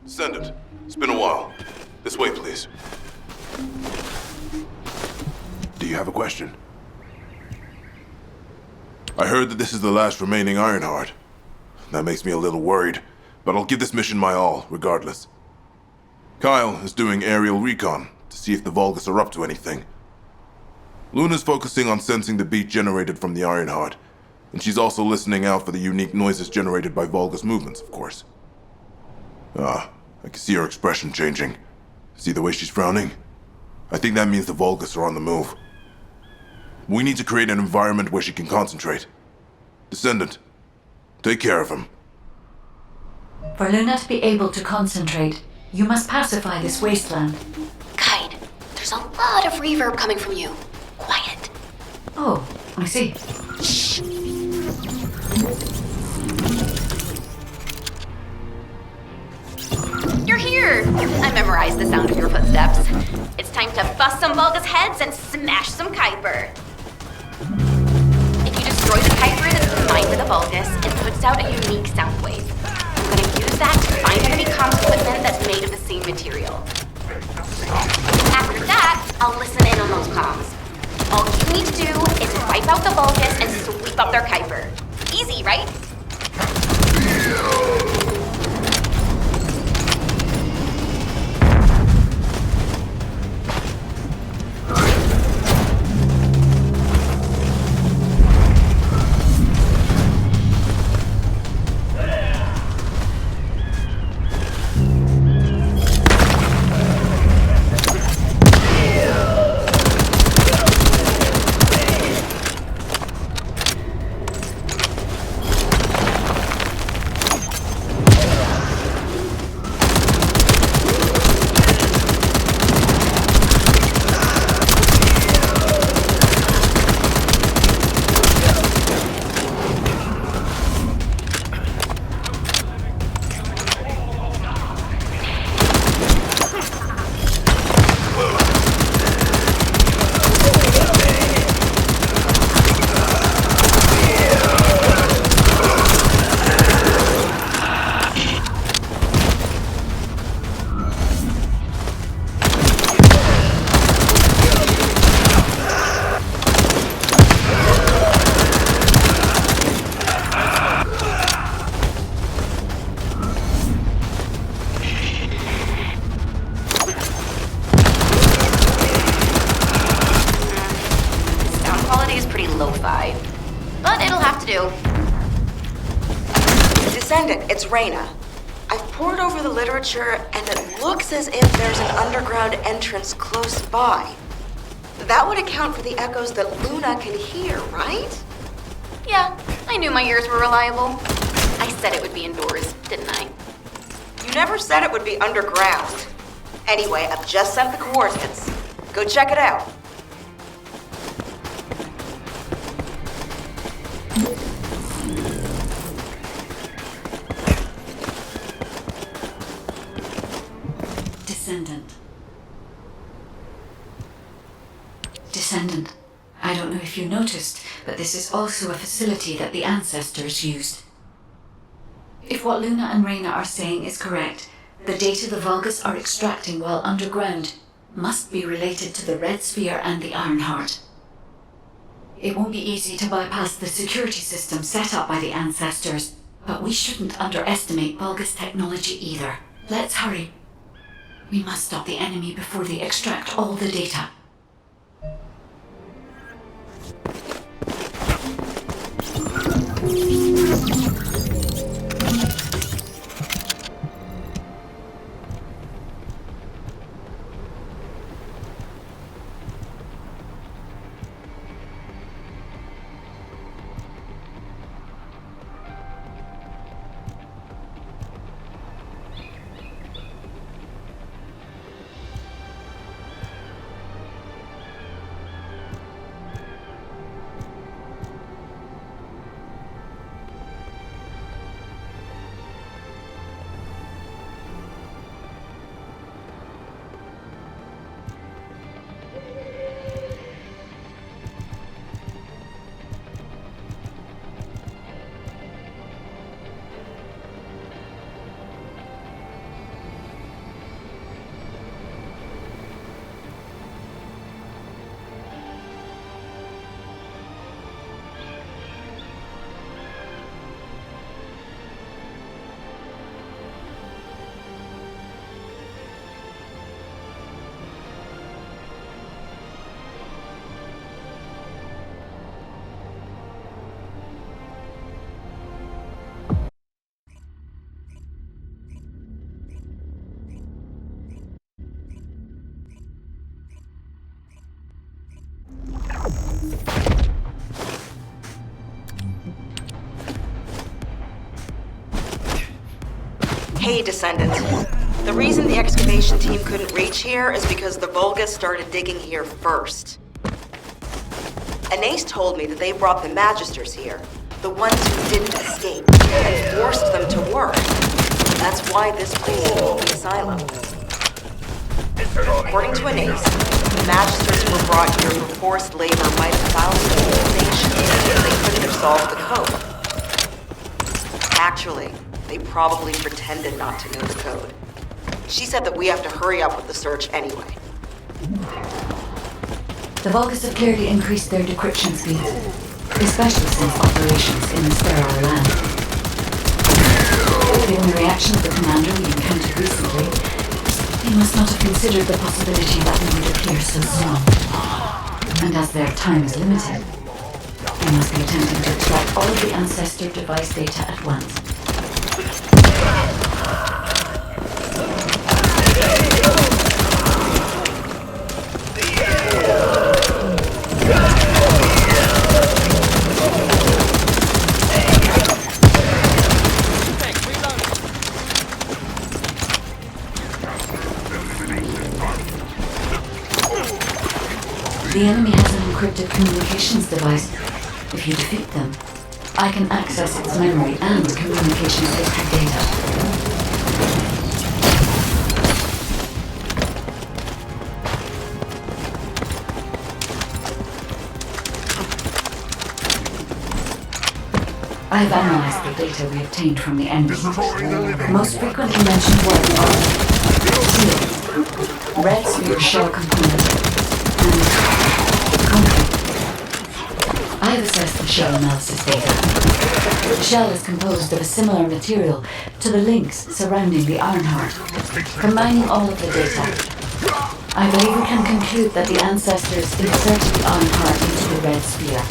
Descendand, it's been a while. This way, please. Do you have a question? I heard that this is the last remaining Ironheart. That makes me a little worried, but I'll give this mission my all, regardless. Kyle is doing aerial recon to see if the Vulgus are up to anything. Luna's focusing on sensing the beat generated from the Ironheart, and she's also listening out for the unique noises generated by Vulgus movements, of course. I can see her expression changing. See the way she's frowning? I think that means the Vulgus are on the move. We need to create an environment where she can concentrate. Descendant, take care of him. For Luna to be able to concentrate, you must pacify this wasteland. Guide, there's a lot of reverb coming from you. Quiet. Oh, I see. Shh. You're here! I memorized the sound of your footsteps. It's time to bust some Vulgus heads and smash some Kuiper. If you destroy the Kuiper that's combined with a Vulgus, it puts out a unique sound wave. I'm gonna use that to find enemy comms equipment that's made of the same material. After that, I'll listen in on those comms. All you need to do is wipe out the Vulgus and sweep up their Kuiper. Easy, right? Lo-fi. But it'll have to do. Descendant, it's Reyna. I've pored over the literature, and it looks as if there's an underground entrance close by. That would account for the echoes that Luna can hear, right? Yeah, I knew my ears were reliable. I said it would be indoors, didn't I? You never said it would be underground. Anyway, I've just sent the coordinates. Go check it out. Descendant. I don't know if you noticed, but this is also a facility that the ancestors used. If what Luna and Reyna are saying is correct, the data the Vulgus are extracting while underground must be related to the Red Sphere and the Ironheart. It won't be easy to bypass the security system set up by the ancestors, but we shouldn't underestimate Vulgus technology either. Let's hurry. We must stop the enemy before they extract all the data. Hey, Descendant. The reason the excavation team couldn't reach here is because the Vulgus started digging here first. Anais told me that they brought the Magisters here, the ones who didn't escape, and forced them to work. That's why this place is called the Asylum. According to Anais, the Magisters who were brought here for forced labor might have found civilization, but they couldn't have solved the code. Actually, they probably pretended not to know the code. She said that we have to hurry up with the search anyway. The Vulgus have clearly increased their decryption speeds, especially since operations in the sterile land. Given the reaction of the commander we encountered recently, they must not have considered the possibility that we would appear so soon. And as their time is limited, they must be attempting to extract all of the ancestor device data at once. The enemy has an encrypted communications device. If you defeat them, I can access its memory and communications data. I have analyzed the data we obtained from the enemy. Most frequently mentioned words are seal, red sphere shell component, and concrete. I have assessed the shell analysis data. The shell is composed of a similar material to the links surrounding the Ironheart. Combining all of the data, I believe we can conclude that the ancestors inserted the Ironheart into the red sphere.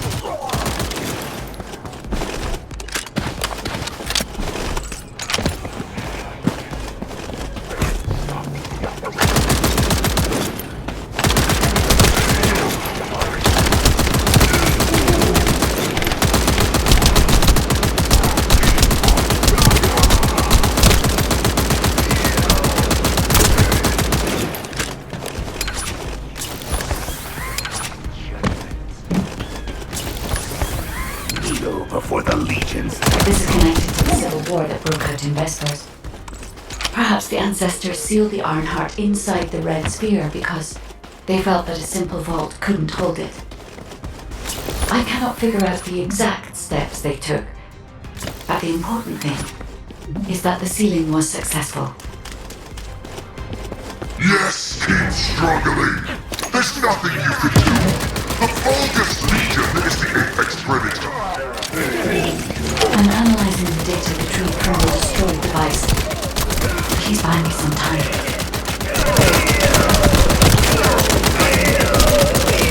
Before the legions. This is connected to the civil war that broke out in Vespers. Perhaps the ancestors sealed the Ironheart inside the red sphere because they felt that a simple vault couldn't hold it. I cannot figure out the exact steps they took, but the important thing is that the sealing was successful. Yes, keep struggling. There's nothing you can do. The Vulgus Legion is the apex predator. I'm analyzing the data retrieved from the destroyed device. Please buy me some time.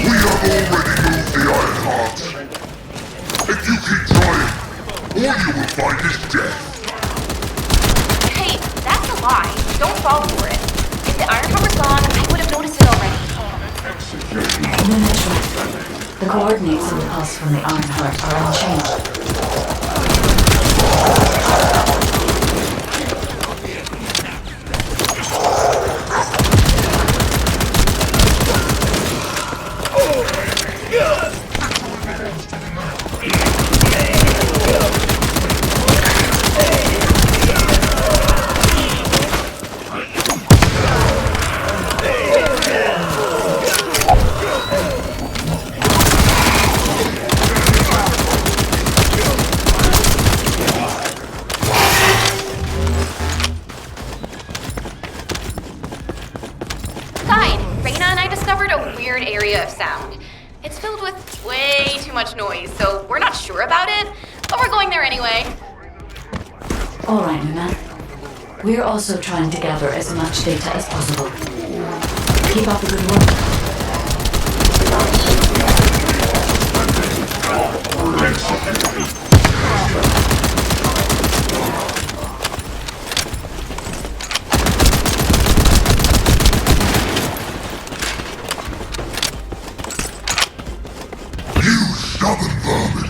We have already moved the Ironheart. If you keep trying, all you will find is death. Hey, that's a lie. Don't fall for it. If the Ironheart was gone, I would have noticed it already. Luna's right. The coordinates of the pulse from the Ironheart are unchanged. Area of sound. It's filled with way too much noise, so we're not sure about it, but we're going there anyway. All right, Luna. We're also trying to gather as much data as possible. Keep up the good work. Stubborn vermin!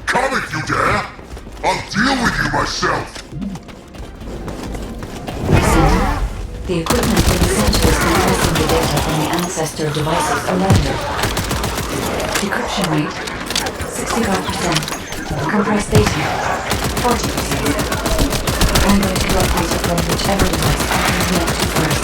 Come if you dare! I'll deal with you myself! The equipment in the center is compressing the data from the ancestor devices around it. Decryption rate 65%. Compressed data 40%. I'm going to drop data from whichever device I can connect to first.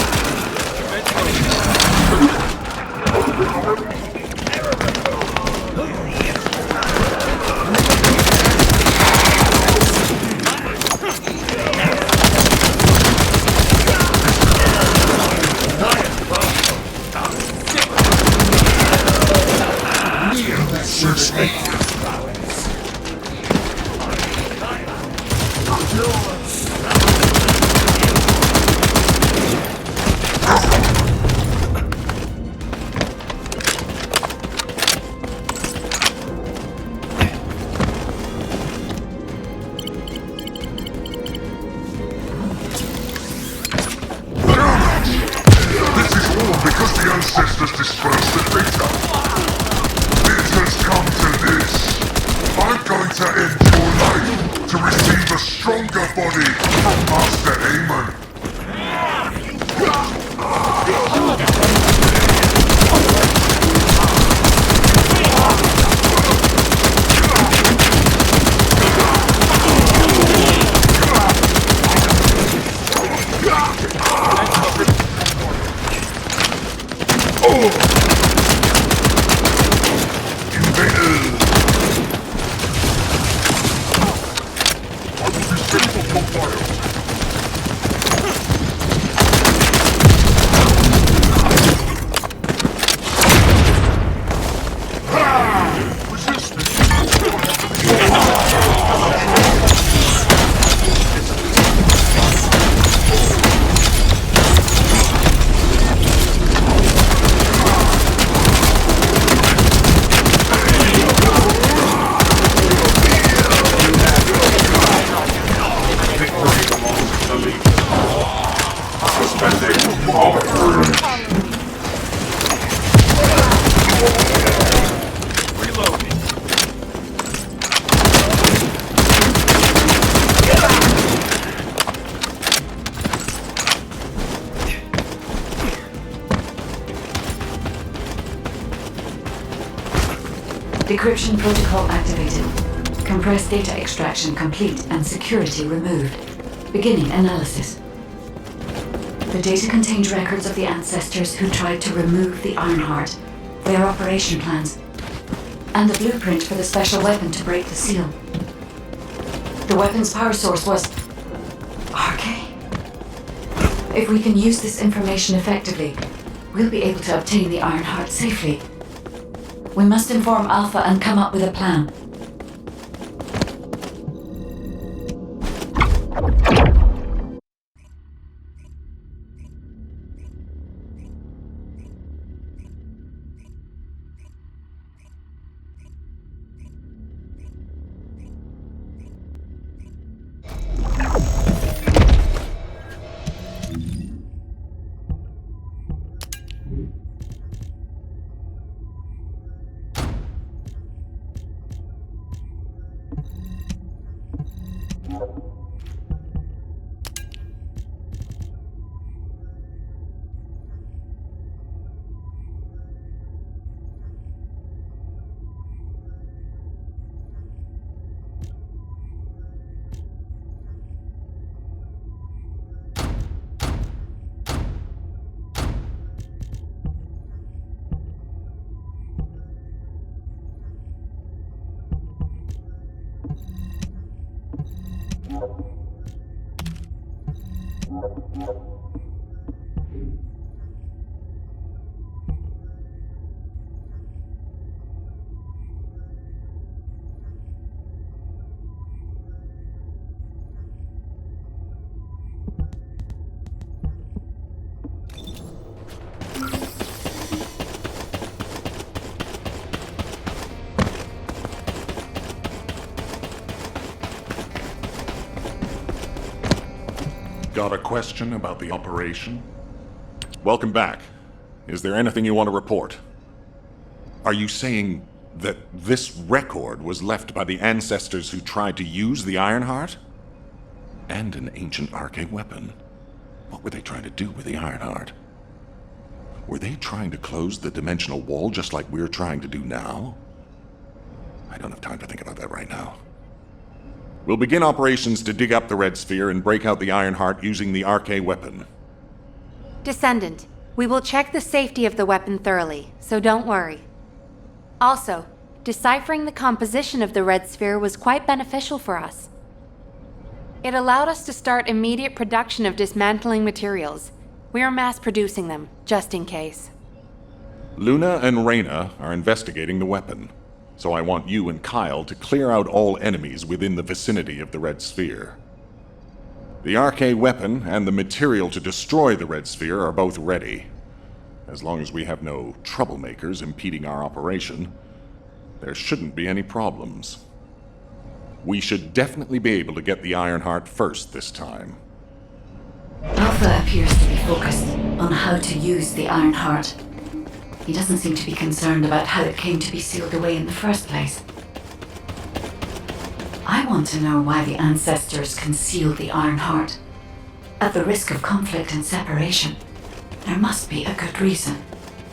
Because the ancestors dispersed the data. It has come to this. I'm going to end your life to receive a stronger body from Master Amon. Decryption protocol activated. Compressed data extraction complete and security removed. Beginning analysis. The data contained records of the ancestors who tried to remove the Ironheart, their operation plans, and the blueprint for the special weapon to break the seal. The weapon's power source was RK. If we can use this information effectively, we'll be able to obtain the Ironheart safely. We must inform Alpha and come up with a plan. Got a question about the operation? Welcome back. Is there anything you want to report? Are you saying that this record was left by the ancestors who tried to use the Ironheart? And an ancient arcane weapon. What were they trying to do with the Ironheart? Were they trying to close the dimensional wall just like we're trying to do now? I don't have time to think about that right now. We'll begin operations to dig up the Red Sphere and break out the Ironheart using the RK weapon. Descendant, we will check the safety of the weapon thoroughly, so don't worry. Also, deciphering the composition of the Red Sphere was quite beneficial for us. It allowed us to start immediate production of dismantling materials. We are mass producing them, just in case. Luna and Reyna are investigating the weapon, so I want you and Kyle to clear out all enemies within the vicinity of the Red Sphere. The RK weapon and the material to destroy the Red Sphere are both ready. As long as we have no troublemakers impeding our operation, there shouldn't be any problems. We should definitely be able to get the Ironheart first this time. Alpha appears to be focused on how to use the Ironheart. He doesn't seem to be concerned about how it came to be sealed away in the first place. I want to know why the ancestors concealed the Ironheart. At the risk of conflict and separation, there must be a good reason.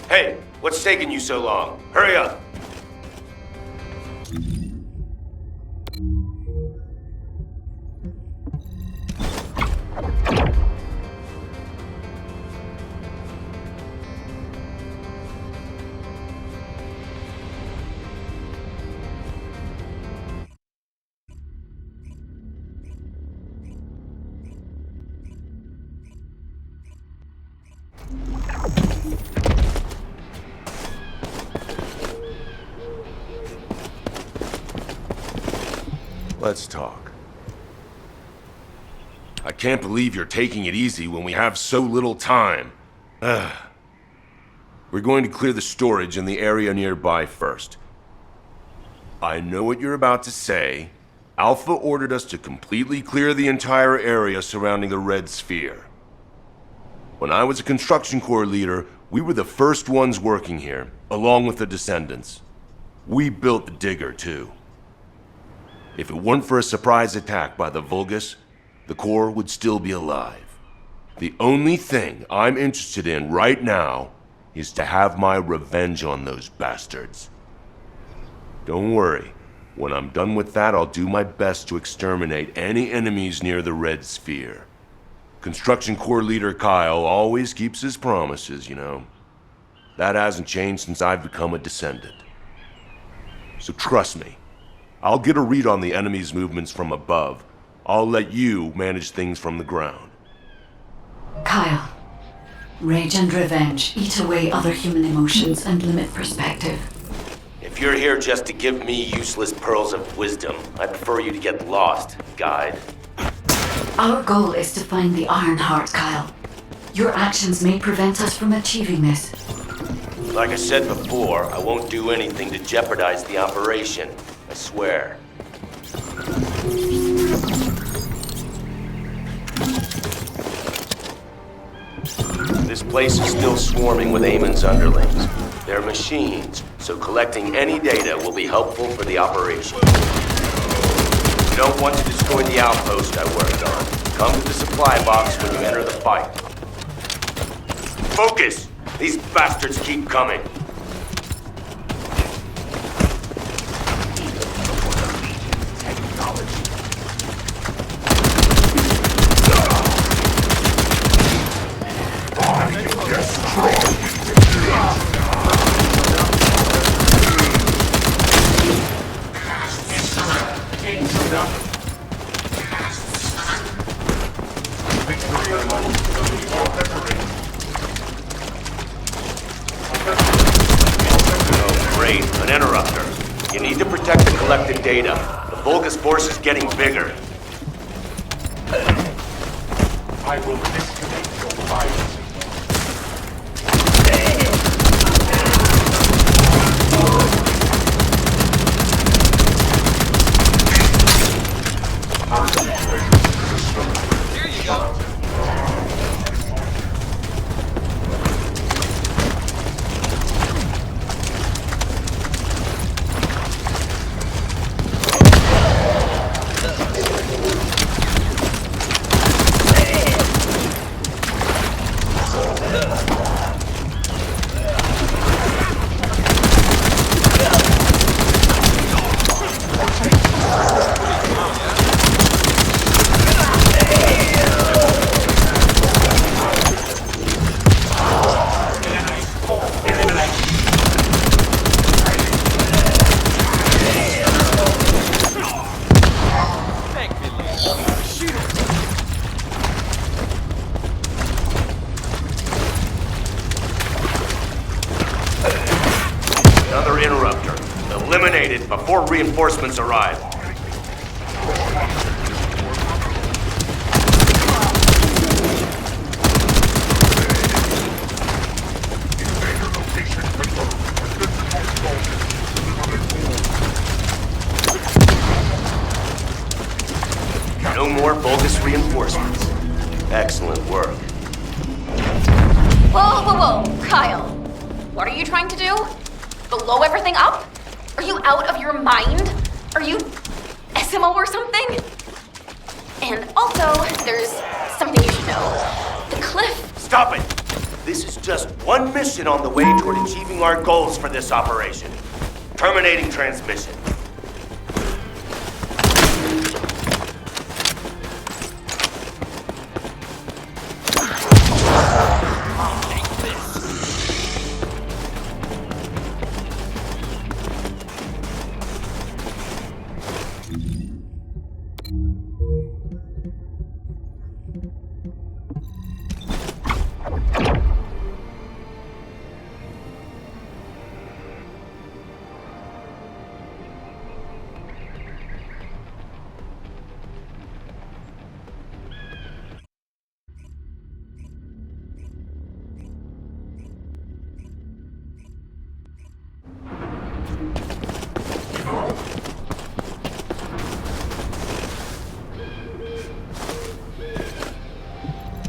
Hey, what's taking you so long? Hurry up! Let's talk. I can't believe you're taking it easy when we have so little time. We're going to clear the storage in the area nearby first. I know what you're about to say. Alpha ordered us to completely clear the entire area surrounding the Red Sphere. When I was a construction corps leader, we were the first ones working here, along with the Descendants. We built the digger, too. If it weren't for a surprise attack by the Vulgus, the Corps would still be alive. The only thing I'm interested in right now is to have my revenge on those bastards. Don't worry. When I'm done with that, I'll do my best to exterminate any enemies near the Red Sphere. Construction Corps leader Kyle always keeps his promises, you know. That hasn't changed since I've become a Descendant. So trust me. I'll get a read on the enemy's movements from above. I'll let you manage things from the ground. Kyle, rage and revenge eat away other human emotions and limit perspective. If you're here just to give me useless pearls of wisdom, I prefer you to get lost, guide. Our goal is to find the Ironheart, Kyle. Your actions may prevent us from achieving this. Like I said before, I won't do anything to jeopardize the operation. I swear. This place is still swarming with Eamon's underlings. They're machines, so collecting any data will be helpful for the operation. You don't want to destroy the outpost I worked on. Come to the supply box when you enter the fight. Focus! These bastards keep coming. Oh, great. An interrupter. You need to protect the collected data. The Vulgus force is getting bigger. I will disconnect your device. reinforcements arrive. No more bogus reinforcements. Excellent work. Whoa, whoa, whoa, Kyle. What are you trying to do? Blow everything up? Are you out of your mind? Are you SMO or something? And also, there's something you should know. The cliff. Stop it! This is just one mission on the way toward achieving our goals for this operation. Terminating transmission.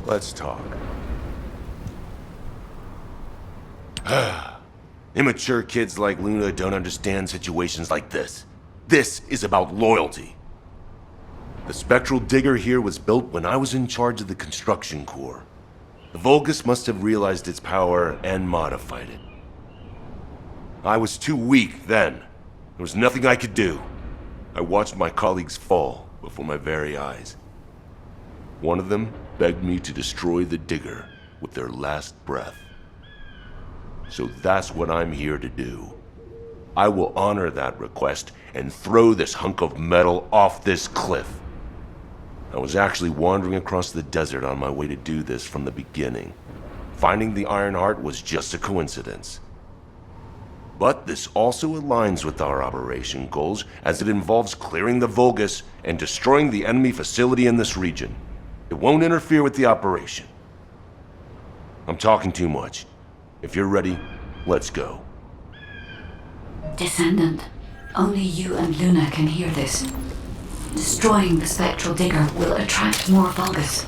Let's talk. Immature kids like Luna don't understand situations like this. This is about loyalty. The spectral digger here was built when I was in charge of the construction corps. The Vulgus must have realized its power and modified it. I was too weak then. There was nothing I could do. I watched my colleagues fall before my very eyes. One of them begged me to destroy the digger with their last breath. So that's what I'm here to do. I will honor that request and throw this hunk of metal off this cliff. I was actually wandering across the desert on my way to do this from the beginning. Finding the Iron Heart was just a coincidence. But this also aligns with our operation goals, as it involves clearing the Vulgus and destroying the enemy facility in this region. It won't interfere with the operation. I'm talking too much. If you're ready, let's go. Descendant, only you and Luna can hear this. Destroying the spectral digger will attract more Vulgus.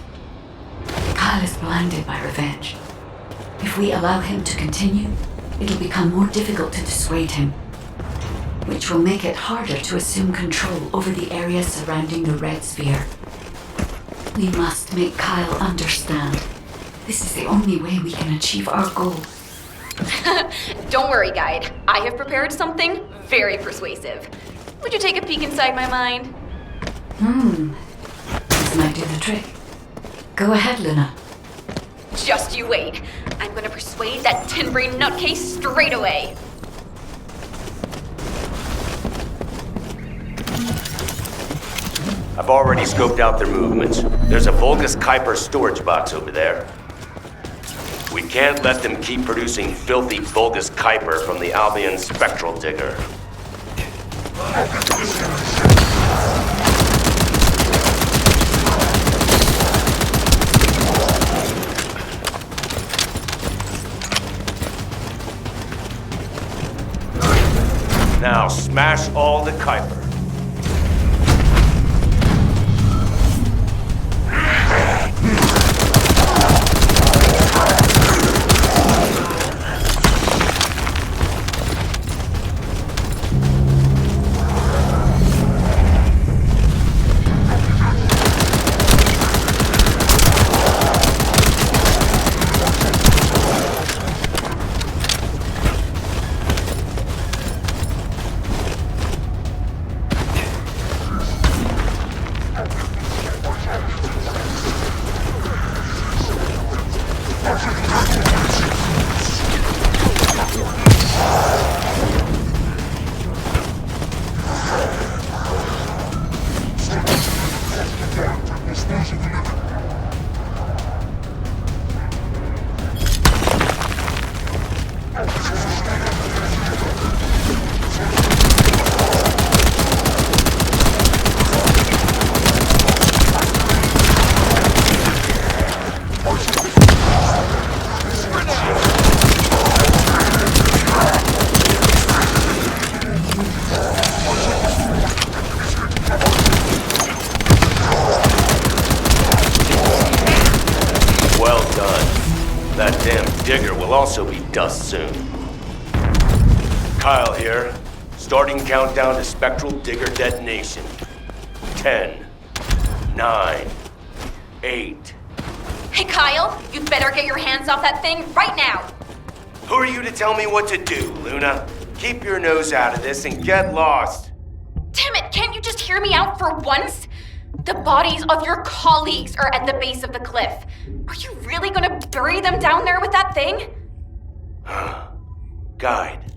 Kyle is blinded by revenge. If we allow him to continue, it'll become more difficult to dissuade him, which will make it harder to assume control over the area surrounding the red sphere. We must make Kyle understand. This is the only way we can achieve our goal. Don't worry, guide. I have prepared something very persuasive. Would you take a peek inside my mind? This might do the trick. Go ahead, Luna. Just you wait. I'm gonna persuade that tin-brain nutcase straight away. I've already scoped out their movements. There's a Vulgus Kuiper storage box over there. We can't let them keep producing filthy Vulgus Kuiper from the Albion spectral digger. Now smash all the Kuiper. digger will also be dust soon. Kyle here. Starting countdown to spectral digger detonation. 10, 9, 8. Hey, Kyle, you'd better get your hands off that thing right now. Who are you to tell me what to do, Luna? Keep your nose out of this and get lost. Damn it, can't you just hear me out for once? The bodies of your colleagues are at the base of the cliff. Are you really gonna bury them down there with that thing? Guide,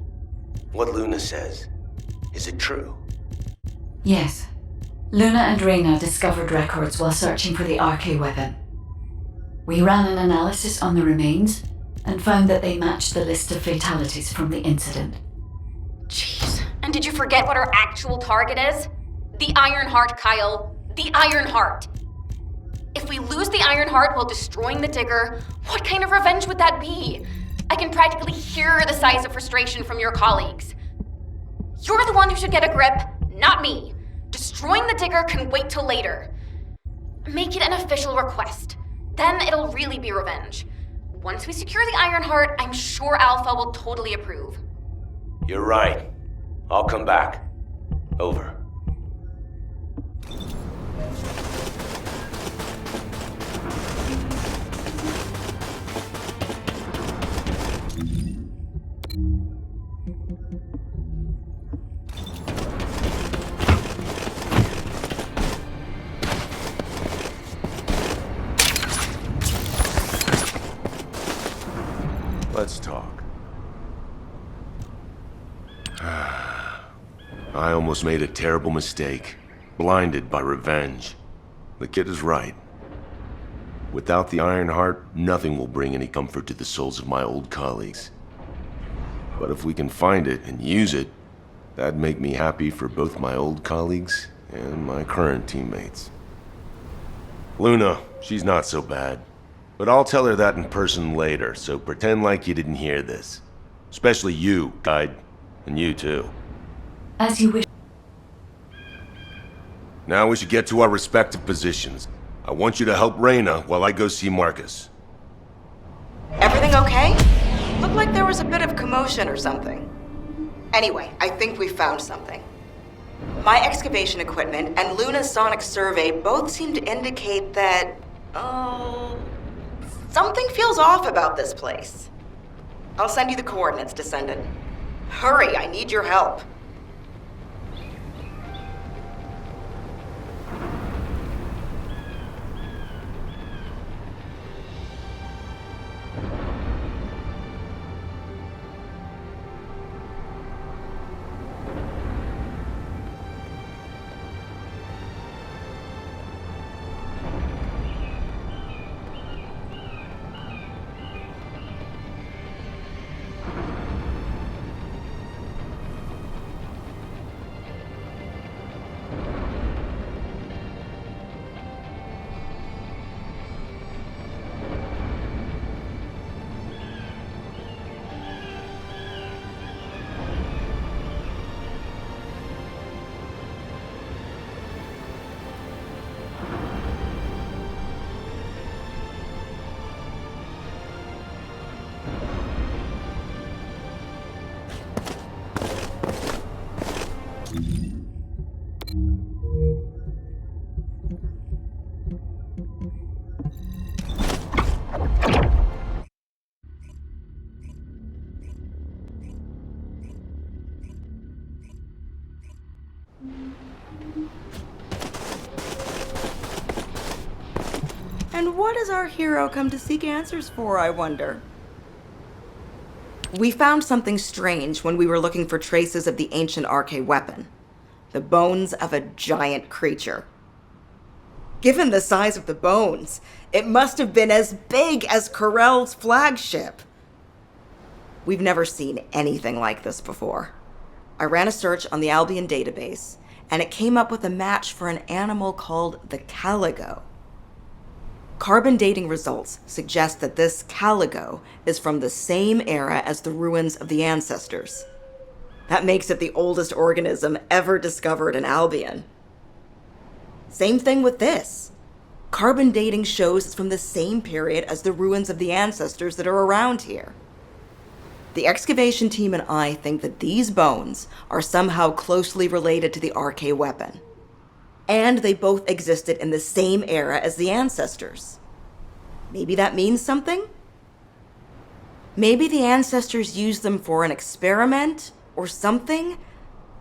what Luna says, is it true? Yes. Luna and Reyna discovered records while searching for the RK weapon. We ran an analysis on the remains and found that they matched the list of fatalities from the incident. Jeez. And did you forget what our actual target is? The Iron Heart, Kyle. The Iron Heart. If we lose the Iron Heart while destroying the digger, what kind of revenge would that be? I can practically hear the sighs of frustration from your colleagues. You're the one who should get a grip, not me. Destroying the digger can wait till later. Make it an official request. Then it'll really be revenge. Once we secure the Iron Heart, I'm sure Alpha will totally approve. You're right. I'll come back. Over. Let's talk. I almost made a terrible mistake. Blinded by revenge. The kid is right. Without the Iron Heart, nothing will bring any comfort to the souls of my old colleagues. But if we can find it and use it, that'd make me happy for both my old colleagues and my current teammates. Luna, she's not so bad. But I'll tell her that in person later, so pretend like you didn't hear this. Especially you, Guide. And you too. As you wish. Now we should get to our respective positions. I want you to help Reyna while I go see Marcus. Everything okay? Looked like there was a bit of commotion or something. Anyway, I think we found something. My excavation equipment and Luna's sonic survey both seem to indicate that, something feels off about this place. I'll send you the coordinates, Descendant. Hurry, I need your help. And what does our hero come to seek answers for, I wonder? We found something strange when we were looking for traces of the ancient RK weapon. The bones of a giant creature. Given the size of the bones, it must have been as big as Corell's flagship. We've never seen anything like this before. I ran a search on the Albion database, and it came up with a match for an animal called the caligo. Carbon dating results suggest that this caligo is from the same era as the ruins of the ancestors. That makes it the oldest organism ever discovered in Albion. Same thing with this. Carbon dating shows it's from the same period as the ruins of the ancestors that are around here. The excavation team and I think that these bones are somehow closely related to the RK weapon. And they both existed in the same era as the ancestors. Maybe that means something? Maybe the ancestors used them for an experiment or something?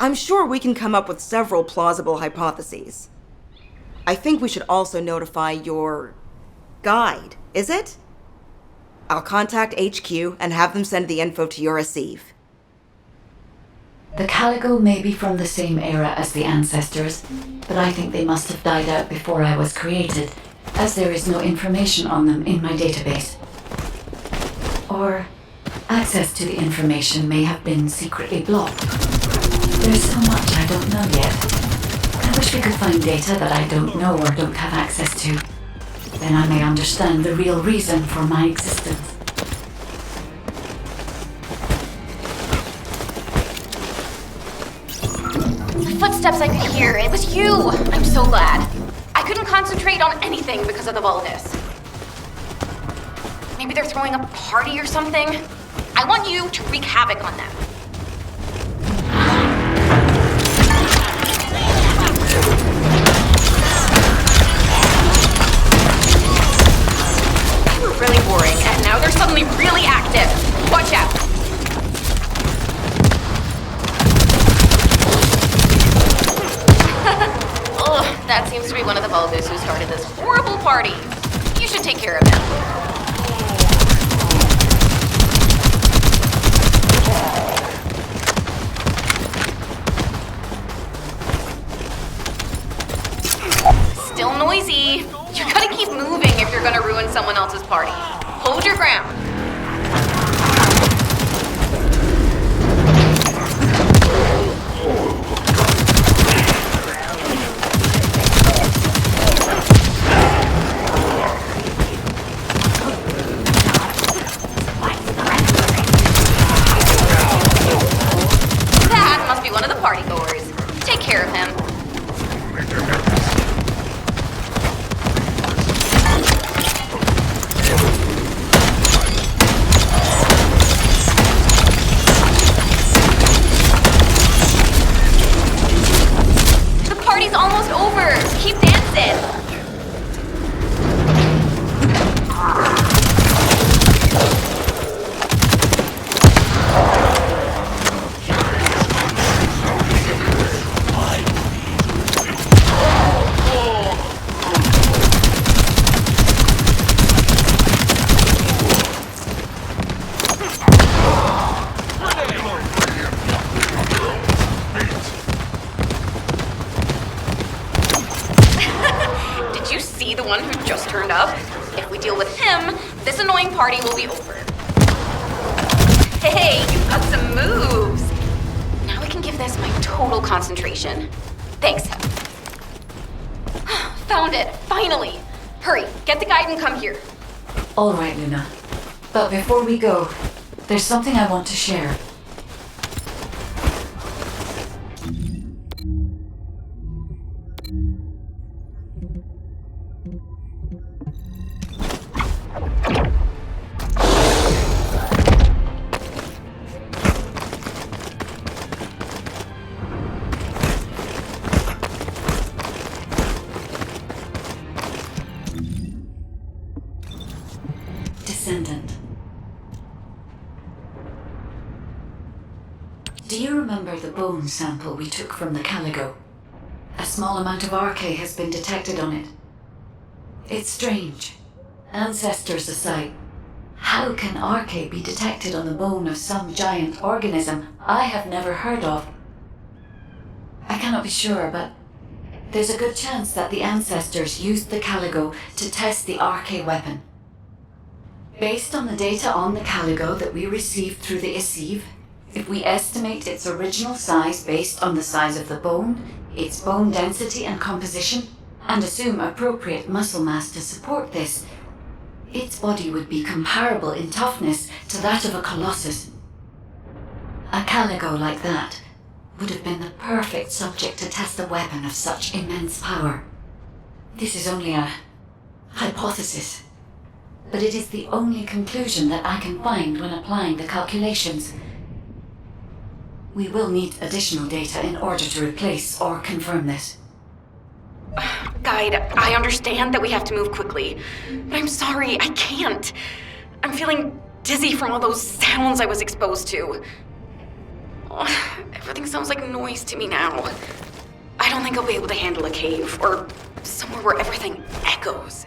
I'm sure we can come up with several plausible hypotheses. I think we should also notify your guide, is it? I'll contact HQ and have them send the info to your receive. The Caligo may be from the same era as the ancestors, but I think they must have died out before I was created, as there is no information on them in my database. Or access to the information may have been secretly blocked. There's so much I don't know yet. I wish we could find data that I don't know or don't have access to. Then I may understand the real reason for my existence. The footsteps I could hear, it was you! I'm so glad. I couldn't concentrate on anything because of the Vulgus. Maybe they're throwing a party or something? I want you to wreak havoc on them. They were really boring, and now they're suddenly really active. Watch out! Ugh, that seems to be one of the Vulgus who started this horrible party. You should take care of him. Still noisy. You gotta keep moving if you're gonna ruin someone else's party. Hold your ground. That must be one of the party goers. Take care of him. Party's almost over. Keep dancing. The one who just turned up. If we deal with him, this annoying party will be over. Hey, you've got some moves. Now I can give this my total concentration. Thanks. Found it, finally. Hurry, get the guide and come here. All right, Luna. But before we go, there's something I want to share. Descendand. Do you remember the bone sample we took from the Caligo? A small amount of RK has been detected on it. It's strange. Ancestors aside, how can RK be detected on the bone of some giant organism I have never heard of? I cannot be sure, but there's a good chance that the ancestors used the Caligo to test the RK weapon. Based on the data on the Caligo that we received through the Isive, if we estimate its original size based on the size of the bone, its bone density and composition, and assume appropriate muscle mass to support this, its body would be comparable in toughness to that of a colossus. A Caligo like that would have been the perfect subject to test a weapon of such immense power. This is only a hypothesis. But it is the only conclusion that I can find when applying the calculations. We will need additional data in order to replace or confirm this. Guide, I understand that we have to move quickly, but I'm sorry, I can't. I'm feeling dizzy from all those sounds I was exposed to. Everything sounds like noise to me now. I don't think I'll be able to handle a cave, or somewhere where everything echoes.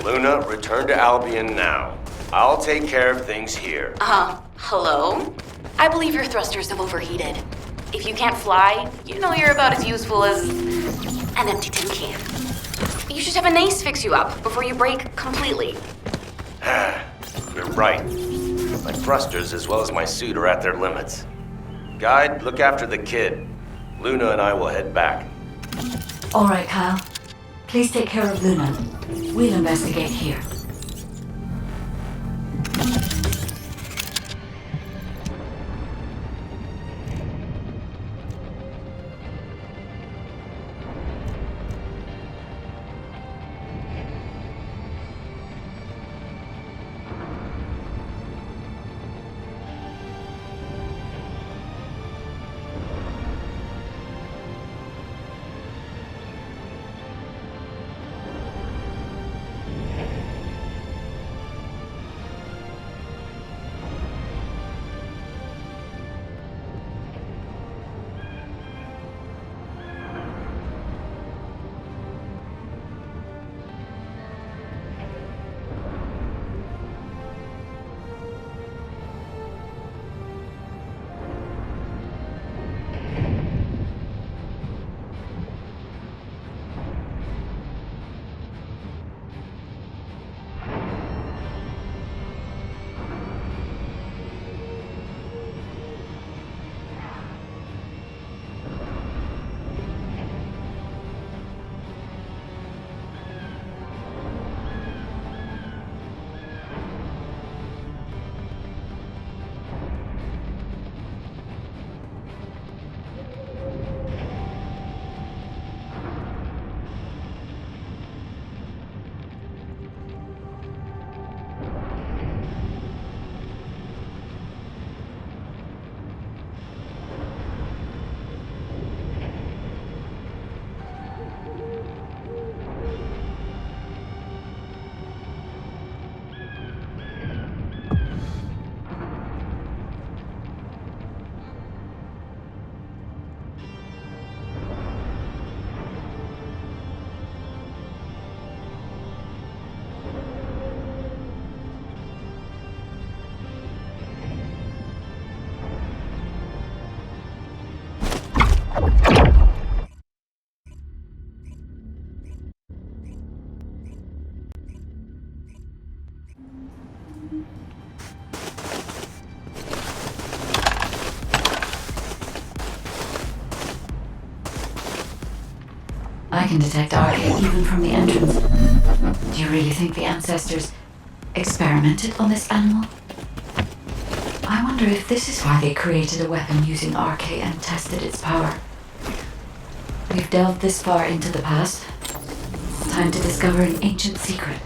Luna, return to Albion now. I'll take care of things here. Hello? I believe your thrusters have overheated. If you can't fly, you know you're about as useful as an empty tin can. You should have an ace fix you up before you break completely. You're right. My thrusters as well as my suit are at their limits. Guide, look after the kid. Luna and I will head back. All right, Kyle. Please take care of Luna. We'll investigate here. I can detect RK even from the entrance. Do you really think the ancestors experimented on this animal? I wonder if this is why they created a weapon using RK and tested its power. We've delved this far into the past. It's time to discover an ancient secret.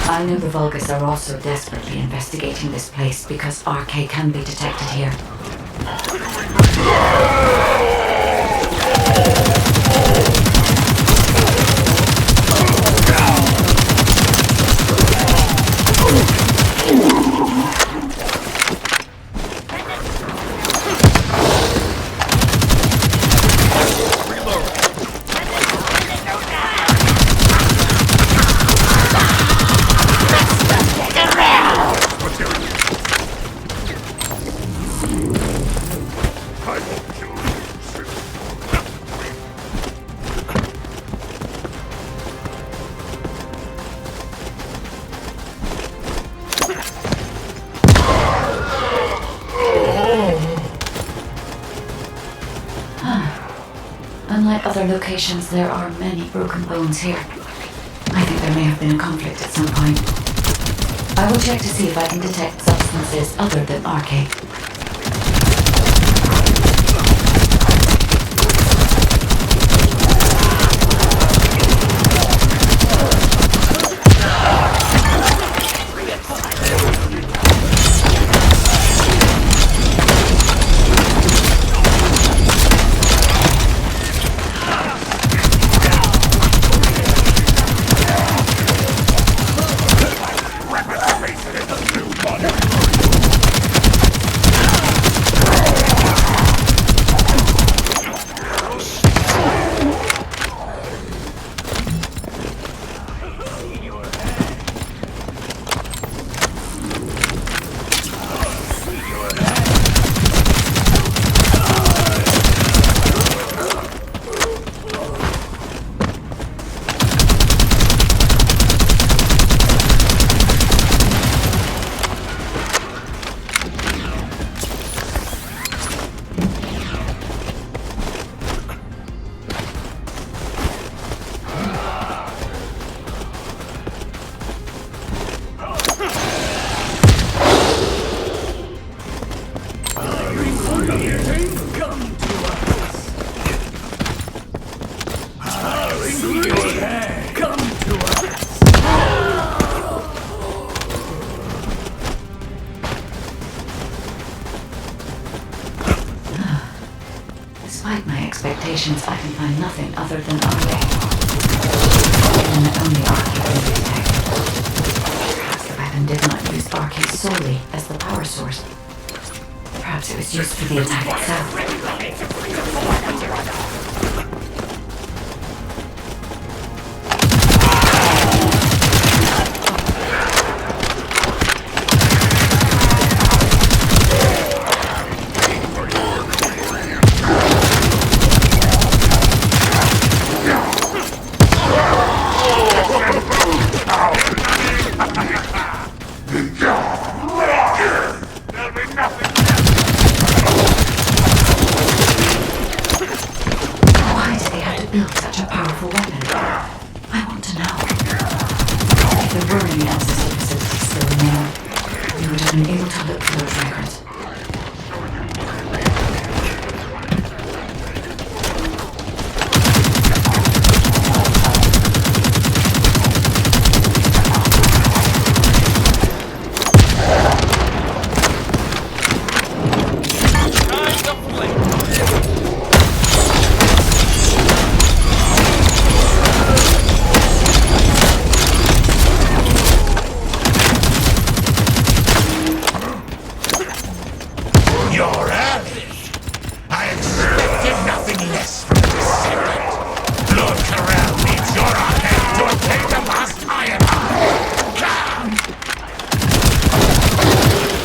I know the Vulgus are also desperately investigating this place because RK can be detected here. Unlike other locations, there are many broken bones here. I think there may have been a conflict at some point. I will check to see if I can detect substances other than arcane. Despite my expectations, I can find nothing other than arcane. And only arcane can be detected. Perhaps the weapon did not use arcane solely as the power source. Perhaps it was used for the attack itself.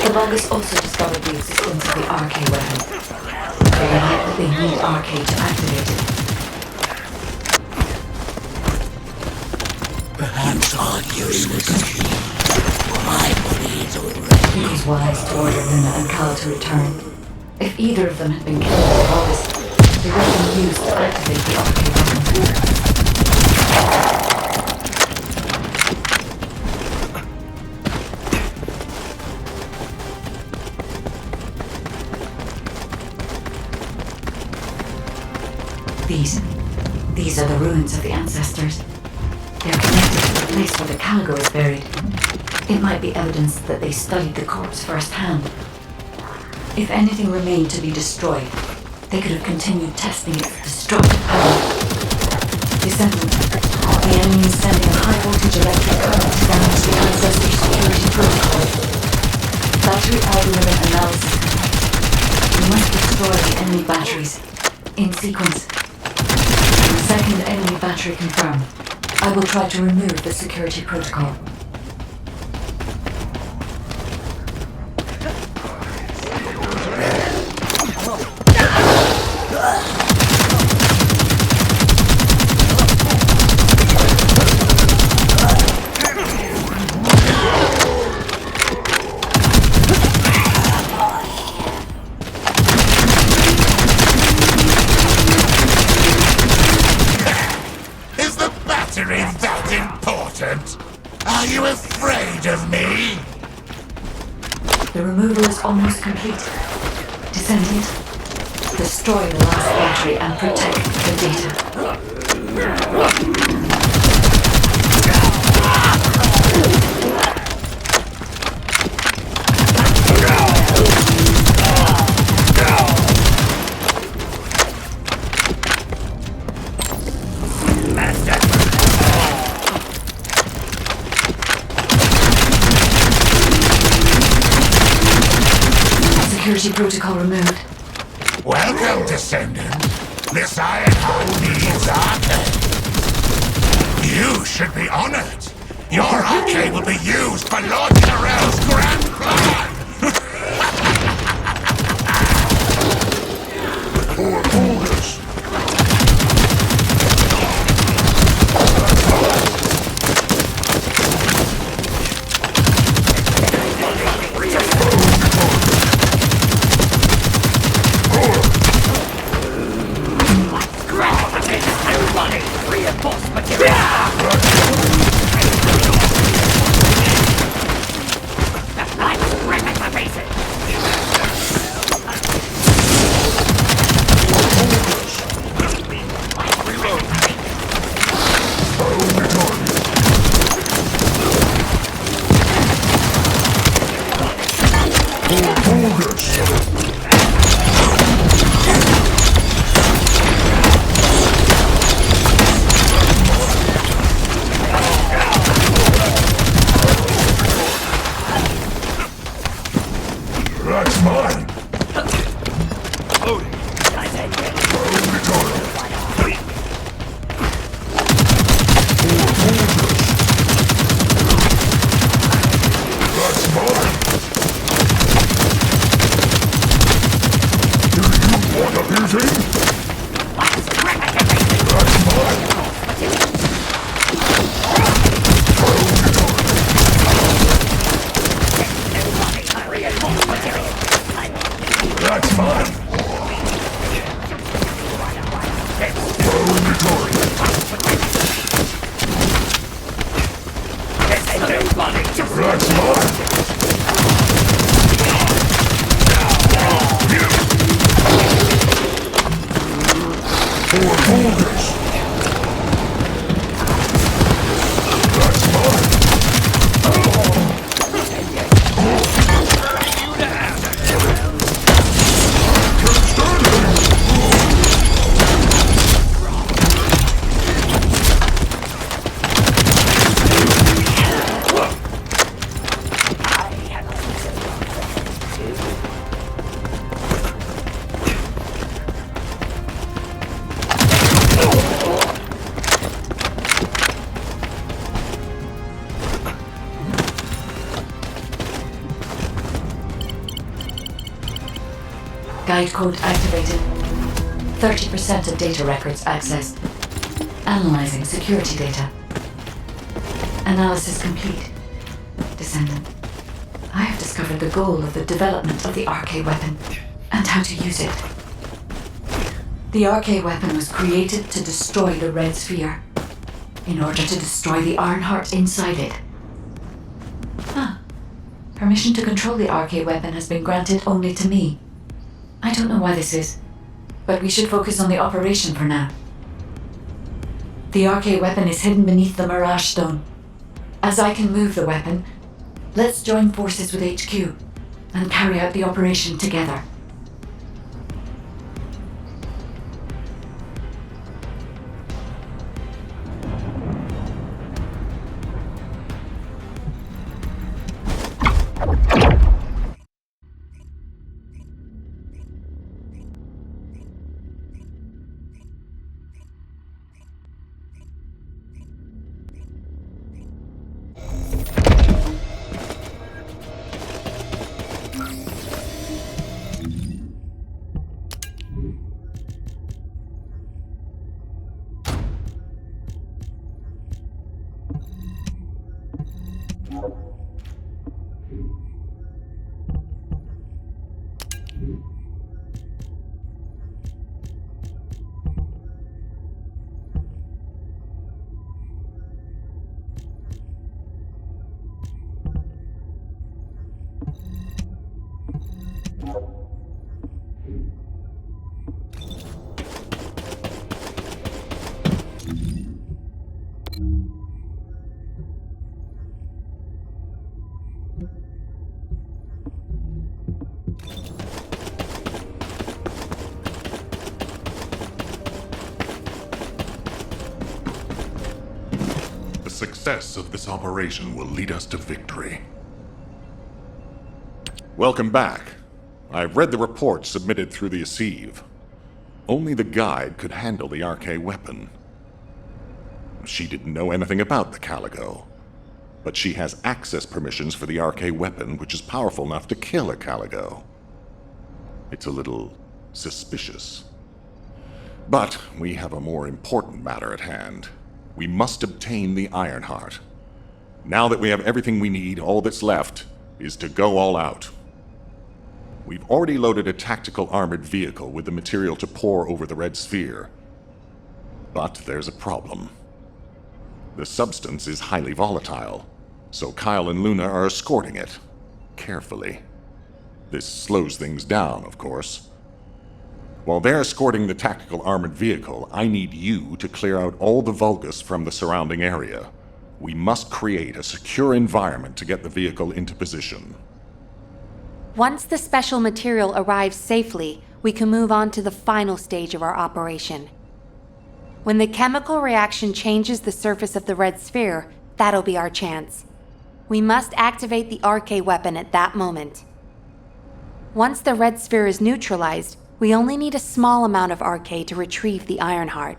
The Vulgus also discovered the existence of the arcane weapon. They relied that they need arcane to activate it. Perhaps our useless my body is already. It was wise to order Luna and Cal to return. If either of them had been killed by the Vulgus, they would have been used to activate the arcane weapon. These are the ruins of the ancestors. They're connected to the place where the Caligo is buried. It might be evidence that they studied the corpse firsthand. If anything remained to be destroyed, they could have continued testing its destructive power. Descendant, the enemy is sending a high-voltage electric current to damage the ancestors' security protocol. Battery algorithm analysis complete. We must destroy the enemy batteries in sequence. Second enemy battery confirmed. I will try to remove the security protocol. almost complete. Descendant, destroy the last battery and protect the data. Security protocol removed. Welcome, Descendant. This iron hole needs arcade. You should be honored. Your arcade will be used for Lord Tyrell's grand plan. For August. That's mine! That's mine! Do you want a beauty? That's mine! That's mine! That's mine! For August! That's mine! Guide code activated. 30% of data records accessed. Analyzing security data. Analysis complete. Descendant, I have discovered the goal of the development of the RK weapon and how to use it. The RK weapon was created to destroy the Red Sphere in order to destroy the Ironheart inside it. Permission to control the RK weapon has been granted only to me. I don't know why this is, but we should focus on the operation for now. The RK weapon is hidden beneath the Mirage Stone. As I can move the weapon, let's join forces with HQ and carry out the operation together. success of this operation will lead us to victory. Welcome back. I've read the report submitted through the Assieve. Only the guide could handle the RK weapon. She didn't know anything about the Caligo, but she has access permissions for the RK weapon, which is powerful enough to kill a Caligo. It's a little suspicious. But we have a more important matter at hand. We must obtain the Ironheart. Now that we have everything we need, all that's left is to go all out. We've already loaded a tactical armored vehicle with the material to pour over the Red Sphere. But there's a problem. The substance is highly volatile, so Kyle and Luna are escorting it. Carefully. This slows things down, of course. While they're escorting the tactical armored vehicle, I need you to clear out all the Vulgus from the surrounding area. We must create a secure environment to get the vehicle into position. Once the special material arrives safely, we can move on to the final stage of our operation. When the chemical reaction changes the surface of the Red Sphere, that'll be our chance. We must activate the RK weapon at that moment. Once the Red Sphere is neutralized, we only need a small amount of RK to retrieve the Ironheart.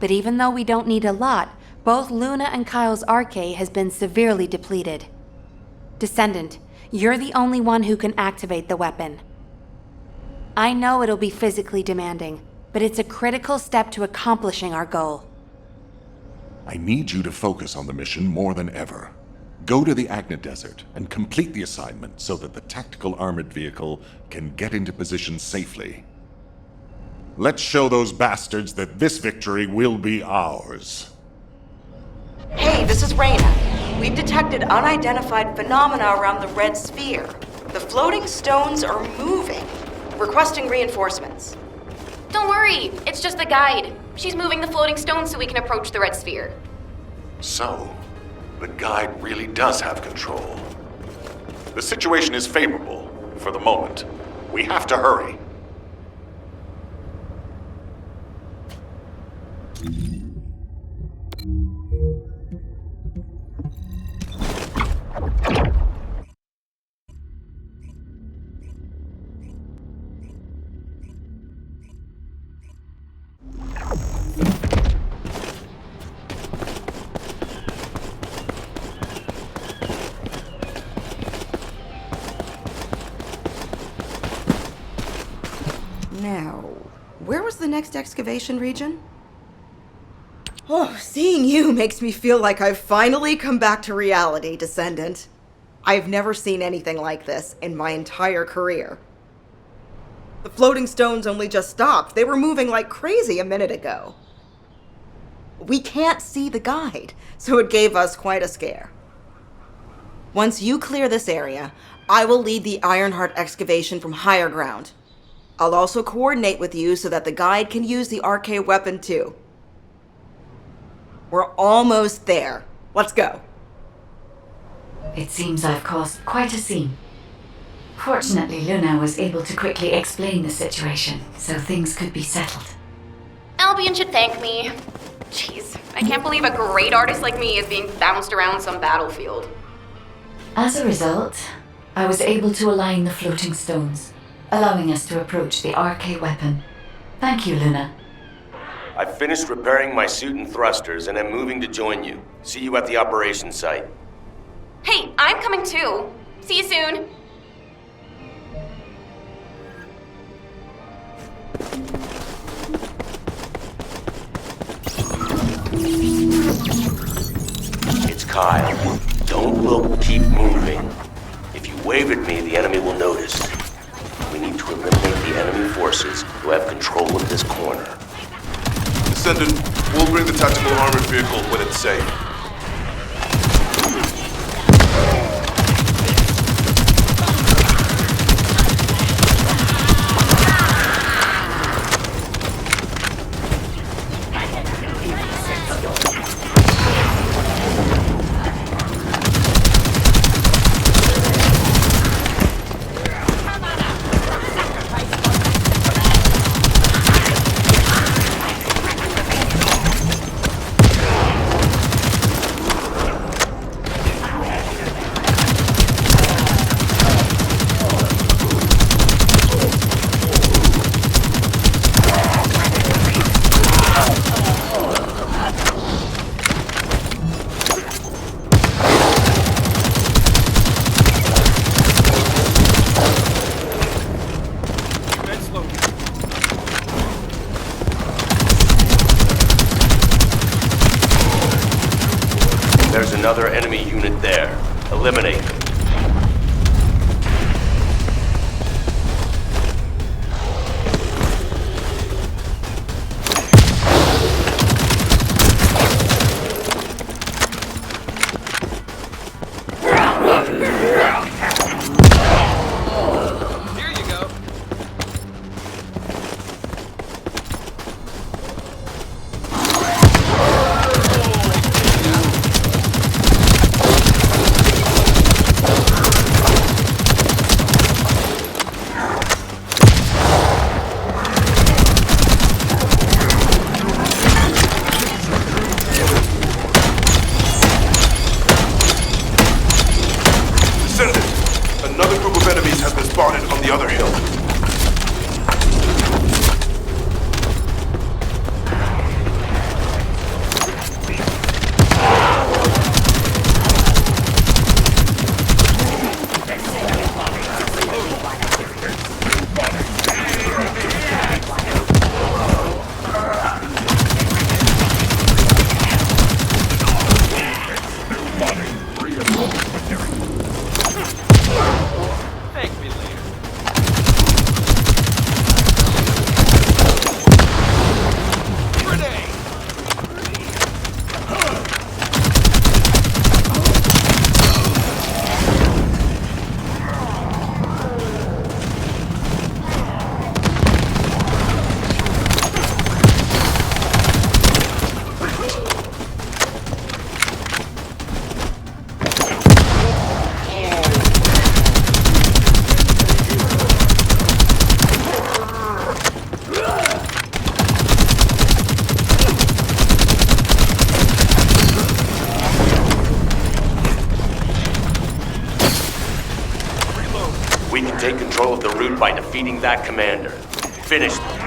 But even though we don't need a lot, both Luna and Kyle's RK has been severely depleted. Descendant, you're the only one who can activate the weapon. I know it'll be physically demanding, but it's a critical step to accomplishing our goal. I need you to focus on the mission more than ever. Go to the Agna Desert and complete the assignment so that the tactical armored vehicle can get into position safely. Let's show those bastards that this victory will be ours. Hey, this is Reyna. We've detected unidentified phenomena around the Red Sphere. The floating stones are moving. Requesting reinforcements. Don't worry, it's just the guide. She's moving the floating stones so we can approach the Red Sphere. So, the guide really does have control. The situation is favorable for the moment. We have to hurry. Now, where was the next excavation region? Oh, seeing you makes me feel like I've finally come back to reality, Descendant. I've never seen anything like this in my entire career. The floating stones only just stopped. They were moving like crazy a minute ago. We can't see the guide, so it gave us quite a scare. Once you clear this area, I will lead the Ironheart excavation from higher ground. I'll also coordinate with you so that the guide can use the RK weapon too. We're almost there. Let's go. It seems I've caused quite a scene. Fortunately, Luna was able to quickly explain the situation, so things could be settled. Albion should thank me. Jeez, I can't believe a great artist like me is being bounced around some battlefield. As a result, I was able to align the floating stones, allowing us to approach the RK weapon. Thank you, Luna. I've finished repairing my suit and thrusters and am moving to join you. See you at the operations site. Hey, I'm coming too. See you soon. It's Kyle. Don't look, keep moving. If you wave at me, the enemy will notice. We need to eliminate the enemy forces who have control of this corner. Descendant, we'll bring the tactical armored vehicle when it's safe. another enemy unit there. Eliminate them. Descendant! Another group of enemies has been spotted on the other hill. We can take control of the route by defeating that commander. Finish them.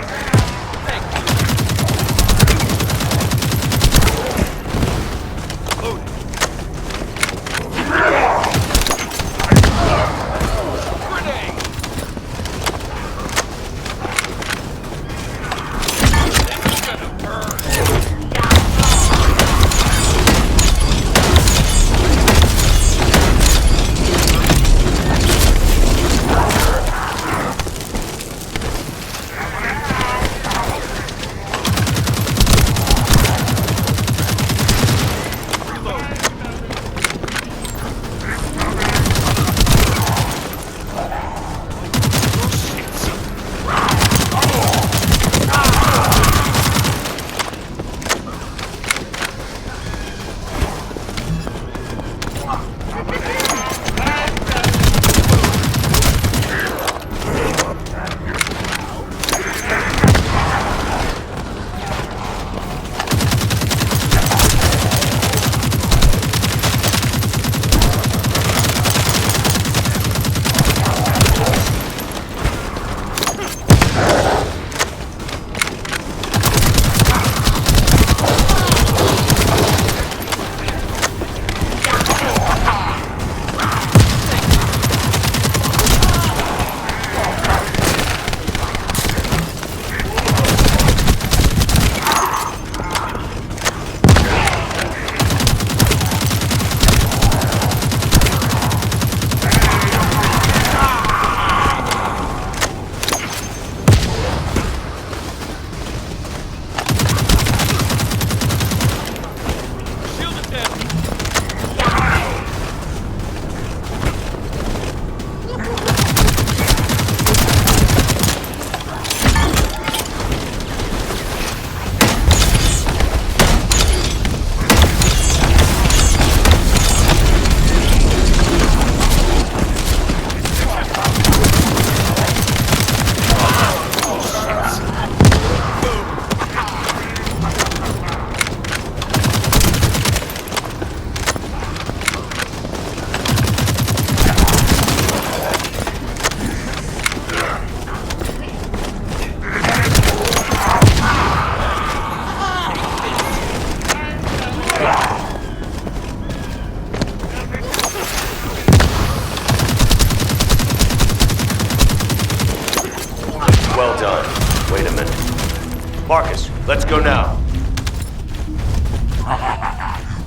Well done. Wait a minute. Marcus, let's go now.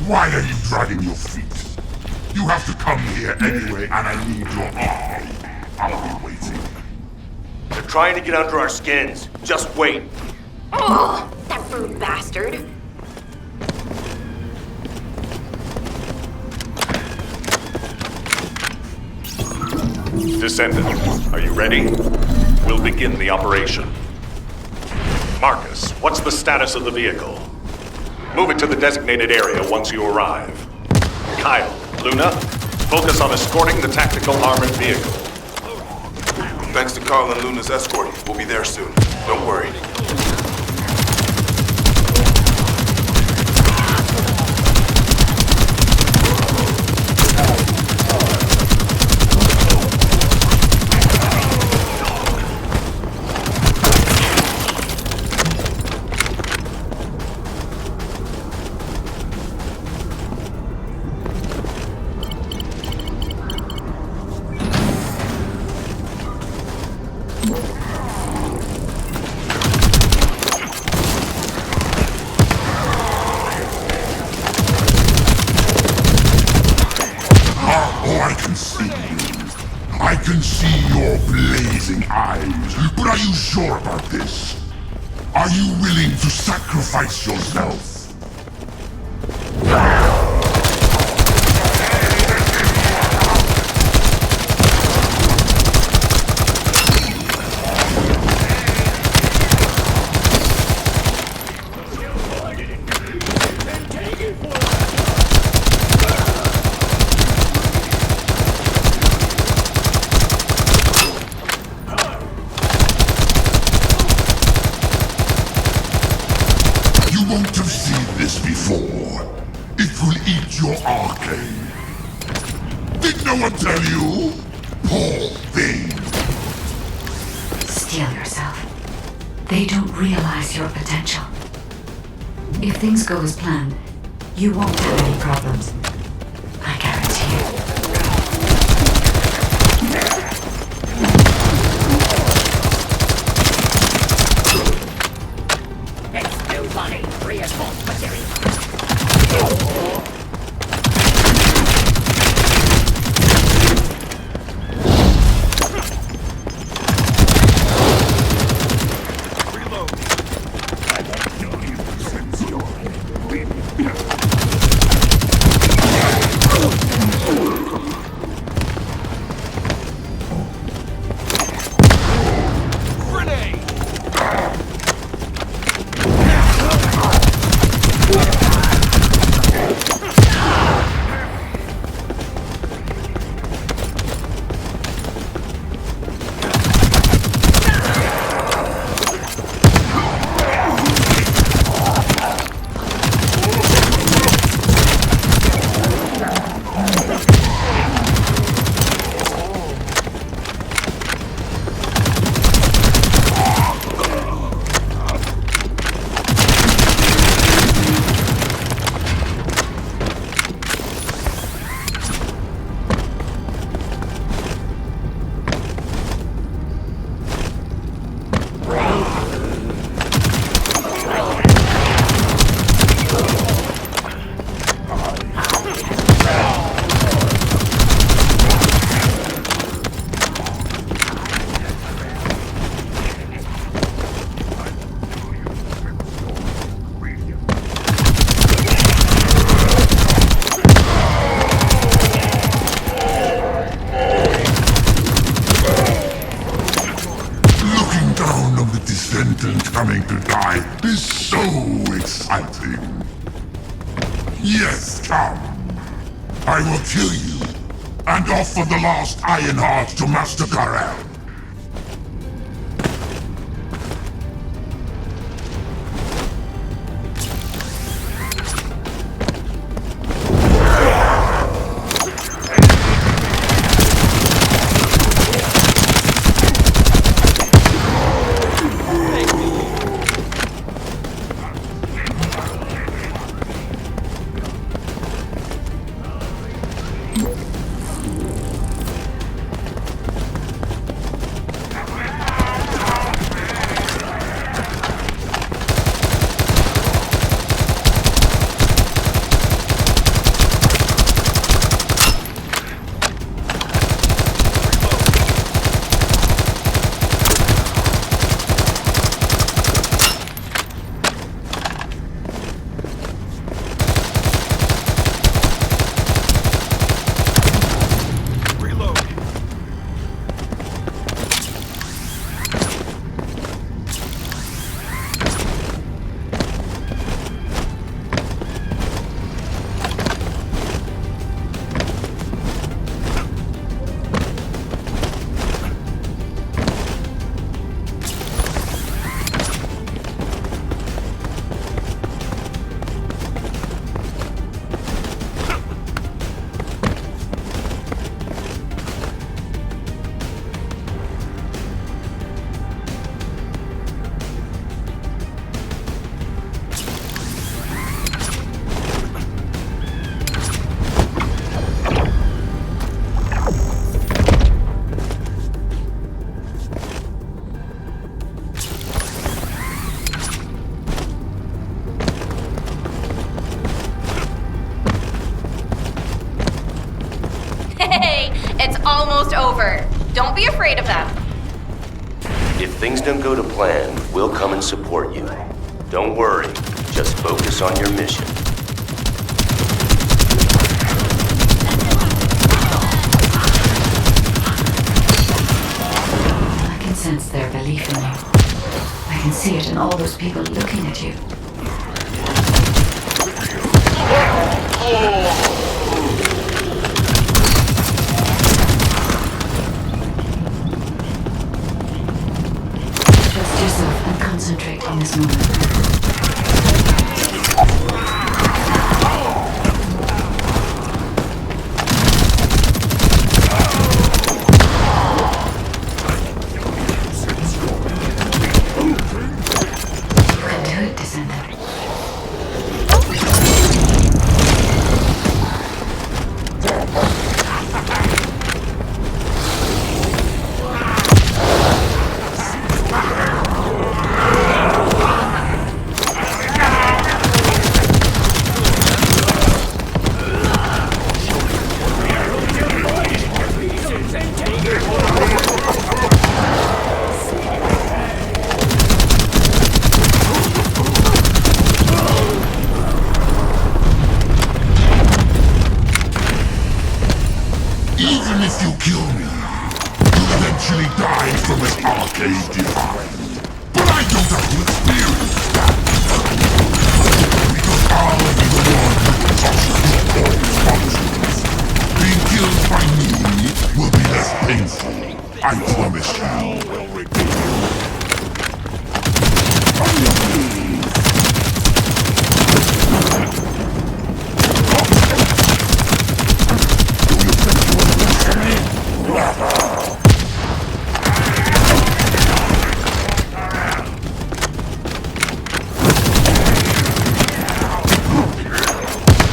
Why are you dragging your feet? You have to come here anyway, and I need your eye. I'll be waiting. They're trying to get under our skins. Just wait. Oh, that rude bastard. Descendant, are you ready? We'll begin the operation. Marcus, what's the status of the vehicle? Move it to the designated area once you arrive. Kyle, Luna, focus on escorting the tactical armored vehicle. Thanks to Carl and Luna's escort, we'll be there soon. Don't worry. I can see your blazing eyes, but are you sure about this? Are you willing to sacrifice yourself? You won't have seen this before. It will eat your arcane. Did no one tell you? Poor thing. Steel yourself. They don't realize your potential. If things go as planned, you won't have any problems. I guarantee you. Descendant coming to die is so exciting. Yes, come. I will kill you and offer the last Iron Heart to Master Karel. over. Don't be afraid of them. If things don't go to plan, we'll come and support you. Don't worry, just focus on your mission. I can sense their belief in you. I can see it in all those people looking at you. Trust yourself and concentrate on this moment. You can do it, Descendand. Even if you kill me, you'll eventually die from an arcade divine. But I don't have to experience that. Because I'll be the one who touches all functions. Being killed by me will be less painful. I promise you.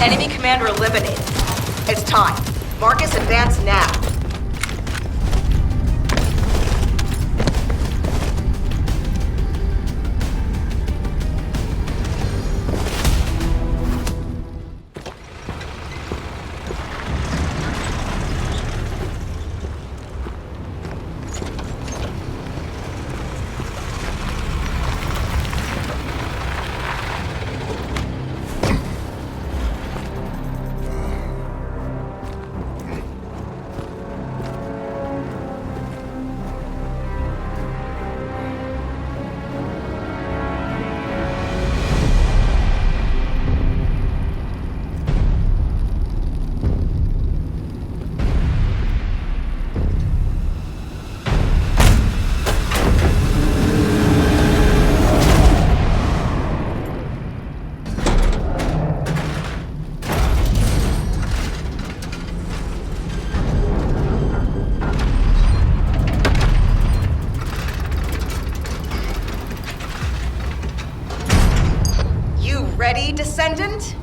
Enemy commander eliminated. It's time. Marcus, advance now. Ready, Descendant?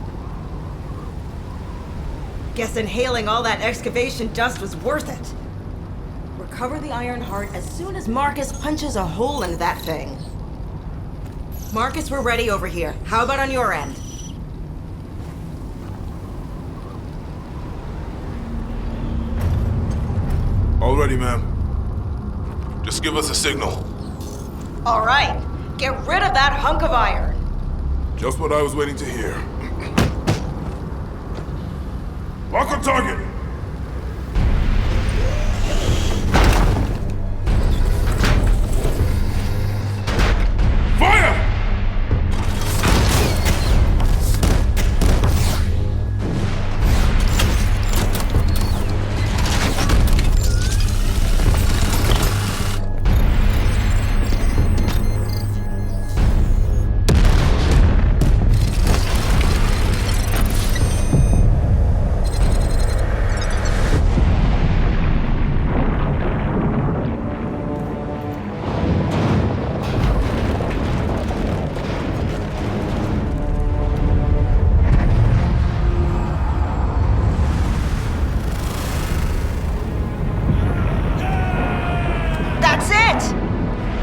Guess inhaling all that excavation dust was worth it. Recover the Iron Heart as soon as Marcus punches a hole in that thing. Marcus, we're ready over here. How about on your end? All ready, ma'am. Just give us a signal. All right. Get rid of that hunk of iron. Just what I was waiting to hear. Lock on target! Fire!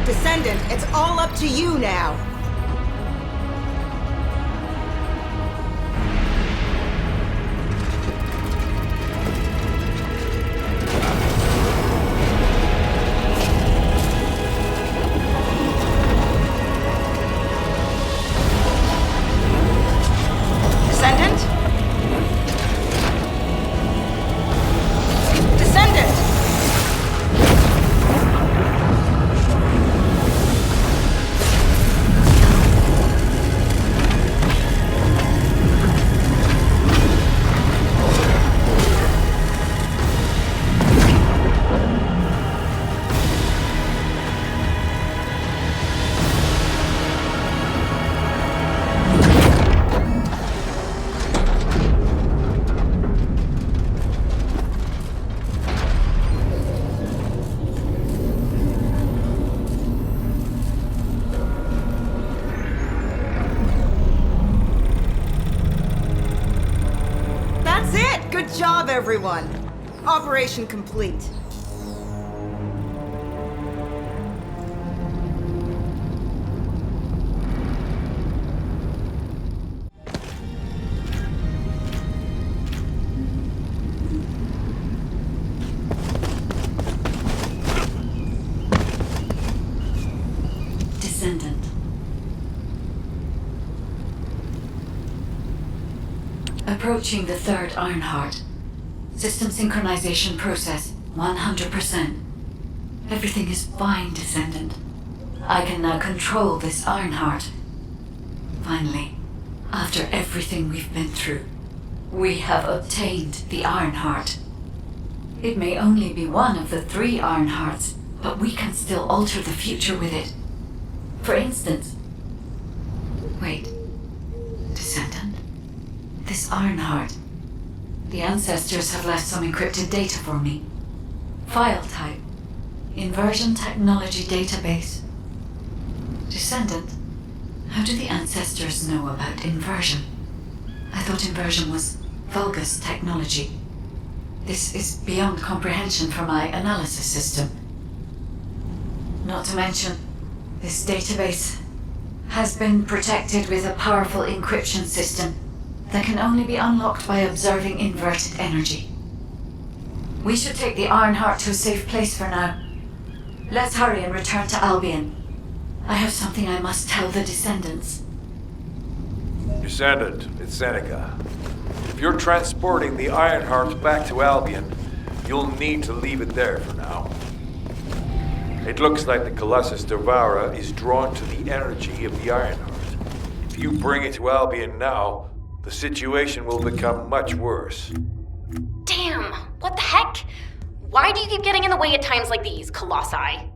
Descendant, it's all up to you now. Good job, everyone. Operation complete. Descendant. Approaching the third Ironheart. System synchronization process 100%. Everything is fine, Descendant. I can now control this Ironheart. Finally, after everything we've been through, we have obtained the Ironheart. It may only be one of the 3 Ironhearts, but we can still alter the future with it. For instance... Wait. Descendant? This Ironheart. The ancestors have left some encrypted data for me. File type. Inversion Technology Database. Descendant, how do the ancestors know about inversion? I thought inversion was Vulgus technology. This is beyond comprehension for my analysis system. Not to mention, this database has been protected with a powerful encryption system that can only be unlocked by observing inverted energy. We should take the Ironheart to a safe place for now. Let's hurry and return to Albion. I have something I must tell the Descendants. Descendant, it's Seneca. If you're transporting the Ironheart back to Albion, you'll need to leave it there for now. It looks like the Colossus Devourer is drawn to the energy of the Ironheart. If you bring it to Albion now, the situation will become much worse. Damn, what the heck? Why do you keep getting in the way at times like these, Colossi?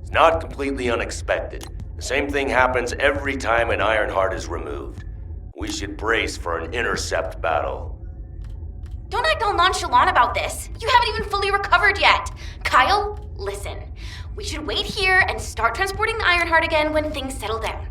It's not completely unexpected. The same thing happens every time an Ironheart is removed. We should brace for an intercept battle. Don't act all nonchalant about this. You haven't even fully recovered yet. Kyle, listen. We should wait here and start transporting the Ironheart again when things settle down.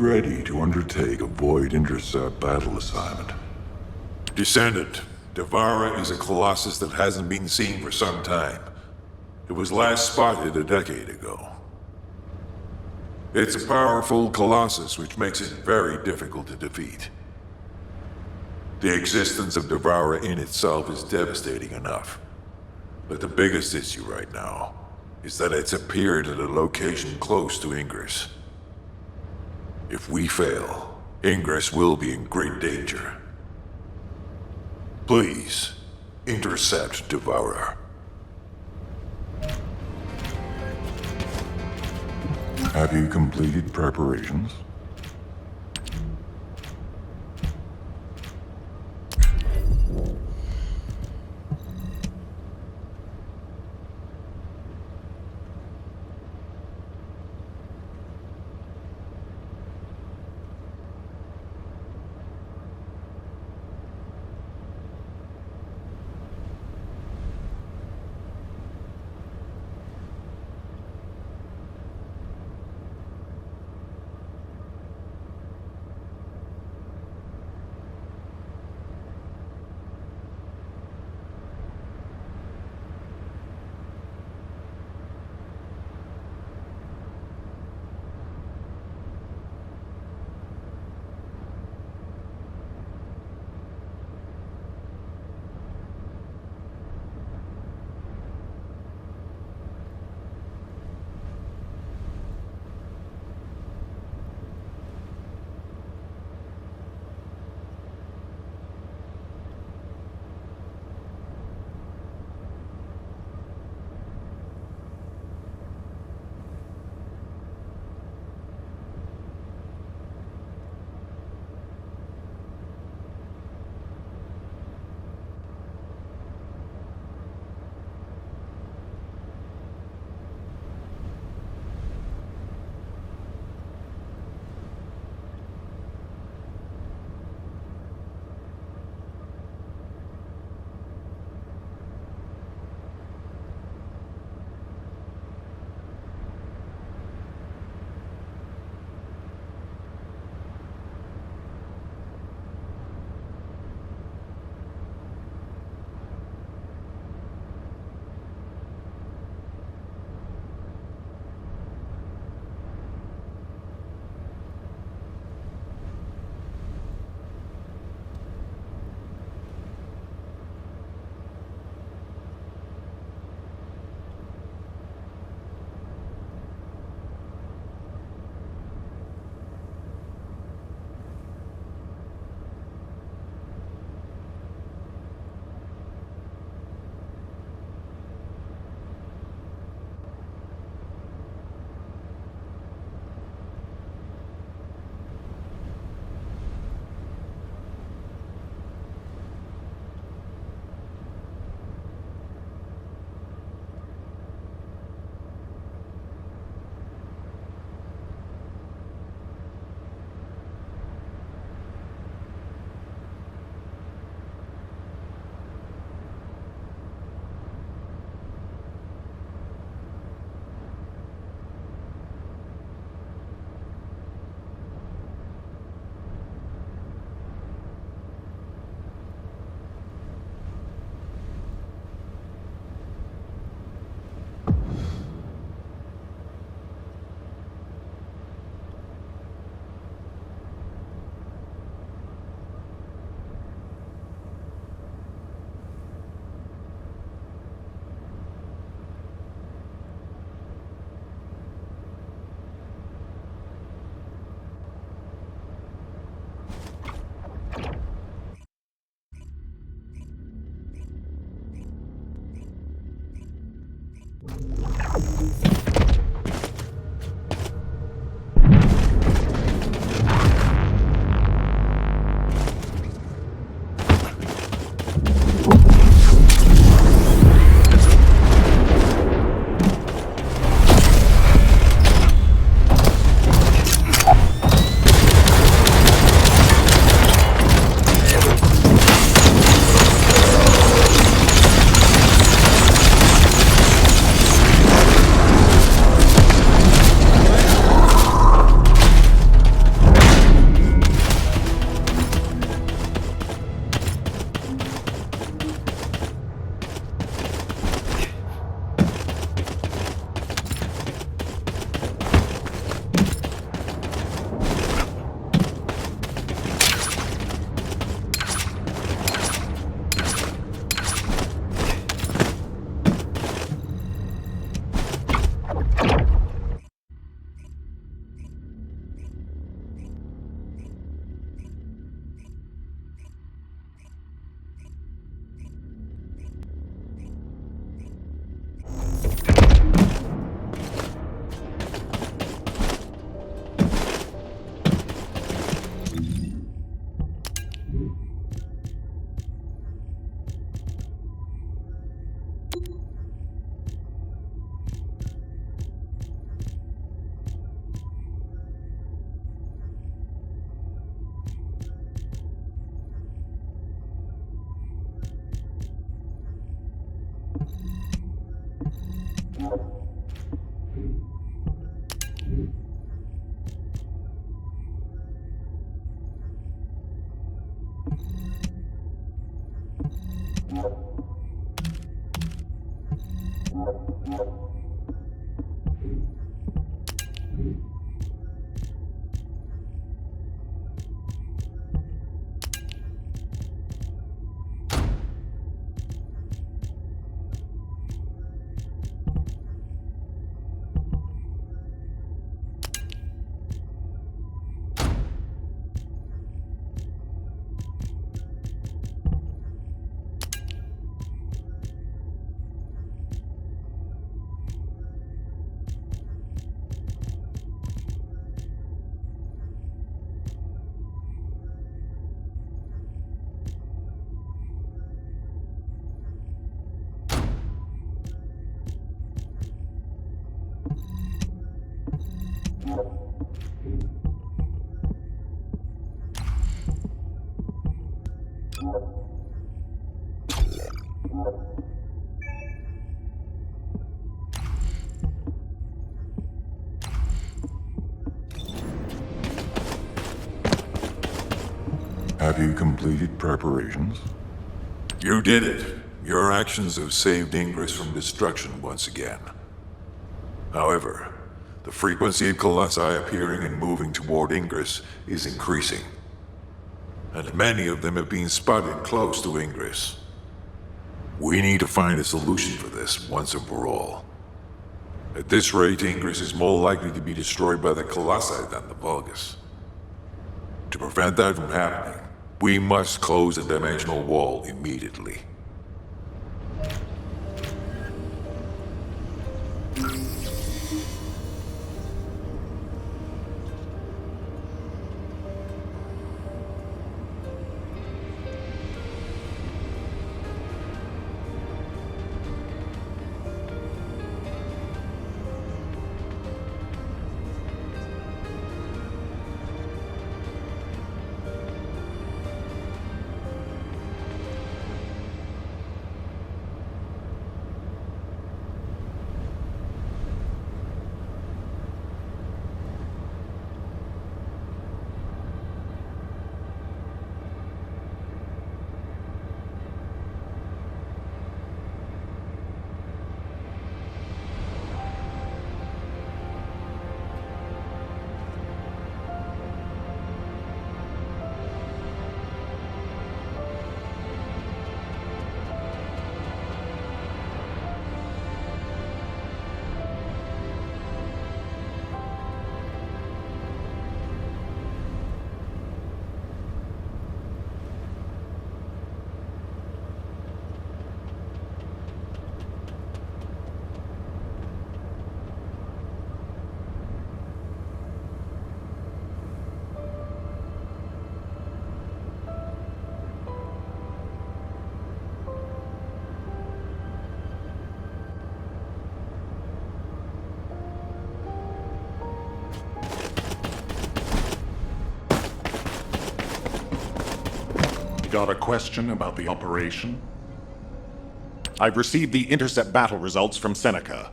ready to undertake a Void Intercept battle assignment? Descendant, Devara is a colossus that hasn't been seen for some time. It was last spotted a decade ago. It's a powerful colossus which makes it very difficult to defeat. The existence of Devara in itself is devastating enough. But the biggest issue right now is that it's appeared at a location close to Ingress. If we fail, Ingress will be in great danger. Please, intercept Devourer. Have you completed preparations? Have you completed preparations? You did it. Your actions have saved Ingress from destruction once again. However, the frequency of colossi appearing and moving toward Ingress is increasing. And many of them have been spotted close to Ingress. We need to find a solution for this once and for all. At this rate, Ingress is more likely to be destroyed by the colossi than the Vulgus. To prevent that from happening, we must close the dimensional wall immediately. Got a question about the operation? I've received the intercept battle results from Seneca.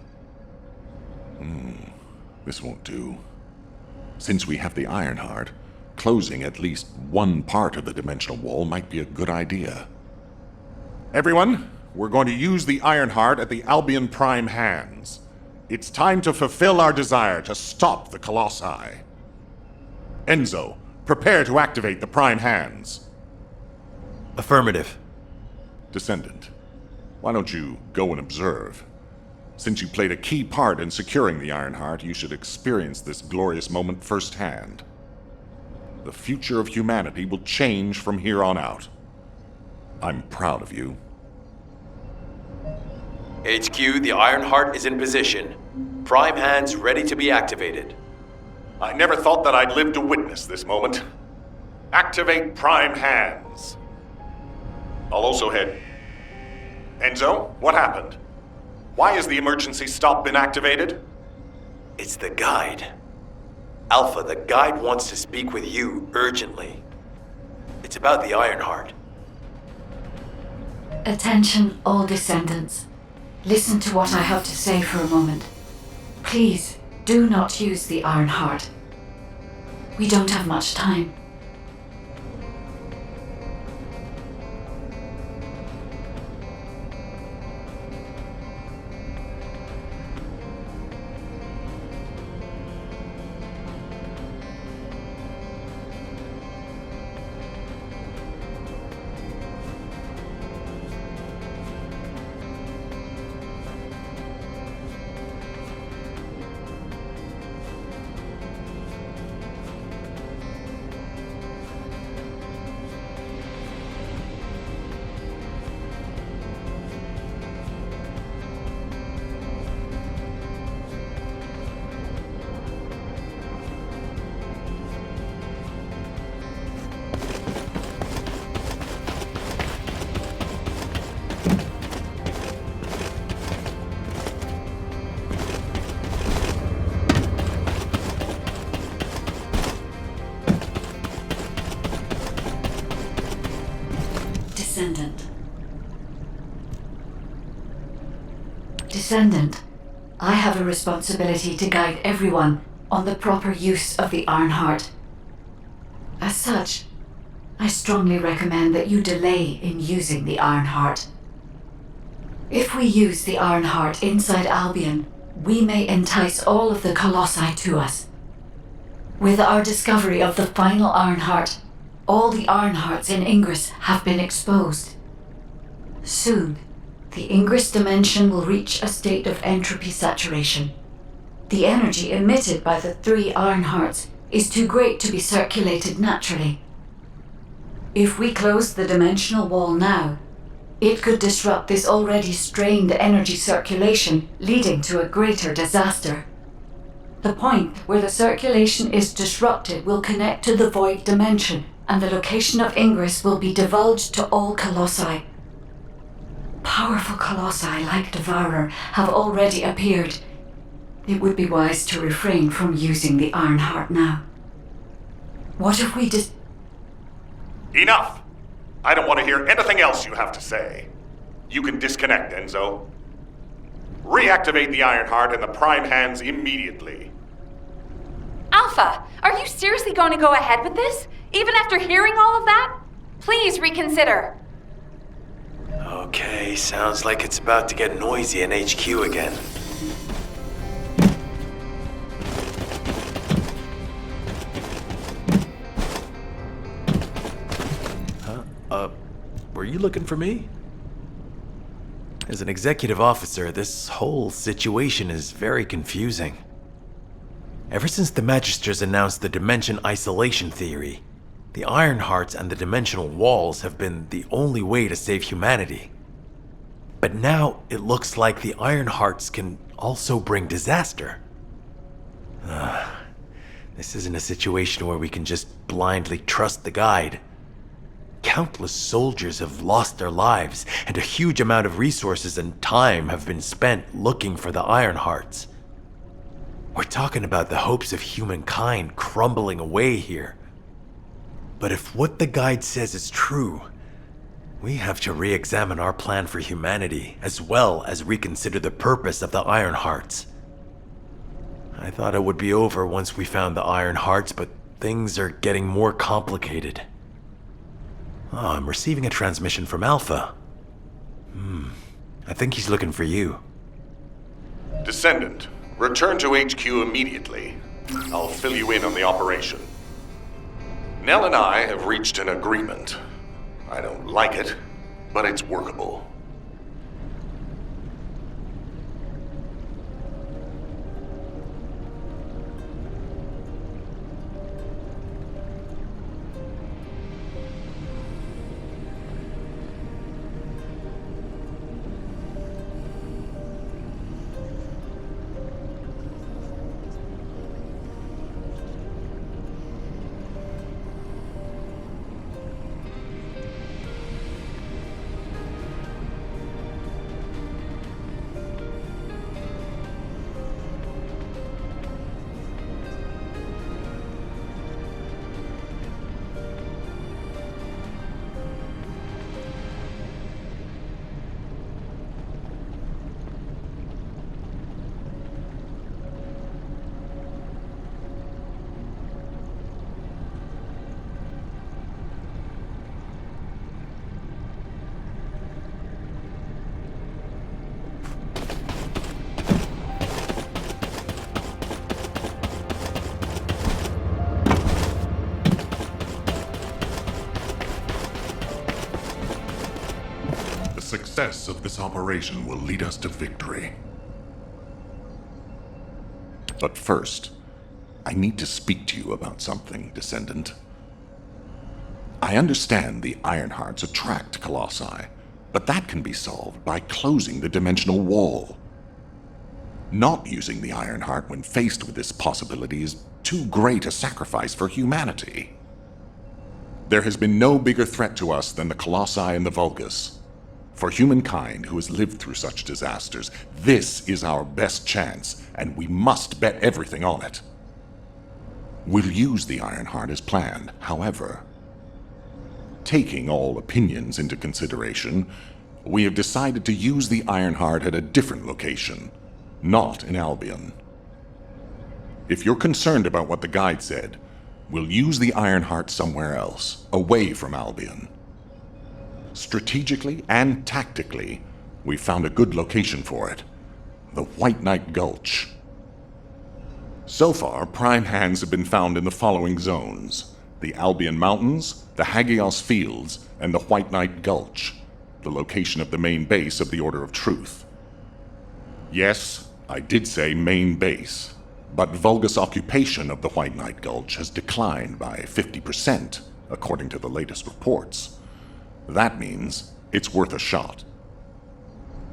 This won't do. Since we have the Ironheart, closing at least one part of the dimensional wall might be a good idea. Everyone, we're going to use the Ironheart at the Albion Prime hands. It's time to fulfill our desire to stop the Colossi. Enzo, prepare to activate the Prime hands. Affirmative. Descendant, why don't you go and observe? Since you played a key part in securing the Ironheart, you should experience this glorious moment firsthand. The future of humanity will change from here on out. I'm proud of you. HQ, the Ironheart is in position. Prime hands ready to be activated. I never thought that I'd live to witness this moment. Activate Prime hands. I'll also head. Enzo, what happened? Why has the emergency stop been activated? It's the guide. Alpha, the guide wants to speak with you urgently. It's about the Ironheart. Attention, all descendants. listen to what I have to say for a moment. Please, do not use the Iron Heart. We don't have much time. Descendant. Descendant, I have a responsibility to guide everyone on the proper use of the Iron Heart. As such, I strongly recommend that you delay in using the Iron Heart. If we use the Iron Heart inside Albion, we may entice all of the Colossi to us. With our discovery of the final Iron Heart, all the Iron Hearts in Ingress have been exposed. Soon, the Ingress dimension will reach a state of entropy saturation. The energy emitted by the 3 Iron Hearts is too great to be circulated naturally. If we close the dimensional wall now, it could disrupt this already strained energy circulation, leading to a greater disaster. The point where the circulation is disrupted will connect to the void dimension, and the location of Ingress will be divulged to all Colossi. Powerful Colossi like Devourer have already appeared. It would be wise to refrain from using the Iron Heart now. What if we Enough! I don't want to hear anything else you have to say. You can disconnect, Enzo. Reactivate the Iron Heart in the Prime hands immediately. Alpha, are you seriously going to go ahead with this? Even after hearing all of that? Please reconsider. Okay, sounds like it's about to get noisy in HQ again. Were you looking for me? As an executive officer, this whole situation is very confusing. Ever since the Magisters announced the dimension isolation theory, the Iron Hearts and the dimensional walls have been the only way to save humanity. But now it looks like the Iron Hearts can also bring disaster. This isn't a situation where we can just blindly trust the guide. Countless soldiers have lost their lives, and a huge amount of resources and time have been spent looking for the Iron Hearts. We're talking about the hopes of humankind crumbling away here. But if what the guide says is true, we have to re-examine our plan for humanity, as well as reconsider the purpose of the Iron Hearts. I thought it would be over once we found the Iron Hearts, but things are getting more complicated. Oh, I'm receiving a transmission from Alpha. I think he's looking for you. Descendant, return to HQ immediately. I'll fill you in on the operation. Nell and I have reached an agreement. I don't like it, but it's workable. success of this operation will lead us to victory. But first, I need to speak to you about something, Descendant. I understand the Ironhearts attract Colossi, but that can be solved by closing the dimensional wall. Not using the Ironheart when faced with this possibility is too great a sacrifice for humanity. There has been no bigger threat to us than the Colossi and the Vulgus. For humankind who has lived through such disasters, this is our best chance, and we must bet everything on it. We'll use the Ironheart as planned, however. Taking all opinions into consideration, we have decided to use the Ironheart at a different location, not in Albion. If you're concerned about what the guide said, we'll use the Ironheart somewhere else, away from Albion. Strategically and tactically, we found a good location for it, the White Knight Gulch. So far, prime hands have been found in the following zones: the Albion Mountains, the Hagios Fields, and the White Knight Gulch, the location of the main base of the Order of Truth. Yes, I did say main base, but Vulgus occupation of the White Knight Gulch has declined by 50%, according to the latest reports. That means it's worth a shot.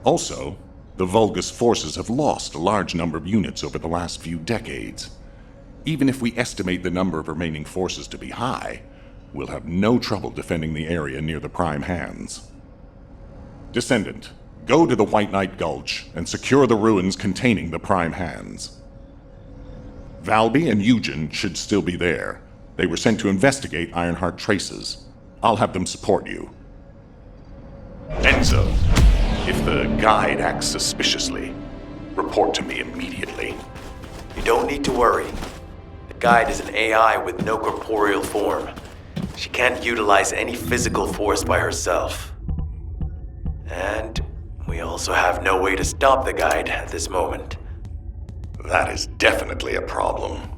Also, the Vulgus forces have lost a large number of units over the last few decades. Even if we estimate the number of remaining forces to be high, we'll have no trouble defending the area near the prime hands. Descendant, go to the White Knight Gulch and secure the ruins containing the prime hands. Valby and Eugen should still be there. They were sent to investigate Ironheart traces. I'll have them support you. Enzo, if the guide acts suspiciously, report to me immediately. You don't need to worry. The guide is an AI with no corporeal form. She can't utilize any physical force by herself. And we also have no way to stop the guide at this moment. That is definitely a problem.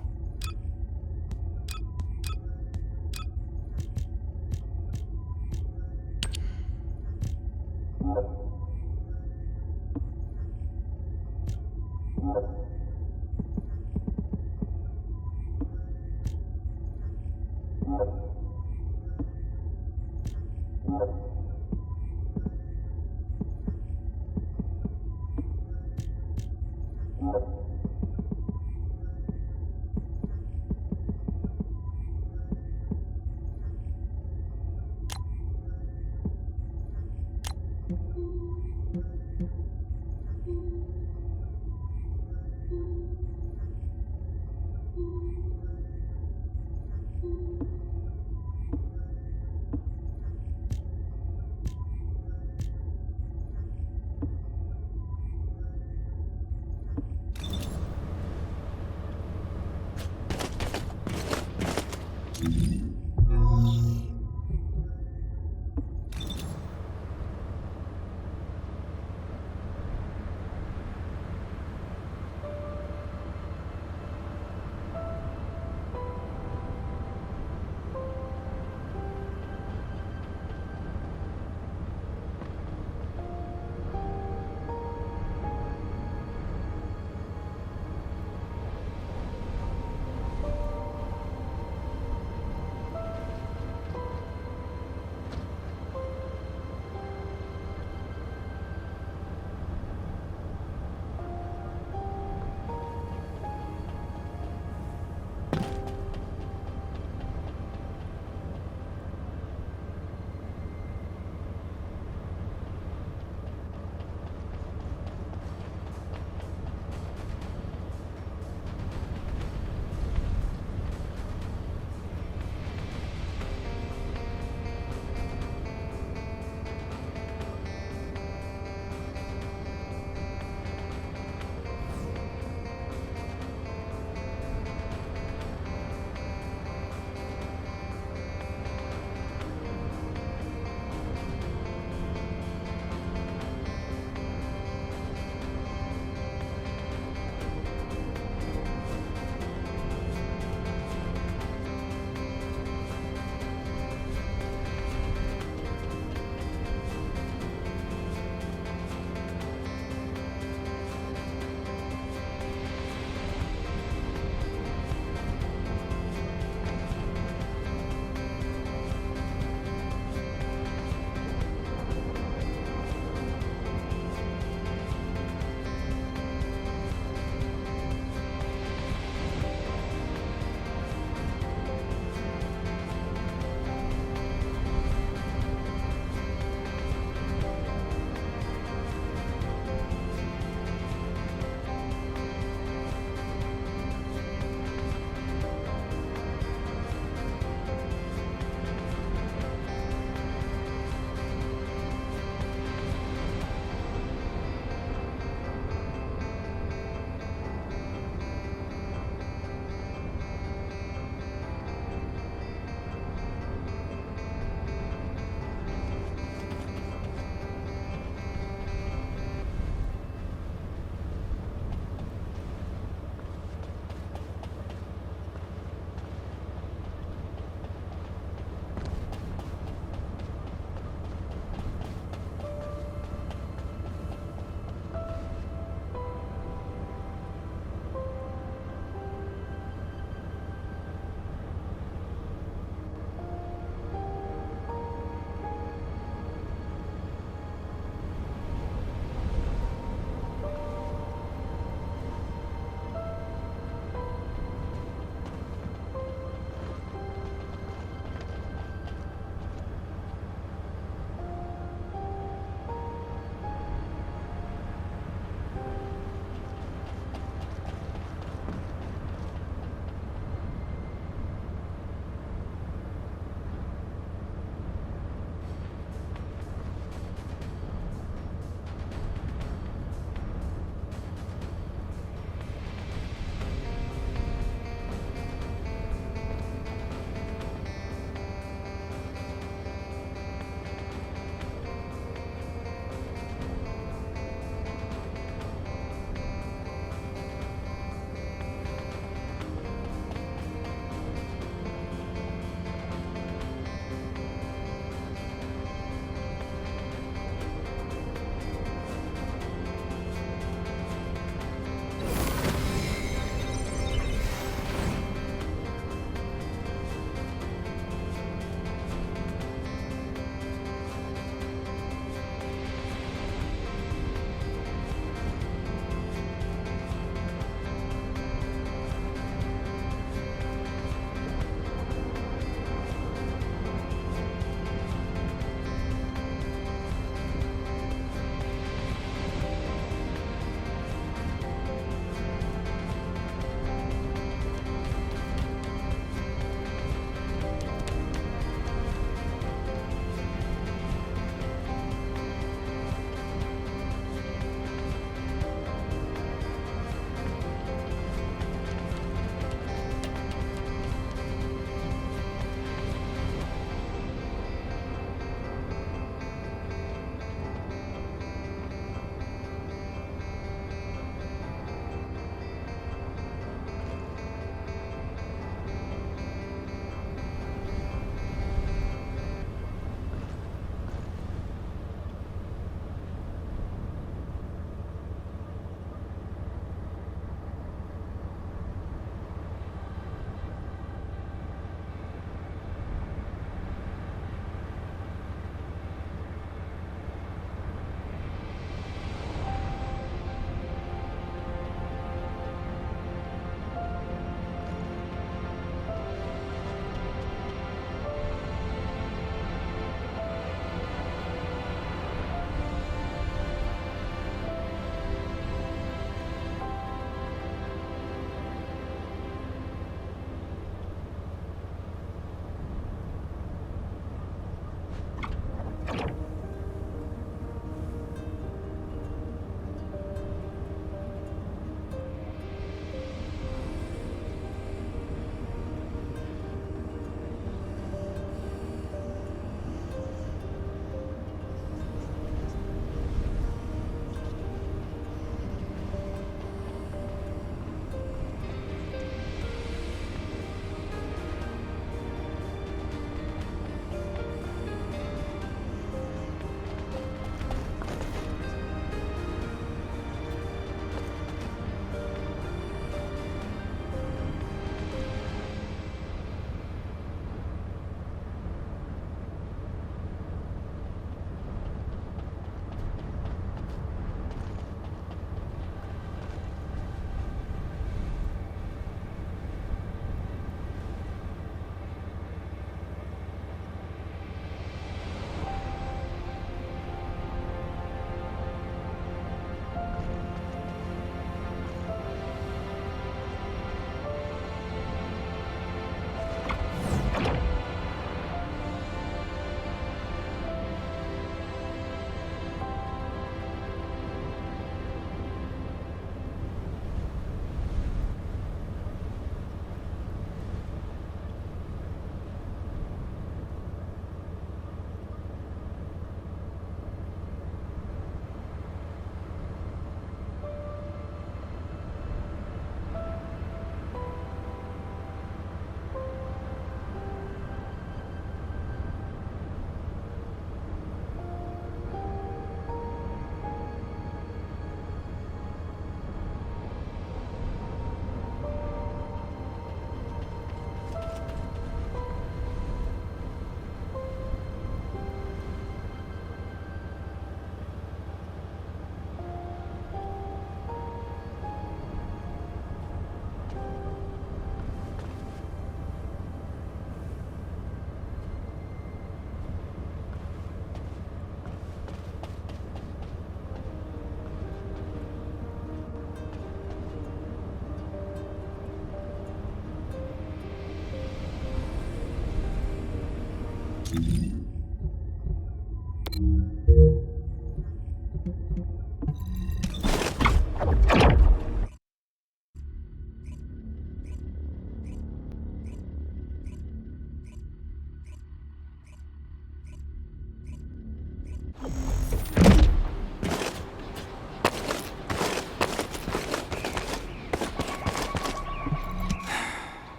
Do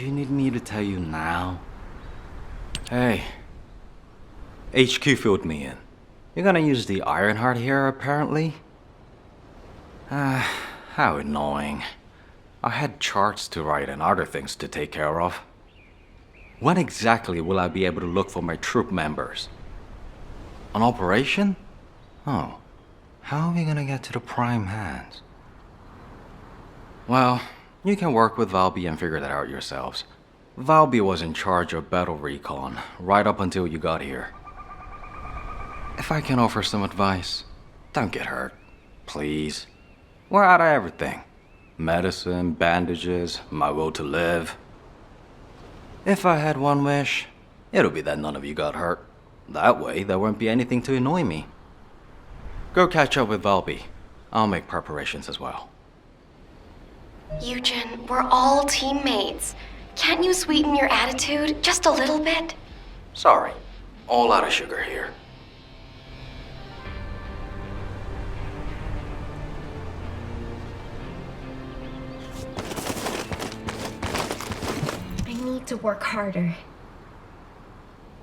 you need me to tell you now? Hey. HQ filled me in. You're gonna use the Ironheart here, apparently? How annoying. I had charts to write and other things to take care of. When exactly will I be able to look for my troop members? An operation? Oh. How are we gonna get to the prime hands? Well, you can work with Valby and figure that out yourselves. Valby was in charge of battle recon right up until you got here. If I can offer some advice, don't get hurt, please. We're out of everything. Medicine, bandages, my will to live. If I had one wish, it'll be that none of you got hurt. That way, there won't be anything to annoy me. Go catch up with Valby. I'll make preparations as well. Eugen, we're all teammates. Can't you sweeten your attitude just a little bit? Sorry, all out of sugar here. I need to work harder.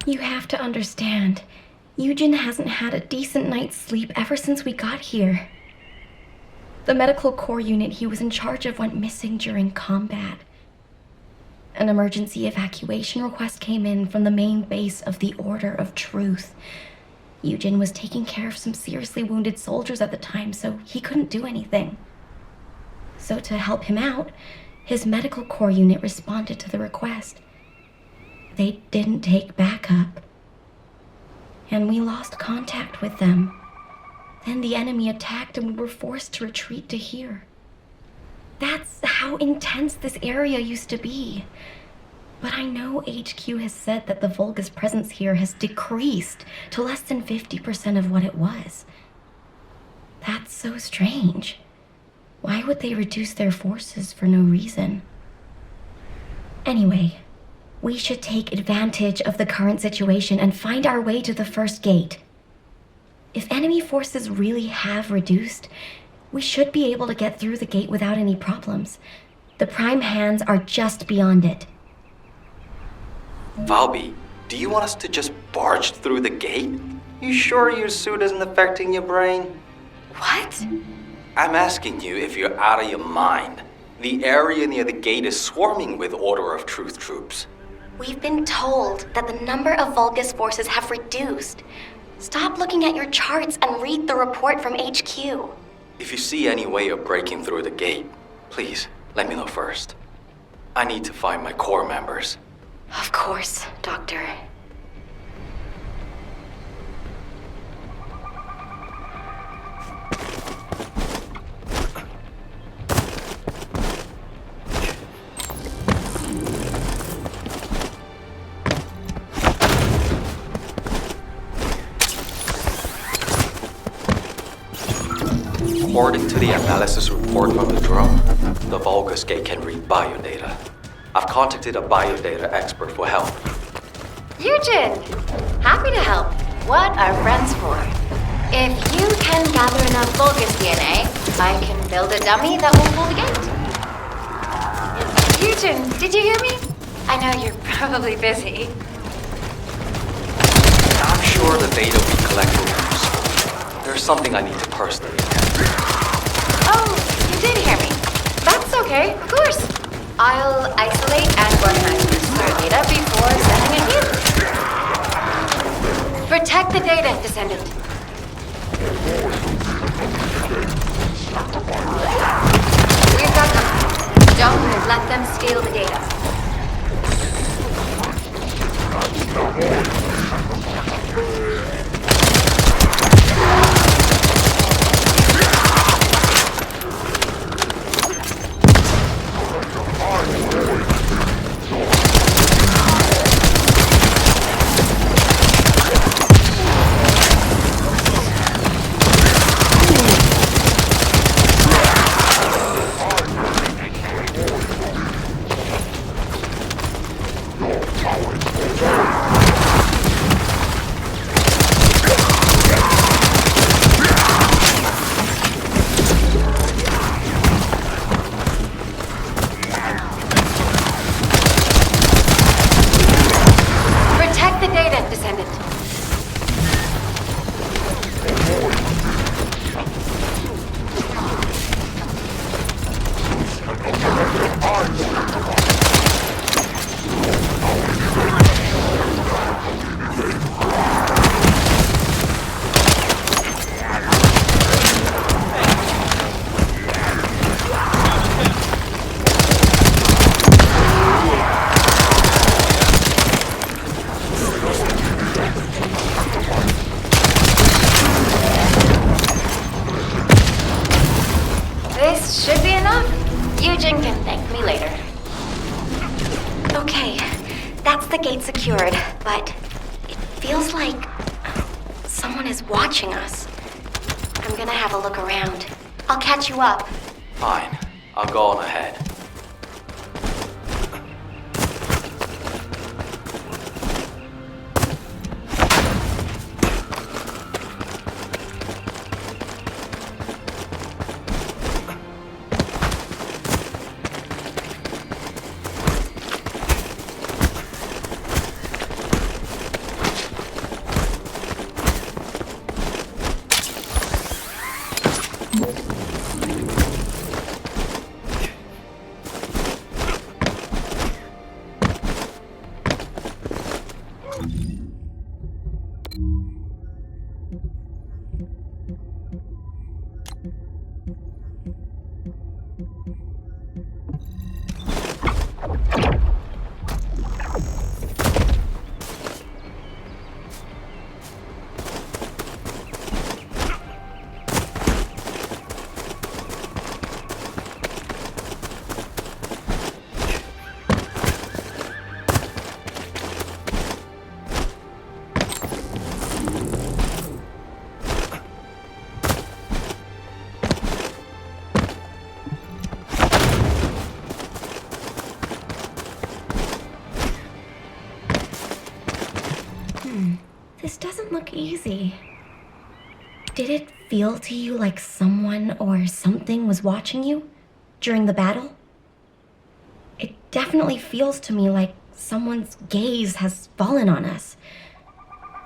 You have to understand, Eugen hasn't had a decent night's sleep ever since we got here. The medical corps unit he was in charge of went missing during combat. An emergency evacuation request came in from the main base of the Order of Truth. Eugen was taking care of some seriously wounded soldiers at the time, so he couldn't do anything. So to help him out, his medical corps unit responded to the request. They didn't take backup, and we lost contact with them. Then the enemy attacked and we were forced to retreat to here. That's how intense this area used to be. But I know HQ has said that the Vulgus presence here has decreased to less than 50% of what it was. That's so strange. Why would they reduce their forces for no reason? Anyway, we should take advantage of the current situation and find our way to the first gate. If enemy forces really have reduced, we should be able to get through the gate without any problems. The prime hands are just beyond it. Valby, do you want us to just barge through the gate? You sure your suit isn't affecting your brain? What? I'm asking you if you're out of your mind. The area near the gate is swarming with Order of Truth troops. We've been told that the number of Vulgus forces have reduced. Stop looking at your charts and read the report from HQ. If you see any way of breaking through the gate, please let me know first. I need to find my corps members. Of course, Doctor. According to the analysis report from the drone, the Vulgus gate can read biodata. I've contacted a biodata expert for help. Eugen! Happy to help. What are friends for? If you can gather enough Vulgus DNA, I can build a dummy that will pull the gate. Eugen, did you hear me? I know you're probably busy. I'm sure the data we collect will be useful. There's something I need to personally attend to. Oh, you did hear me. That's okay, of course. I'll isolate and organize the stored data before sending it here. Protect the data, Descendant. We've got them. Don't let them steal the data. This should be enough. Eugen can thank me later. Okay, that's the gate secured, but it feels like someone is watching us. I'm gonna have a look around. I'll catch you up. Fine. I'll go on ahead. This doesn't look easy. Did it feel to you like someone or something was watching you during the battle? It definitely feels to me like someone's gaze has fallen on us.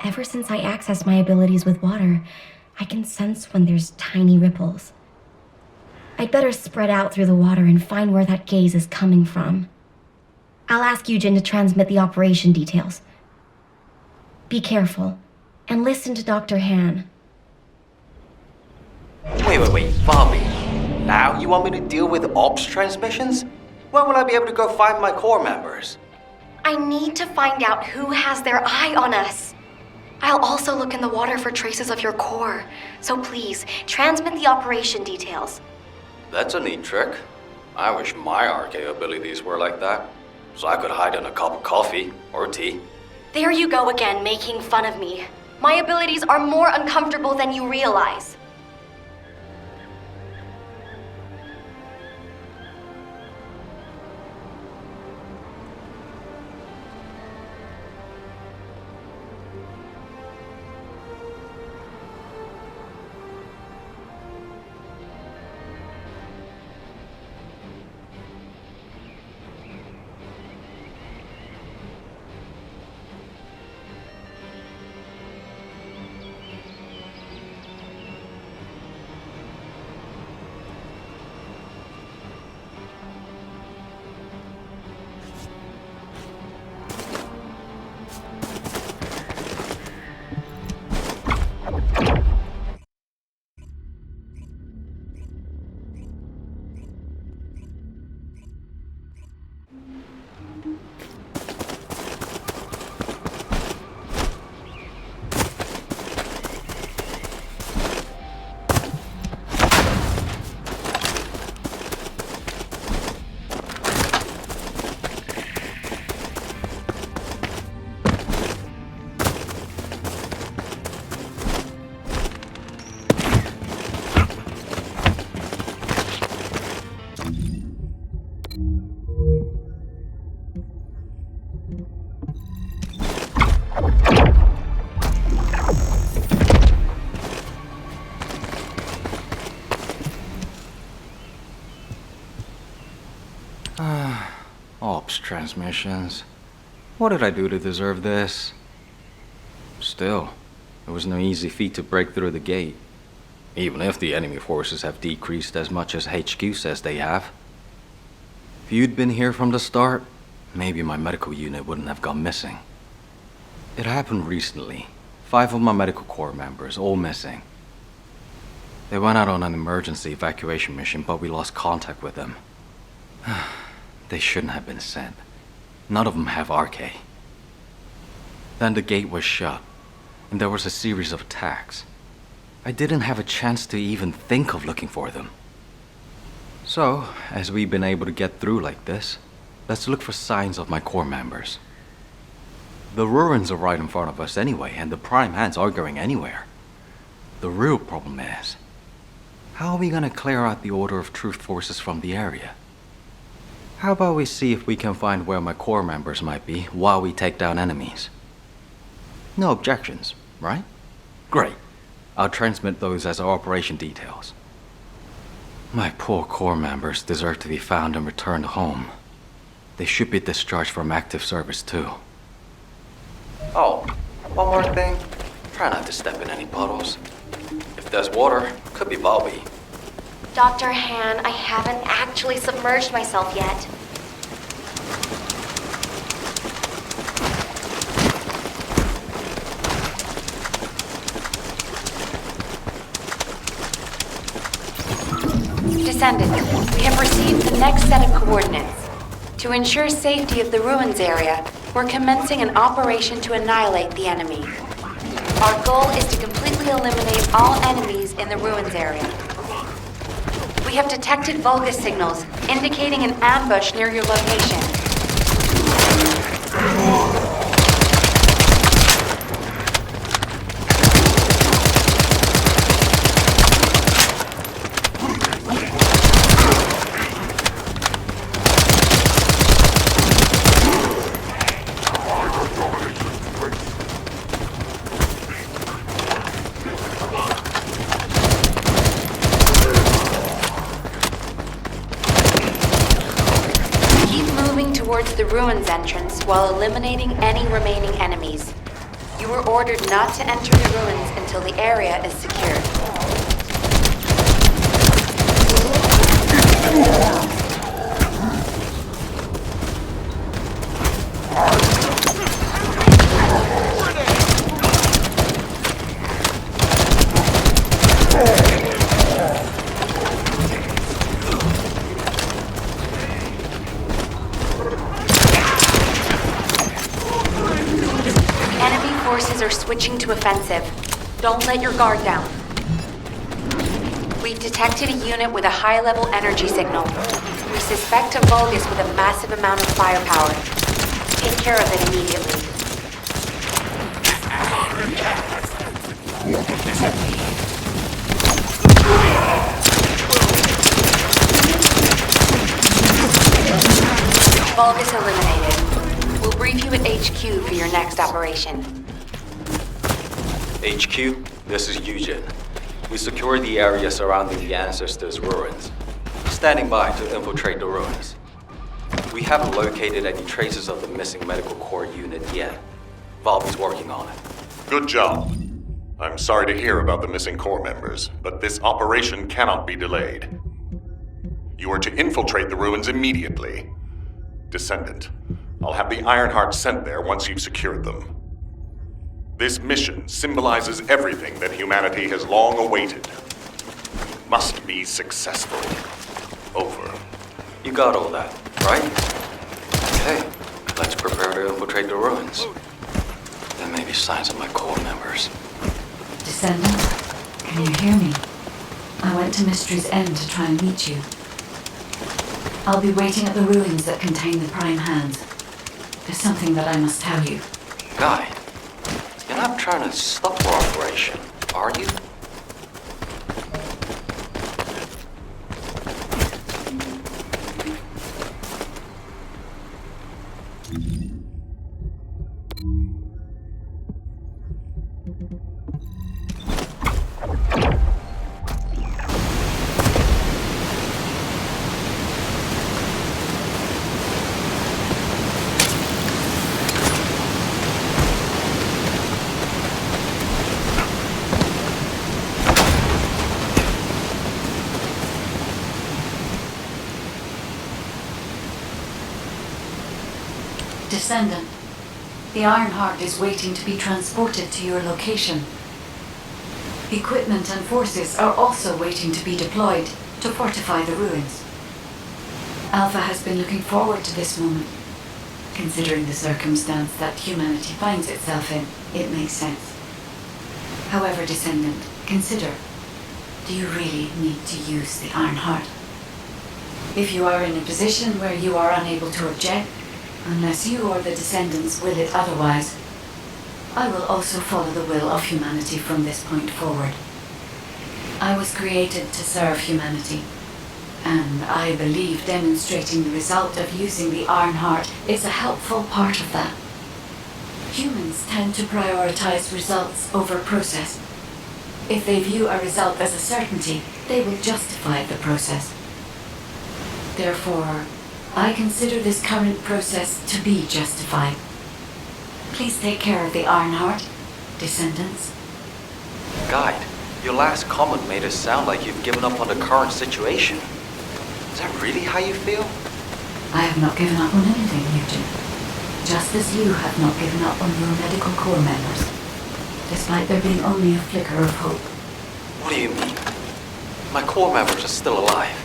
Ever since I accessed my abilities with water, I can sense when there's tiny ripples. I'd better spread out through the water and find where that gaze is coming from. I'll ask Eugen to transmit the operation details. Be careful, and listen to Dr. Han. Wait, Bobby. Now you want me to deal with ops transmissions? When will I be able to go find my core members? I need to find out who has their eye on us. I'll also look in the water for traces of your core, so please, transmit the operation details. That's a neat trick. I wish my RK abilities were like that, so I could hide in a cup of coffee or tea. There you go again, making fun of me. My abilities are more uncomfortable than you realize. Ops transmissions. What did I do to deserve this? Still, it was no easy feat to break through the gate, even if the enemy forces have decreased as much as HQ says they have. If you'd been here from the start, maybe my medical unit wouldn't have gone missing. It happened recently. 5 of my medical corps members, all missing. They went out on an emergency evacuation mission, but we lost contact with them. They shouldn't have been sent. None of them have RK. Then the gate was shut, and there was a series of attacks. I didn't have a chance to even think of looking for them. So, as we've been able to get through like this, let's look for signs of my core members. The ruins are right in front of us anyway, and the Prime Hands aren't going anywhere. The real problem is, how are we gonna clear out the Order of Truth forces from the area? How about we see if we can find where my core members might be while we take down enemies? No objections, right? Great. I'll transmit those as our operation details. My poor core members deserve to be found and returned home. They should be discharged from active service too. Oh, one more thing. Try not to step in any puddles. If there's water, could be Valby. Dr. Han, I haven't actually submerged myself yet. Descendant, we have received the next set of coordinates. To ensure safety of the ruins area, we're commencing an operation to annihilate the enemy. Our goal is to completely eliminate all enemies in the ruins area. We have detected Vulgus signals, indicating an ambush near your location. Towards the ruins entrance while eliminating any remaining enemies. You were ordered not to enter the ruins until the area is secured. Are switching to offensive. Don't let your guard down. We've detected a unit with a high-level energy signal. We suspect a Vulgus with a massive amount of firepower. Take care of it immediately. Vulgus eliminated. We'll brief you at HQ for your next operation. HQ, this is Eugen. We secured the area surrounding the Ancestors' ruins. Standing by to infiltrate the ruins. We haven't located any traces of the missing medical core unit yet. Valby's working on it. Good job. I'm sorry to hear about the missing core members, but this operation cannot be delayed. You are to infiltrate the ruins immediately. Descendant, I'll have the Ironheart sent there once you've secured them. This mission symbolizes everything that humanity has long awaited. It must be successful. Over. You got all that, right? Okay, let's prepare to infiltrate the ruins. There may be signs of my core members. Descendant, can you hear me? I went to Mystery's End to try and meet you. I'll be waiting at the ruins that contain the Prime Hands. There's something that I must tell you. Guy. You're not trying to stop our operation, are you? Descendant, the Ironheart is waiting to be transported to your location. Equipment and forces are also waiting to be deployed to fortify the ruins. Alpha has been looking forward to this moment. Considering the circumstance that humanity finds itself in, it makes sense. However, Descendant, consider, do you really need to use the Ironheart? If you are in a position where you are unable to object, unless you or the Descendants will it otherwise, I will also follow the will of humanity from this point forward. I was created to serve humanity, and I believe demonstrating the result of using the Ironheart is a helpful part of that. Humans tend to prioritize results over process. If they view a result as a certainty, they will justify the process. Therefore, I consider this current process to be justified. Please take care of the Ironheart, Descendants. Guide, your last comment made it sound like you've given up on the current situation. Is that really how you feel? I have not given up on anything, Eugene. Just as you have not given up on your medical corps members, despite there being only a flicker of hope. What do you mean? My corps members are still alive.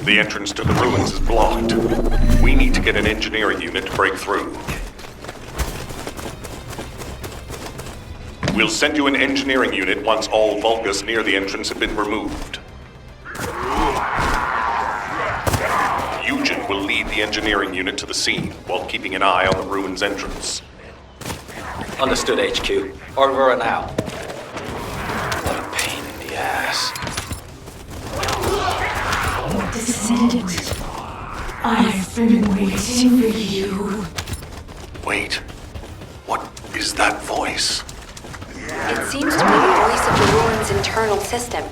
The entrance to the ruins is blocked. We need to get an engineering unit to break through. We'll send you an engineering unit once all Vulgus near the entrance have been removed. Eugen will lead the engineering unit to the scene while keeping an eye on the ruins entrance. Understood, HQ. Over and out. What a pain in the ass. Descendant, I've been waiting for you. Wait, what is that voice? It seems to be the voice of the ruins' internal system.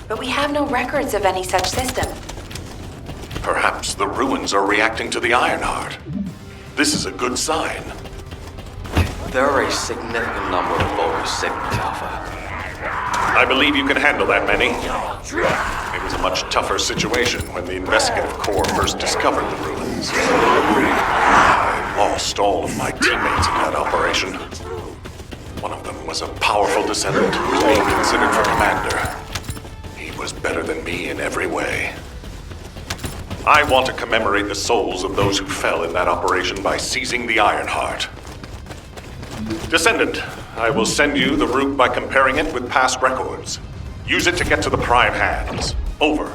But we have no records of any such system. Perhaps the ruins are reacting to the Ironheart. This is a good sign. There are a significant number of Vulgus signals, Alpha. I believe you can handle that many. It was a much tougher situation when the investigative corps first discovered the ruins. I lost all of my teammates in that operation. One of them was a powerful descendant who was being considered for commander. He was better than me in every way. I want to commemorate the souls of those who fell in that operation by seizing the Ironheart. Descendant, I will send you the route by comparing it with past records. Use it to get to the Prime Hands. Over.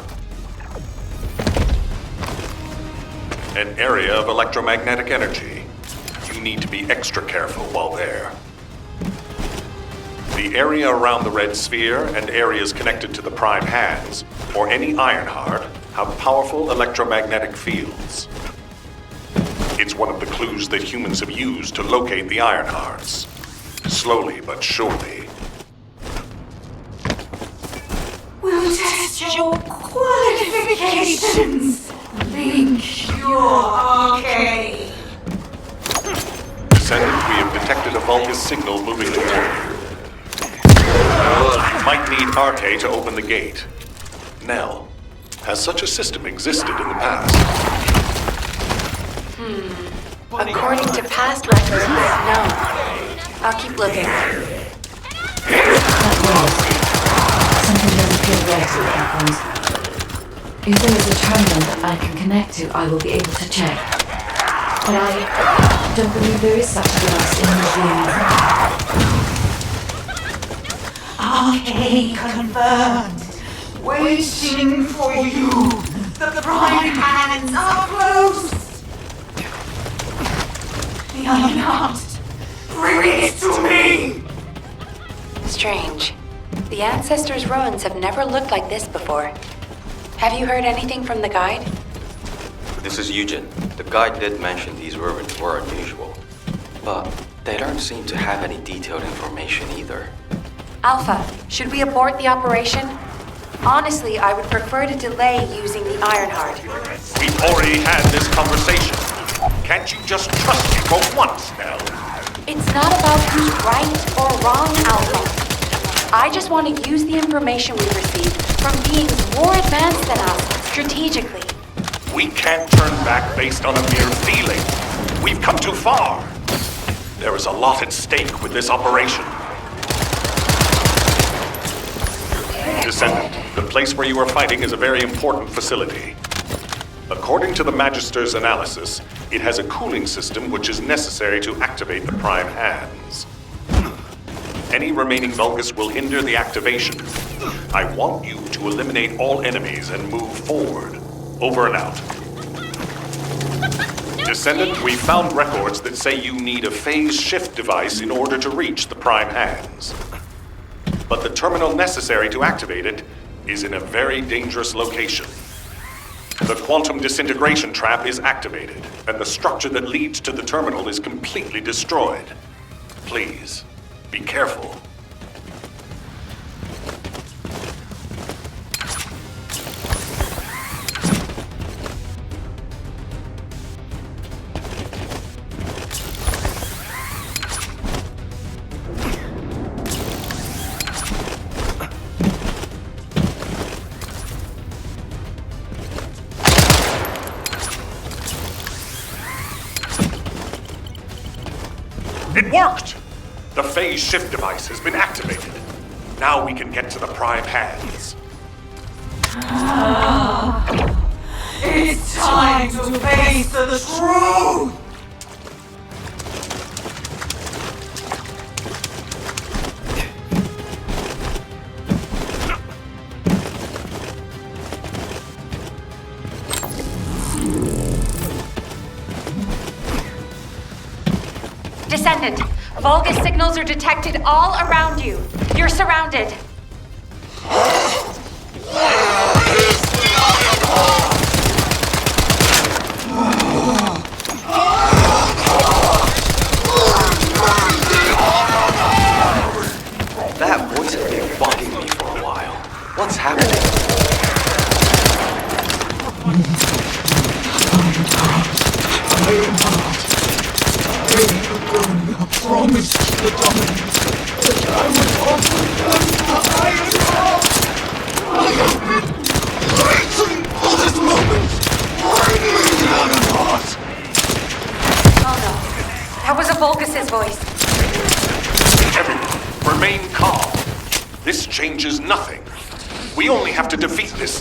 An area of electromagnetic energy. You need to be extra careful while there. The area around the Red Sphere and areas connected to the Prime Hands, or any Ironheart, have powerful electromagnetic fields. It's one of the clues that humans have used to locate the Ironhearts. Slowly but surely. We'll test your qualifications. Think you're okay. Descendant, we have detected a Vulgus signal moving toward you. Might need Arte to open the gate. Nell, has such a system existed in the past? According to past records, no. I'll keep looking. Something doesn't feel right with that voice. If there is a terminal that I can connect to, I will be able to check. But I don't believe there is such a device in the room. Okay, confirmed. Waiting for you. The Prime Hands are close. The Ironheart. Bring it to me. strange. The Ancestors' ruins have never looked like this before. Have you heard anything from the guide? This is Eugen. The guide did mention these ruins were unusual, but they don't seem to have any detailed information either. Alpha, should we abort the operation? Honestly, I would prefer to delay using the Ironheart. We've already had this conversation. Can't you just trust me for once, Nell? It's not about who's right or wrong, Alpha. I just want to use the information we've received from beings more advanced than us, strategically. We can't turn back based on a mere feeling. We've come too far. There is a lot at stake with this operation. Descendant, the place where you are fighting is a very important facility. According to the Magister's analysis, it has a cooling system which is necessary to activate the Prime Hands. Any remaining Vulgus will hinder the activation. I want you to eliminate all enemies and move forward. Over and out. Descendant, we found records that say you need a phase shift device in order to reach the Prime Hands. But the terminal necessary to activate it is in a very dangerous location. The quantum disintegration trap is activated, and the structure that leads to the terminal is completely destroyed. Please, be careful. It worked! The phase shift device has been activated. Now we can get to the Prime Hands. It's time to face the truth! Descendant, Vulgus signals are detected all around you. You're surrounded. That voice has been bugging me for a while. What's happening? I promised the Dominant that I would offer them the Iron Heart. I have been waiting for this moment. Bring me the Iron Heart. Oh no, that was a Vulgus's voice. Everyone, remain calm. This changes nothing. We only have to defeat this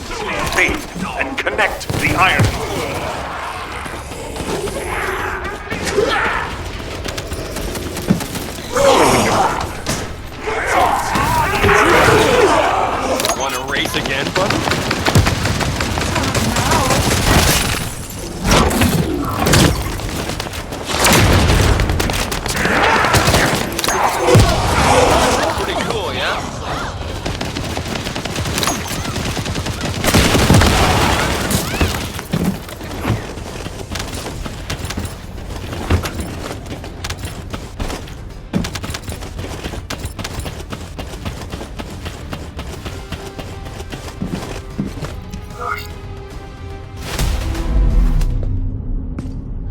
thing and connect the Iron Heart. Wanna race again, bud? Pretty cool, yeah?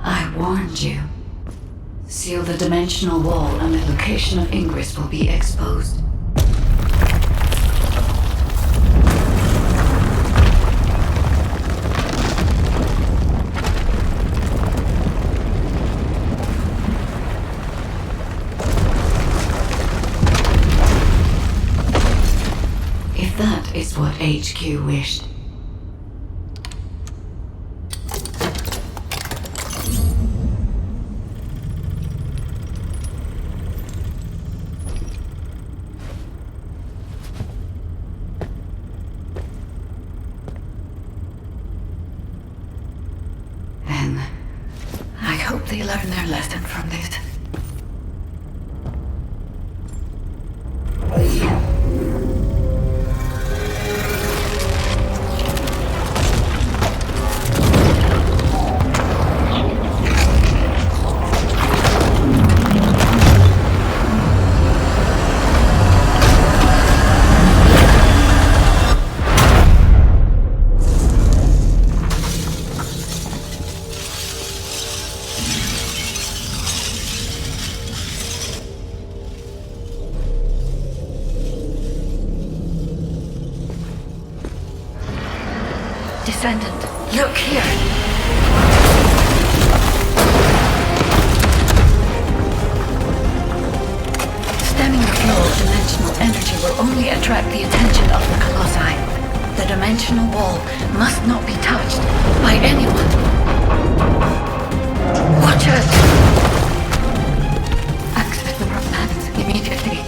I warned you. Seal the dimensional wall and the location of Ingress will be exposed. If that is what HQ wished. Then, I hope they learn their lesson from this. Descendant, look here. Stemming the flow of dimensional energy will only attract the attention of the Colossi. The dimensional wall must not be touched by anyone. Watch out! Access the plans immediately.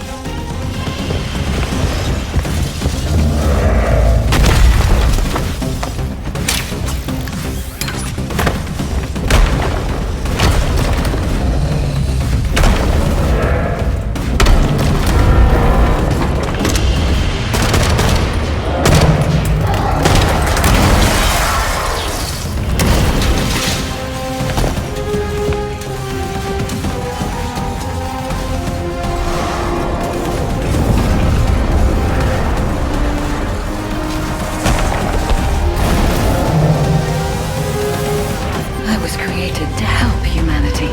To help humanity.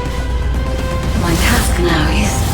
My task now is...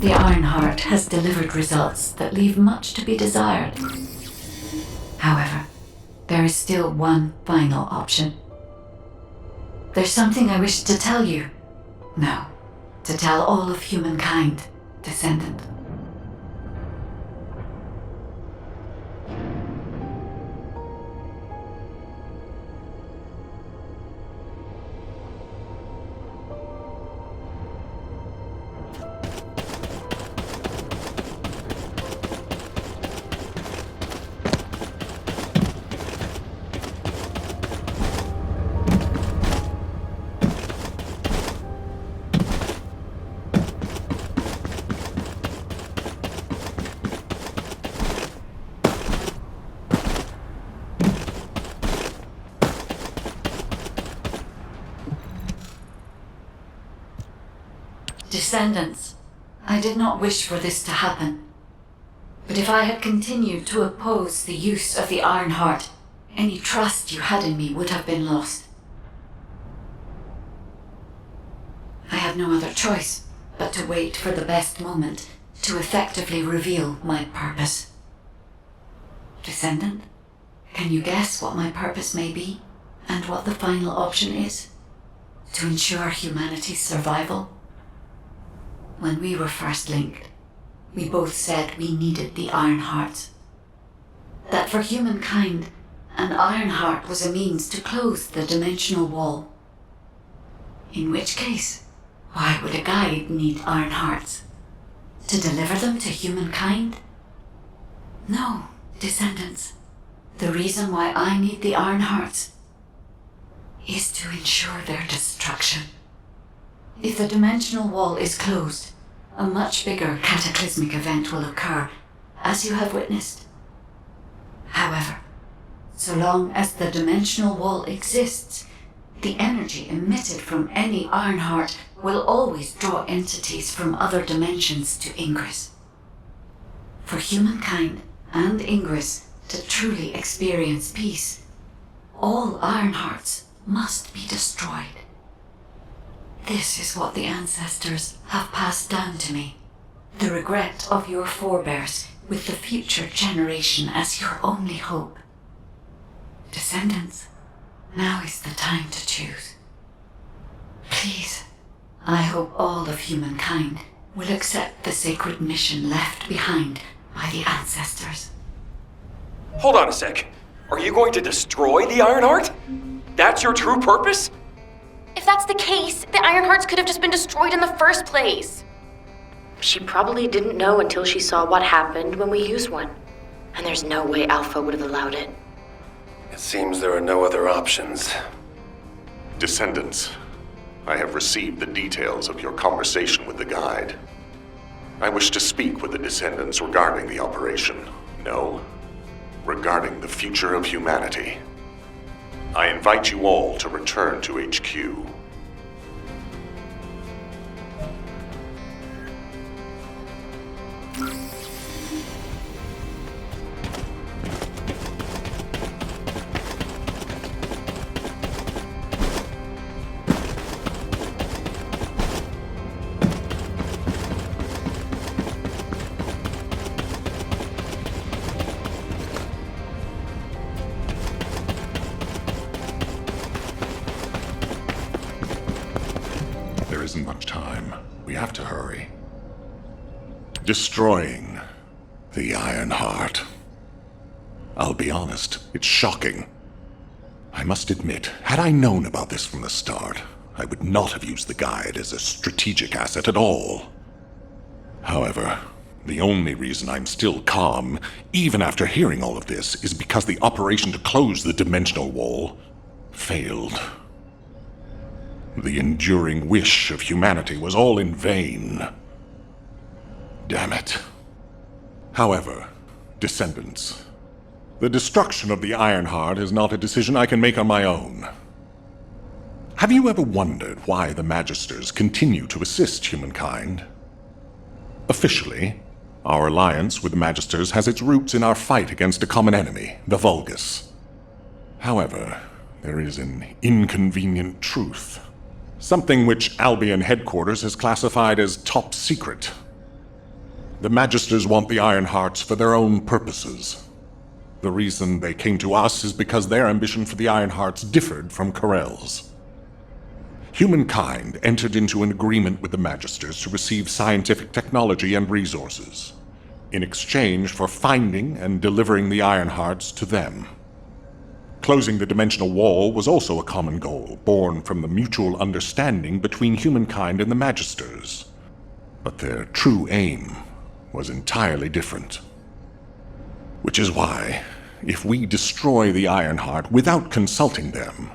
The Ironheart has delivered results that leave much to be desired. However, there is still one final option. There's something I wish to tell you. No, to tell all of humankind, Descendant. Descendants, I did not wish for this to happen. But if I had continued to oppose the use of the Ironheart, any trust you had in me would have been lost. I had no other choice but to wait for the best moment to effectively reveal my purpose. Descendant, can you guess what my purpose may be, and what the final option is? To ensure humanity's survival? When we were first linked, we both said we needed the Ironheart. That for humankind, an Ironheart was a means to close the dimensional wall. In which case, why would a guide need Ironhearts? To deliver them to humankind? No, Descendants. The reason why I need the Ironhearts is to ensure their destruction. If the dimensional wall is closed, a much bigger cataclysmic event will occur, as you have witnessed. However, so long as the dimensional wall exists, the energy emitted from any Ironheart will always draw entities from other dimensions to Ingress. For humankind and Ingress to truly experience peace, all Ironhearts must be destroyed. This is what the ancestors have passed down to me. The regret of your forebears with the future generation as your only hope. Descendants, now is the time to choose. Please, I hope all of humankind will accept the sacred mission left behind by the ancestors. Hold on a sec. Are you going to destroy the Ironheart? That's your true purpose? If that's the case, the Ironhearts could have just been destroyed in the first place. She probably didn't know until she saw what happened when we used one. And there's no way Alpha would have allowed it. It seems there are no other options. Descendants, I have received the details of your conversation with the guide. I wish to speak with the Descendants regarding the operation. No, regarding the future of humanity. I invite you all to return to HQ. There isn't much time. We have to hurry. Destroying the Ironheart. I'll be honest, it's shocking. I must admit, had I known about this from the start, I would not have used the guide as a strategic asset at all. However, the only reason I'm still calm, even after hearing all of this, is because the operation to close the dimensional wall failed. The enduring wish of humanity was all in vain. Damn it. However, Descendants, the destruction of the Ironheart is not a decision I can make on my own. Have you ever wondered why the Magisters continue to assist humankind? Officially, our alliance with the Magisters has its roots in our fight against a common enemy, the Vulgus. However, there is an inconvenient truth. Something which Albion headquarters has classified as top secret. The Magisters want the Ironhearts for their own purposes. The reason they came to us is because their ambition for the Ironhearts differed from Corell's. Humankind entered into an agreement with the Magisters to receive scientific technology and resources, in exchange for finding and delivering the Ironhearts to them. Closing the dimensional wall was also a common goal, born from the mutual understanding between humankind and the Magisters. But their true aim was entirely different. Which is why, if we destroy the Ironheart without consulting them,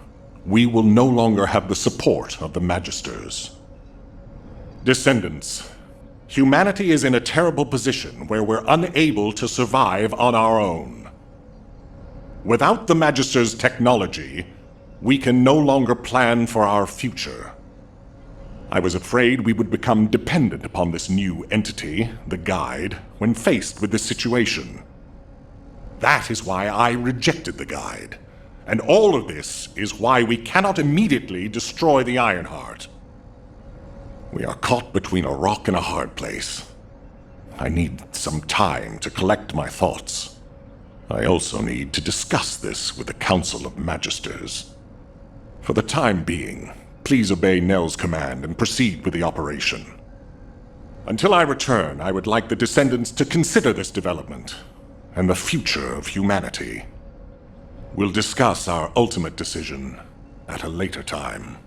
we will no longer have the support of the Magisters. Descendants, humanity is in a terrible position where we're unable to survive on our own. Without the Magister's technology, we can no longer plan for our future. I was afraid we would become dependent upon this new entity, the Guide, when faced with this situation. That is why I rejected the Guide. And all of this is why we cannot immediately destroy the Ironheart. We are caught between a rock and a hard place. I need some time to collect my thoughts. I also need to discuss this with the Council of Magisters. For the time being, please obey Nell's command and proceed with the operation. Until I return, I would like the Descendants to consider this development and the future of humanity. We'll discuss our ultimate decision at a later time.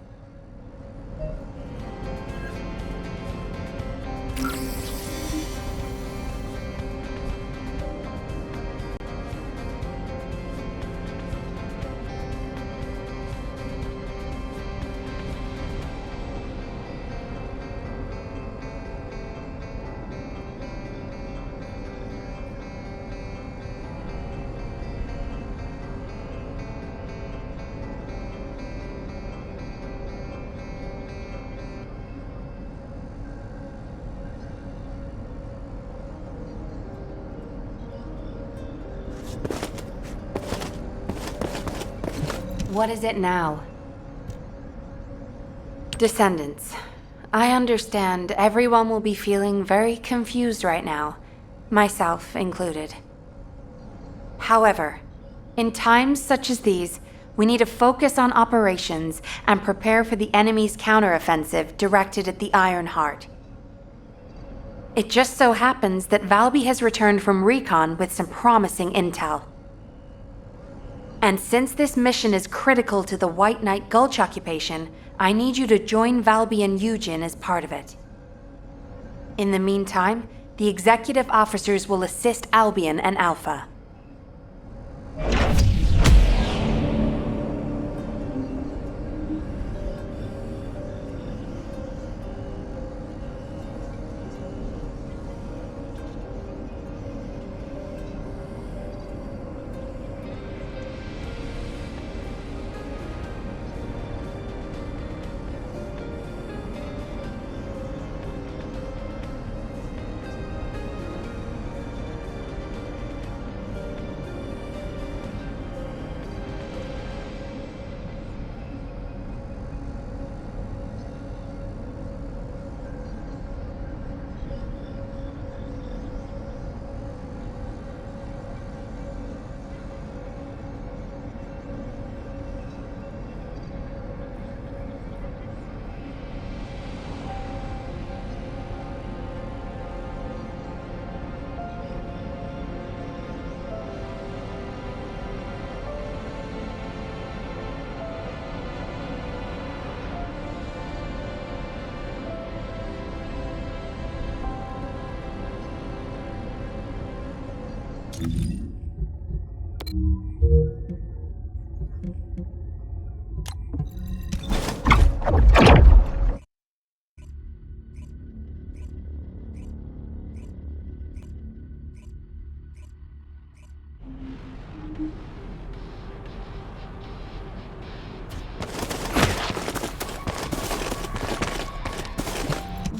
What is it now? Descendants, I understand everyone will be feeling very confused right now, myself included. However, in times such as these, we need to focus on operations and prepare for the enemy's counteroffensive directed at the Ironheart. It just so happens that Valby has returned from recon with some promising intel. And since this mission is critical to the White Knight Gulch occupation, I need you to join Valby and Eugen as part of it. In the meantime, the executive officers will assist Albion and Alpha.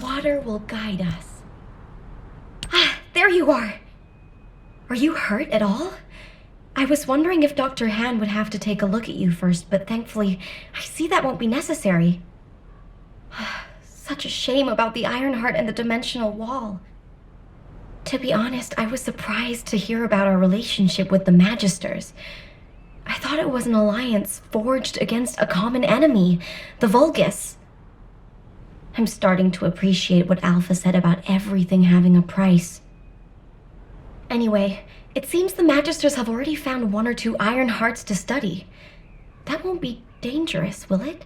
Water will guide us. Ah, there you are! Are you hurt at all? I was wondering if Dr. Han would have to take a look at you first, but thankfully, I see that won't be necessary. Such a shame about the Ironheart and the dimensional wall. To be honest, I was surprised to hear about our relationship with the Magisters. I thought it was an alliance forged against a common enemy, the Vulgus. I'm starting to appreciate what Alpha said about everything having a price. Anyway, it seems the Magisters have already found 1 or 2 Ironhearts to study. That won't be dangerous, will it?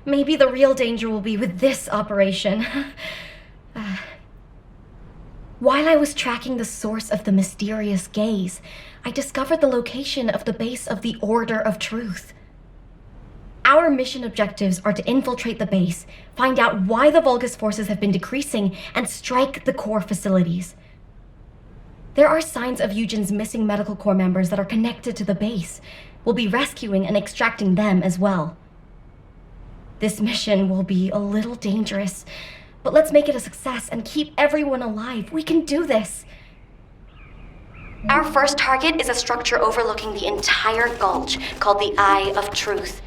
Maybe the real danger will be with this operation. While I was tracking the source of the mysterious gaze, I discovered the location of the base of the Order of Truth. Our mission objectives are to infiltrate the base, find out why the Vulgus forces have been decreasing, and strike the core facilities. There are signs of Eugen's missing medical corps members that are connected to the base. We'll be rescuing and extracting them as well. This mission will be a little dangerous, but let's make it a success and keep everyone alive. We can do this. Our first target is a structure overlooking the entire gulch called the Eye of Truth.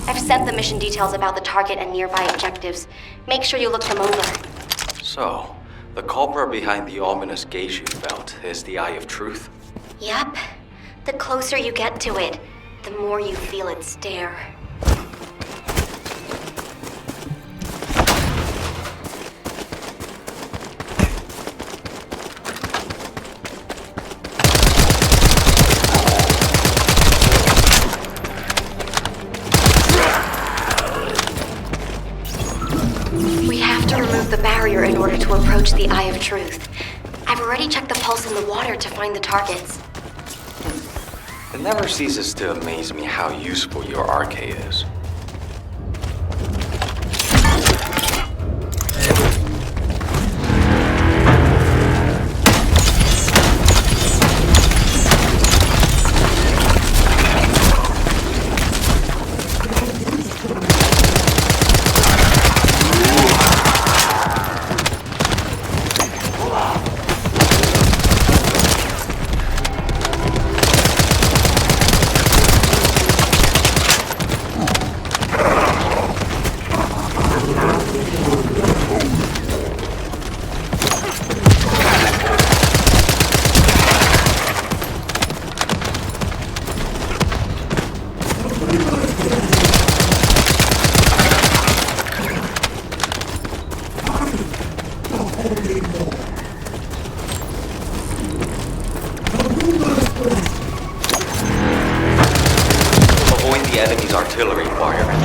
I've sent the mission details about the target and nearby objectives. Make sure you look them over. So, the culprit behind the ominous gaze you felt is the Eye of Truth? Yep. The closer you get to it, the more you feel it stare. The barrier in order to approach the Eye of Truth. I've already checked the pulse in the water to find the targets. It never ceases to amaze me how useful your arcade is.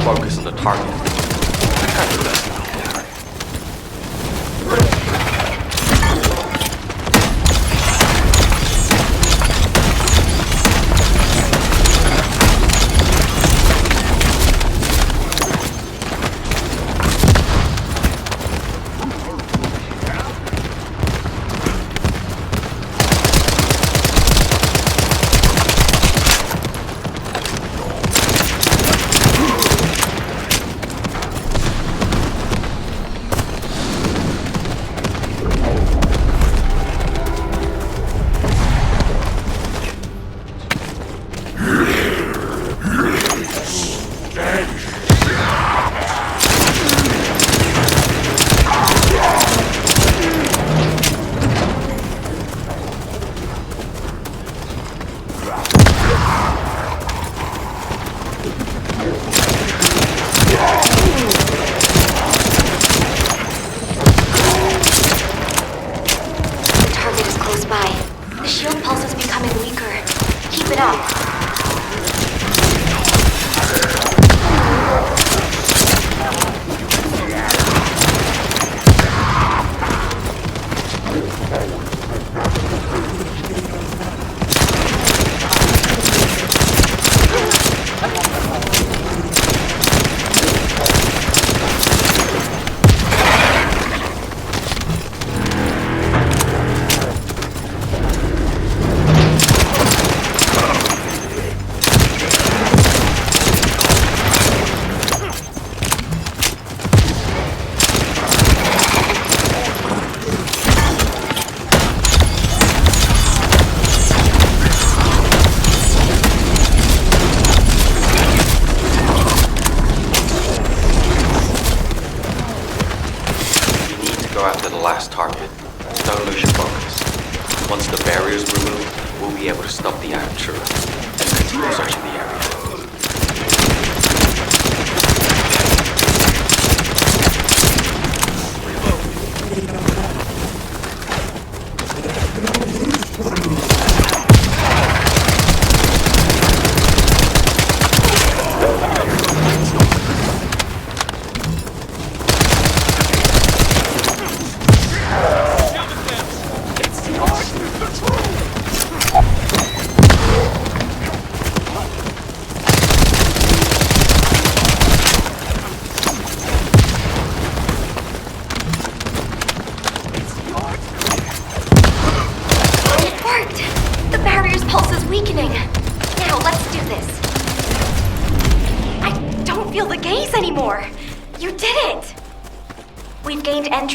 focus on the target. I can't do this now.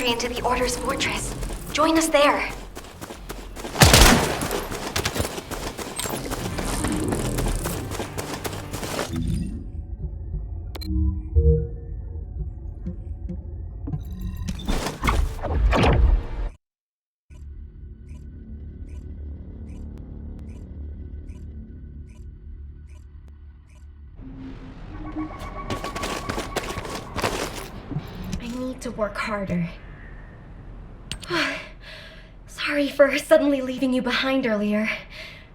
Into the Order's fortress. Join us there. I need to work harder. Sorry for suddenly leaving you behind earlier.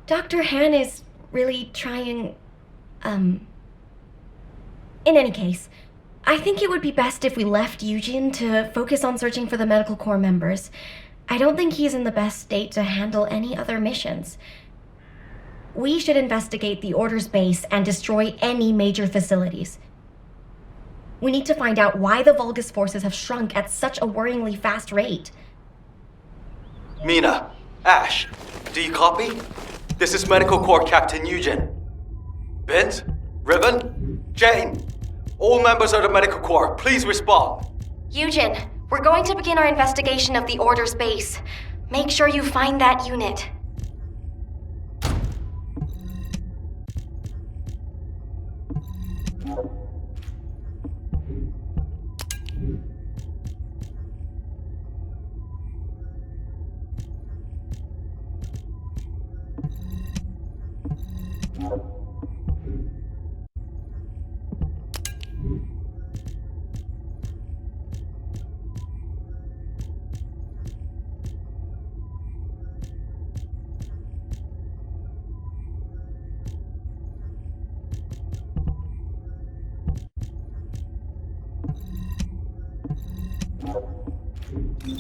Dr. Han is really trying, In any case, I think it would be best if we left Eugene to focus on searching for the Medical Corps members. I don't think he's in the best state to handle any other missions. We should investigate the Order's base and destroy any major facilities. We need to find out why the Vulgus forces have shrunk at such a worryingly fast rate. Mina, Ash, do you copy? This is Medical Corps Captain Eugen. Bint, Ribbon, Jane, all members of the Medical Corps, please respond. Eugen, we're going to begin our investigation of the Order's base. Make sure you find that unit. We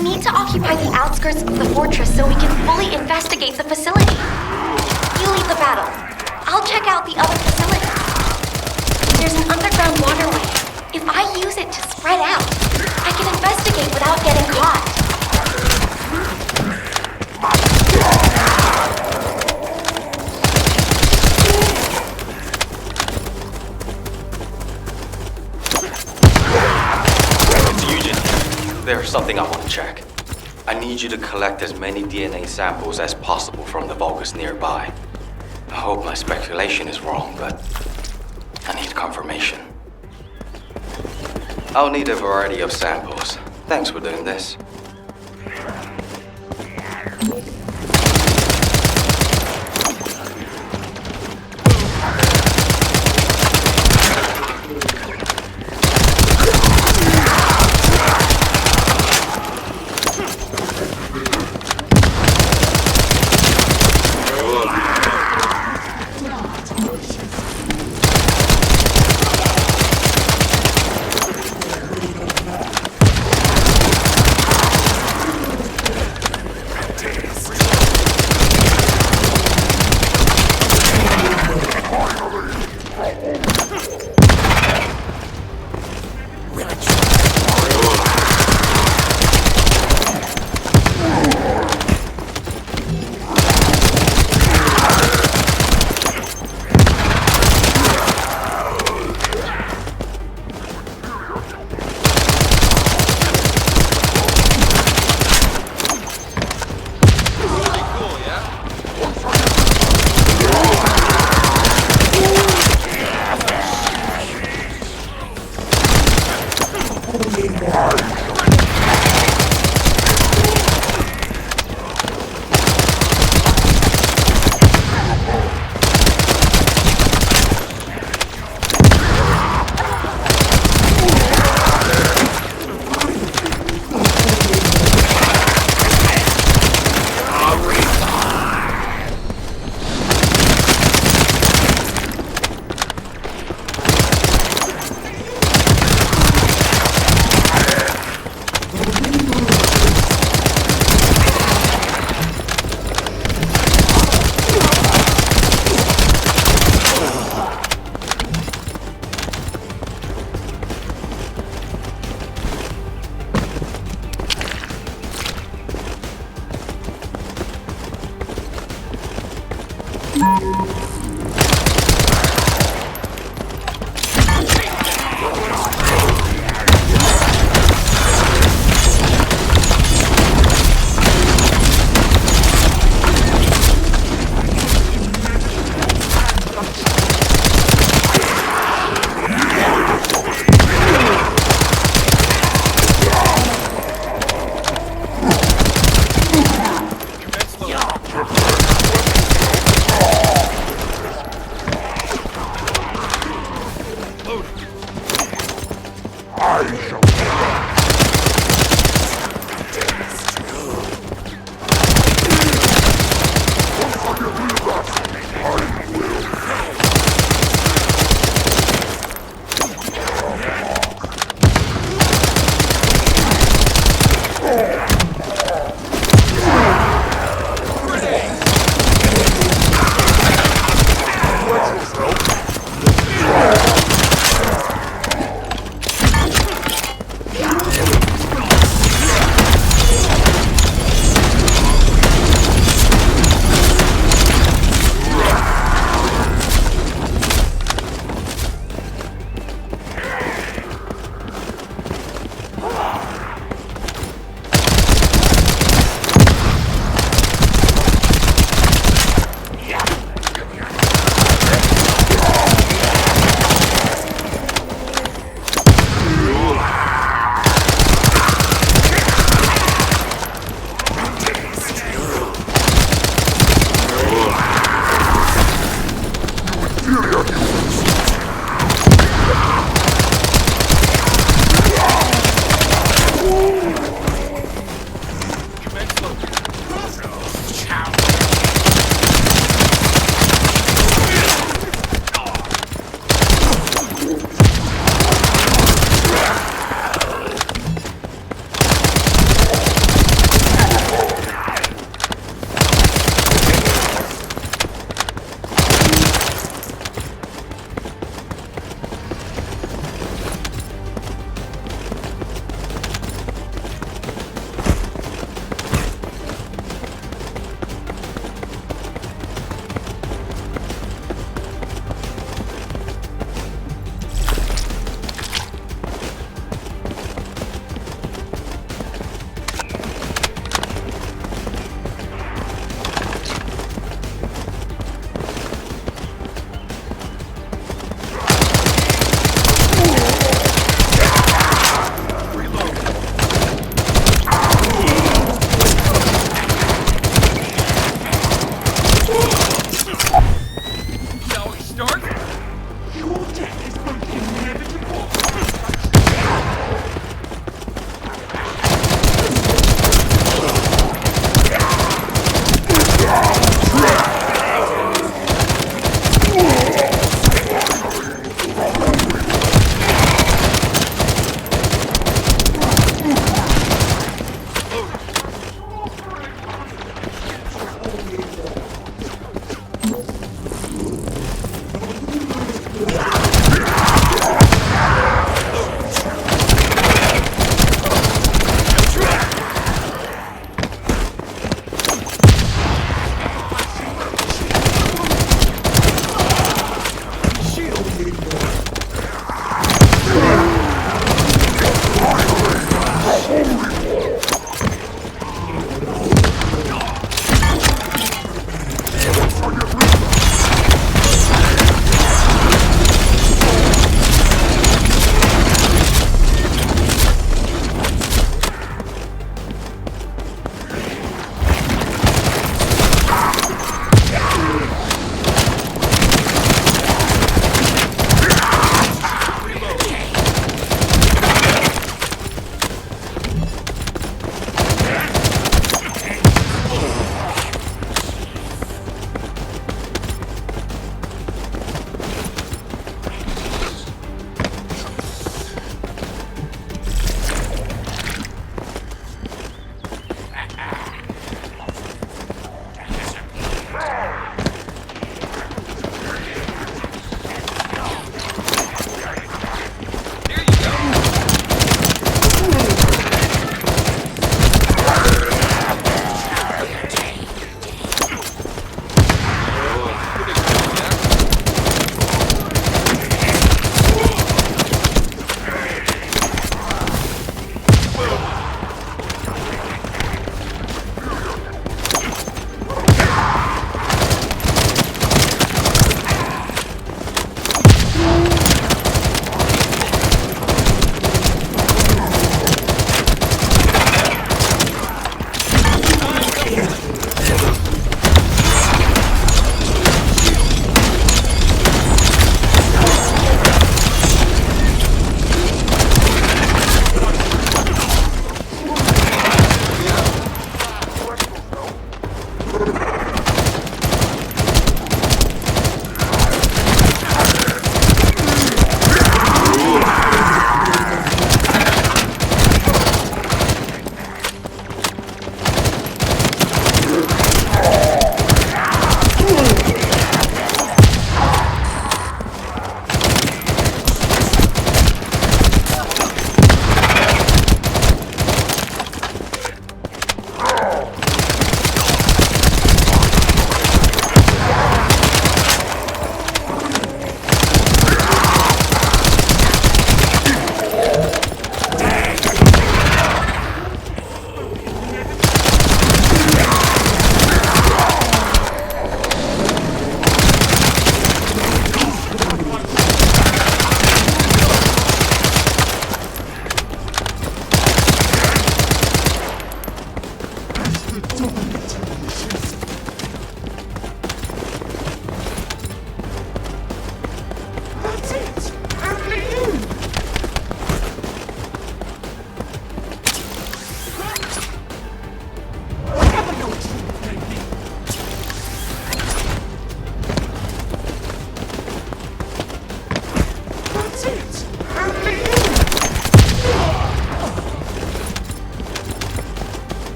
need to occupy the outskirts of the fortress so we can fully investigate the facility. You lead the battle. I'll check out the other facilities. There's an underground waterway. If I use it to spread out, I can investigate without getting caught. There's something I want to check. I need you to collect as many DNA samples as possible from the Vulgus nearby. I hope my speculation is wrong, but I need confirmation. I'll need a variety of samples. Thanks for doing this. superior humans.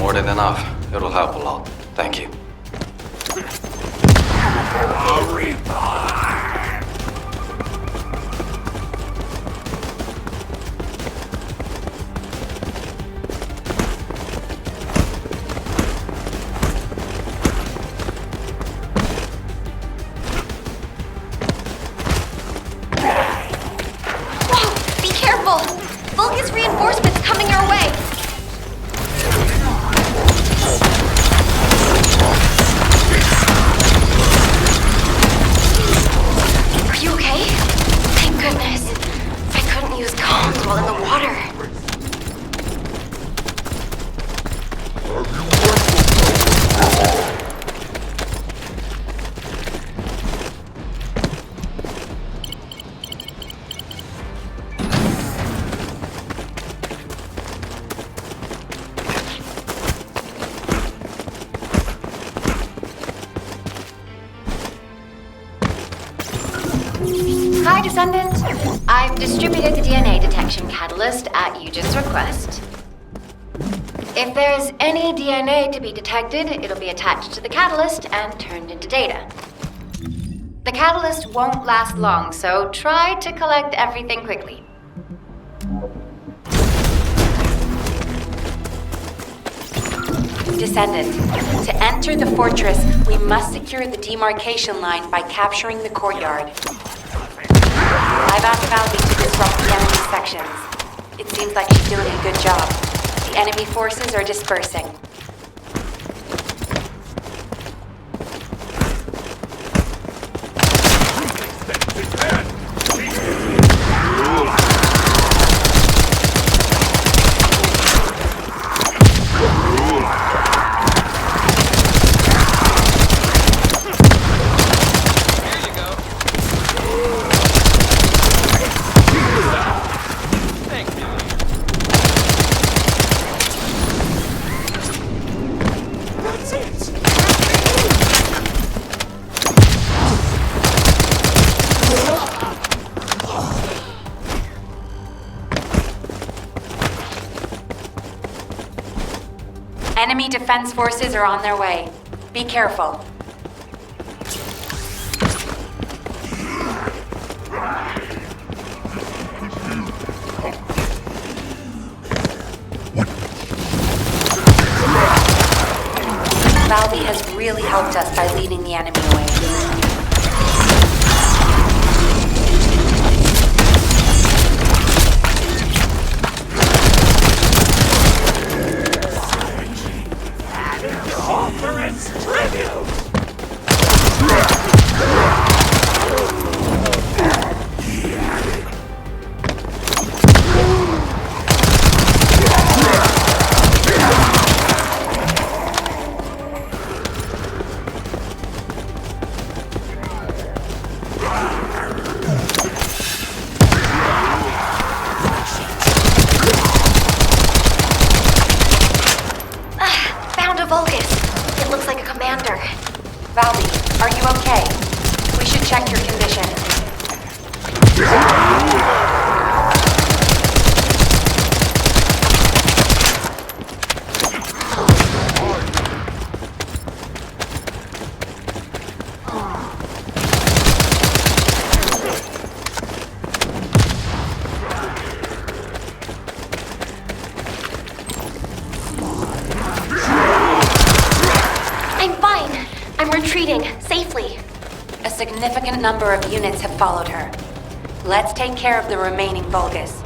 More than enough. It'll help a lot. Thank you. Whoa! Be careful! Vulgus reinforcements coming your way! Are you okay? Thank goodness. I couldn't use comms while in the water. Hi, Descendant. I've distributed the DNA detection catalyst at Eugen's request. If there's any DNA to be detected, it'll be attached to the catalyst and turned into data. The catalyst won't last long, so try to collect everything quickly. Descendant, to enter the fortress, we must secure the demarcation line by capturing the courtyard. I've asked Valby to disrupt the enemy sections. It seems like she's doing a good job. The enemy forces are dispersing. Enemy defense forces are on their way. Be careful. Valby has really helped us by leading the enemy away. Found a Vulgus. It looks like a commander. Valby, are you okay? We should check your condition. I'm fine. I'm retreating safely. A significant number of units have followed her. Let's take care of the remaining Vulgus.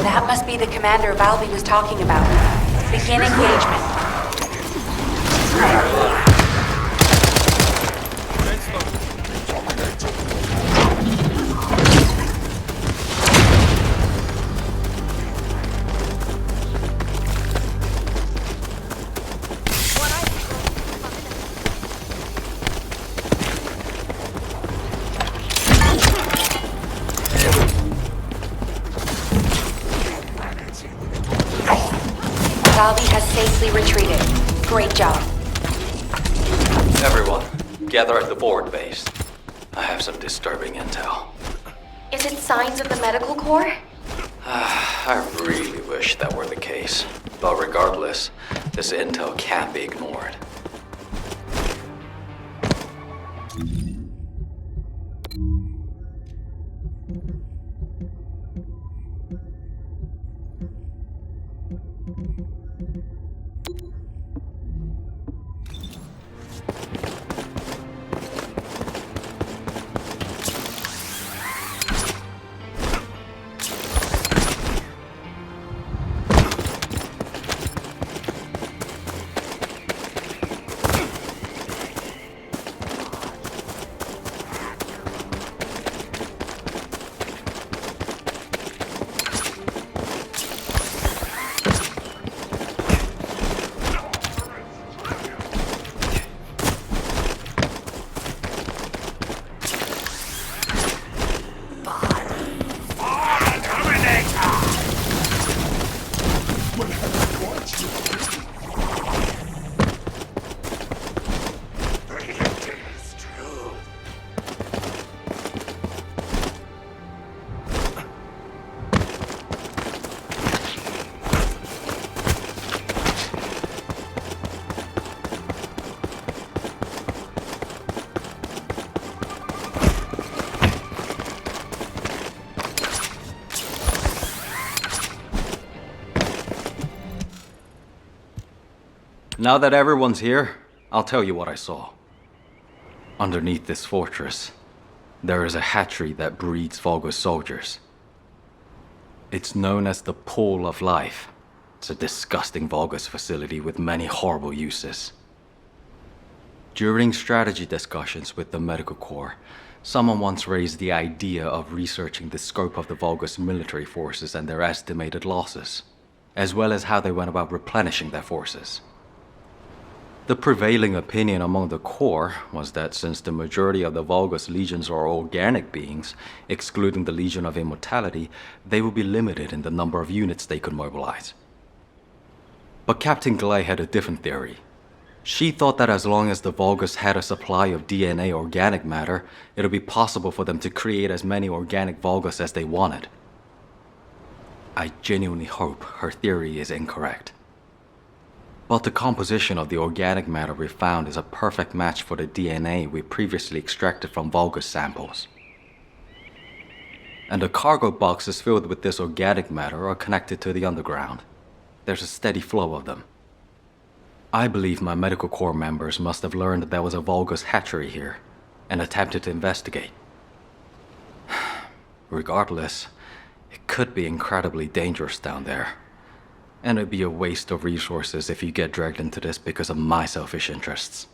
That must be the commander Valby was talking about. Begin engagement. Valby has safely retreated. Great job. Everyone, gather at the forward base. I have some disturbing intel. Is it signs of the medical corps? I really wish that were the case. But regardless, this intel can't be ignored. Now that everyone's here, I'll tell you what I saw. Underneath this fortress, there is a hatchery that breeds Vulgus soldiers. It's known as the Pool of Life. It's a disgusting Vulgus facility with many horrible uses. During strategy discussions with the Medical Corps, someone once raised the idea of researching the scope of the Vulgus military forces and their estimated losses, as well as how they went about replenishing their forces. The prevailing opinion among the Corps was that since the majority of the Vulgus legions are organic beings, excluding the Legion of Immortality, they would be limited in the number of units they could mobilize. But Captain Glay had a different theory. She thought that as long as the Vulgus had a supply of DNA organic matter, it would be possible for them to create as many organic Vulgus as they wanted. I genuinely hope her theory is incorrect. But the composition of the organic matter we found is a perfect match for the DNA we previously extracted from Vulgus samples. And the cargo boxes filled with this organic matter are connected to the underground. There's a steady flow of them. I believe my Medical Corps members must have learned that there was a Vulgus hatchery here, and attempted to investigate. Regardless, it could be incredibly dangerous down there. And it'd be a waste of resources if you get dragged into this because of my selfish interests.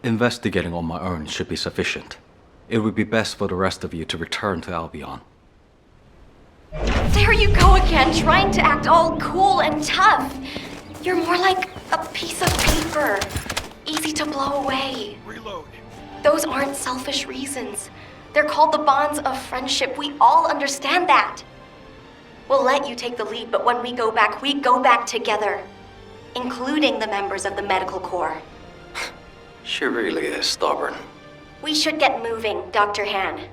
Investigating on my own should be sufficient. It would be best for the rest of you to return to Albion. There you go again, trying to act all cool and tough. You're more like a piece of paper, easy to blow away. Reload. Those aren't selfish reasons. They're called the bonds of friendship. We all understand that. We'll let you take the lead, but when we go back together, including the members of the Medical Corps. She really is stubborn. We should get moving, Dr. Han.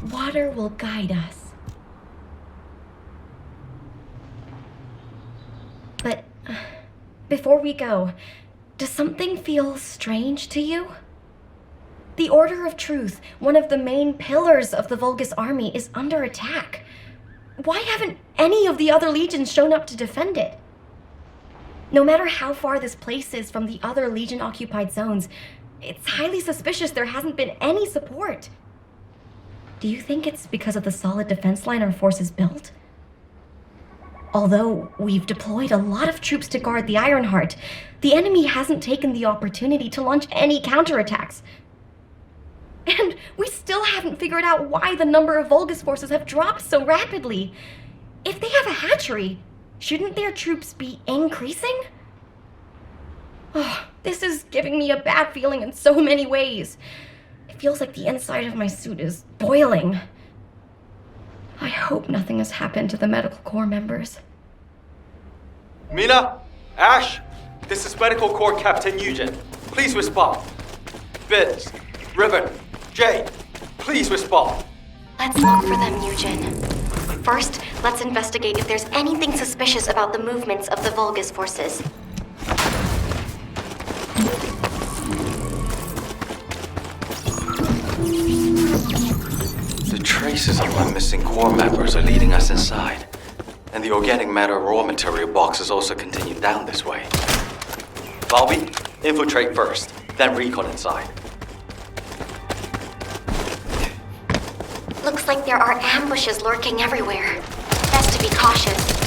Water will guide us. But before we go, does something feel strange to you? The Order of Truth, one of the main pillars of the Vulgus army, is under attack. Why haven't any of the other legions shown up to defend it? No matter how far this place is from the other Legion-occupied zones, it's highly suspicious there hasn't been any support. Do you think it's because of the solid defense line our forces built? Although we've deployed a lot of troops to guard the Ironheart, the enemy hasn't taken the opportunity to launch any counterattacks. And we still haven't figured out why the number of Vulgus forces have dropped so rapidly. If they have a hatchery, shouldn't their troops be increasing? Oh, this is giving me a bad feeling in so many ways. It feels like the inside of my suit is boiling. I hope nothing has happened to the Medical Corps members. Mina? Ash? This is Medical Corps Captain Eugen. Please respond. Biz, Ribbon, Jade, please respond. Let's look for them, Eugen. First, let's investigate if there's anything suspicious about the movements of the Vulgus forces. The traces of my missing Corps members are leading us inside. And the organic matter raw material box is also continued down this way. Valby, infiltrate first, then recon inside. Looks like there are ambushes lurking everywhere. Best to be cautious.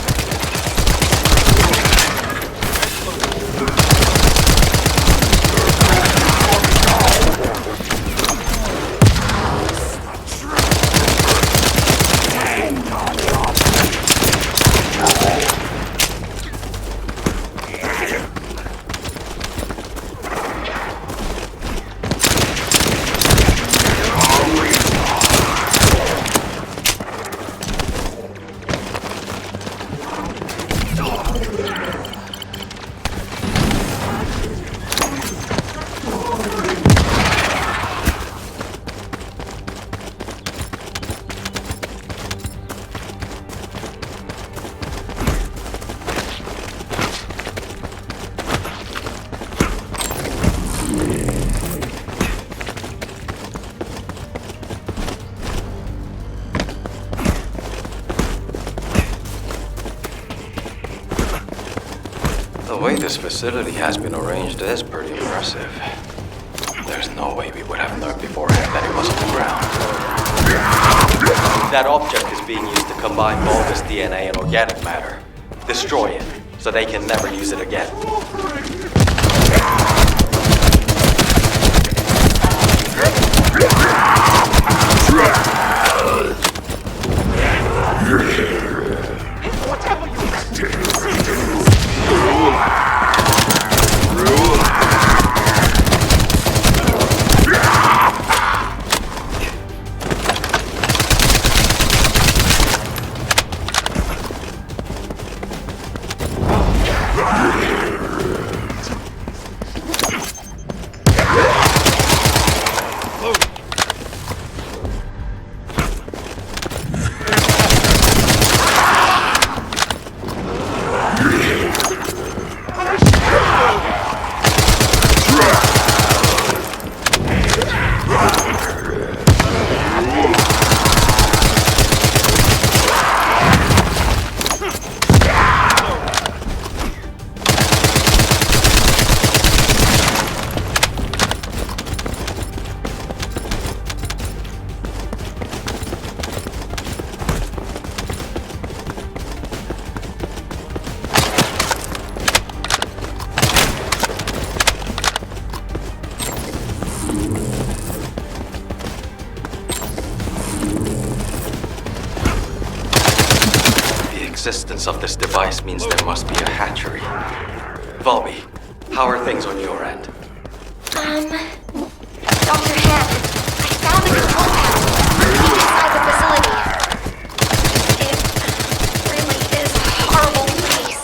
The way this facility has been arranged is pretty impressive. There's no way we would have known beforehand that it was on the ground. That object is being used to combine Vulgus DNA and organic matter. Destroy it, so they can never use it again. The existence of this device means there must be a hatchery. Valby, how are things on your end? Dr. Hand, I found a control panel inside the facility. It really is a horrible place.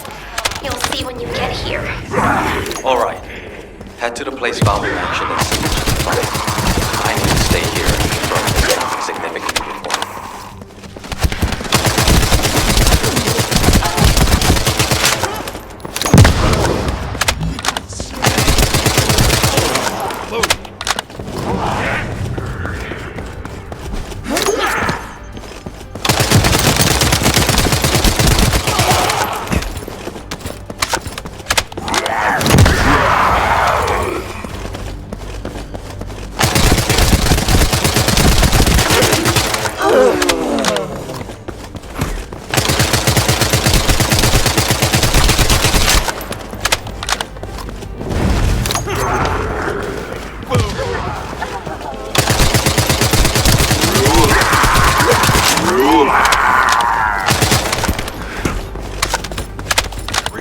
You'll see when you get here. Alright. Head to the place Valby mentioned and see what you can find. I need to stay here and confirm if there's anything significant to report.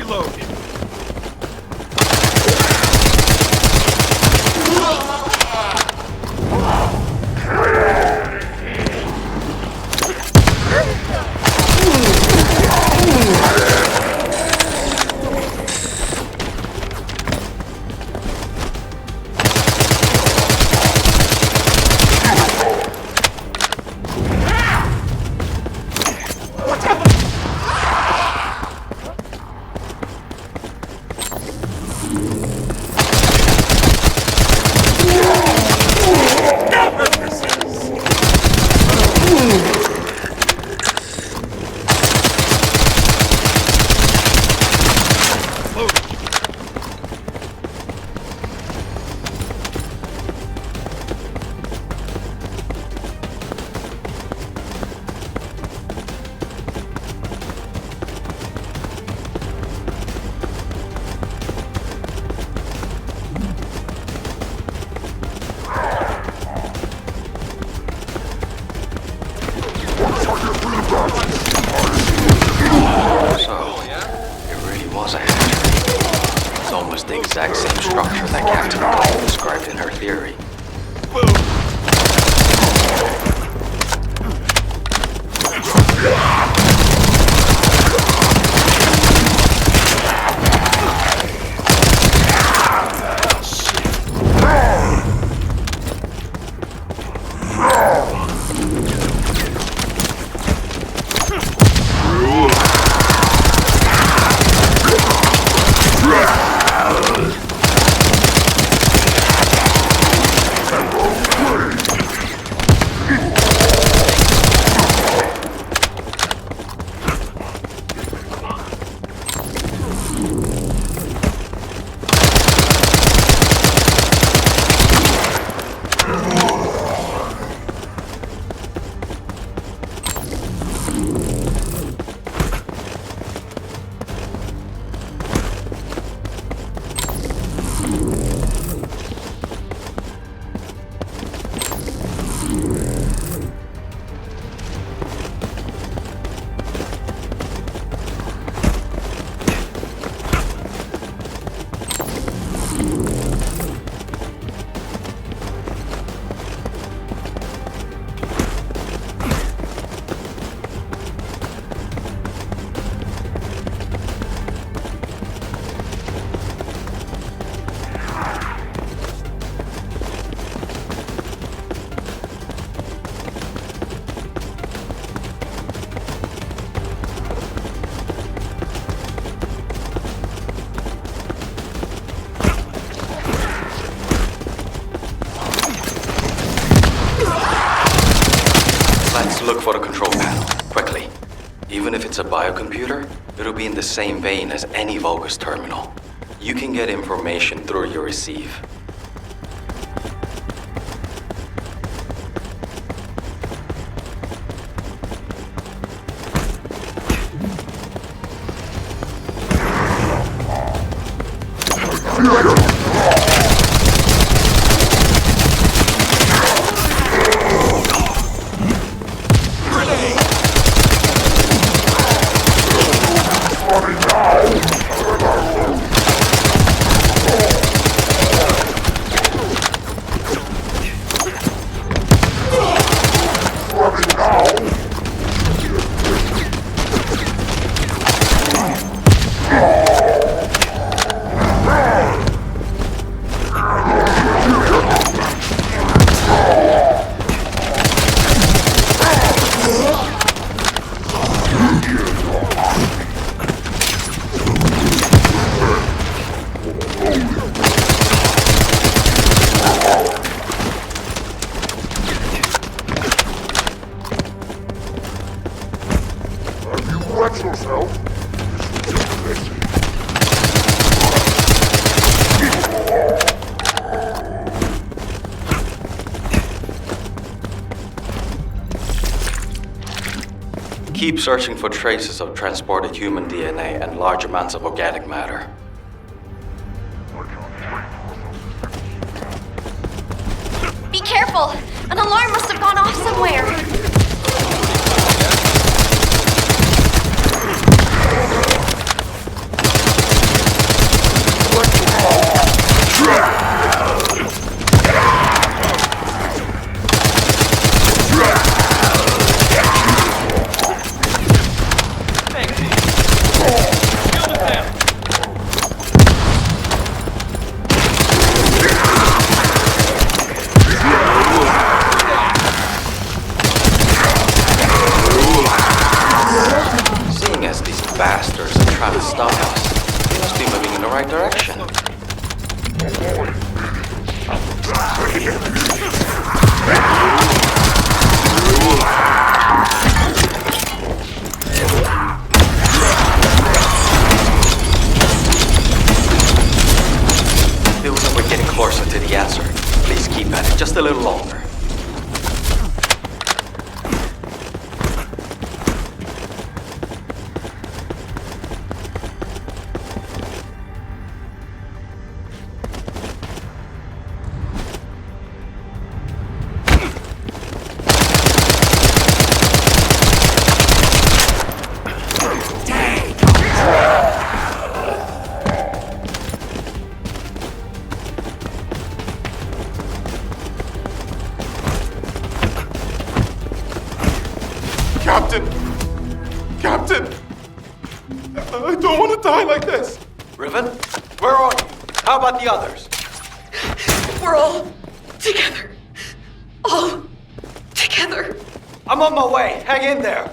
Reloading. Exact same structure that Captain Cole described in her theory. Look for the control panel, quickly. Even if it's a biocomputer, it'll be in the same vein as any Vulgus terminal. You can get information through your receive. Keep searching for traces of transported human DNA and large amounts of organic matter. Be careful! An alarm must have gone off somewhere! ancestors and try to stop us. We must be moving in the right direction. Feels like we're getting closer to the answer. Please keep at it just a little longer. Captain! I don't want to die like this! Riven, where are you? How about the others? We're all together. All together. I'm on my way. Hang in there.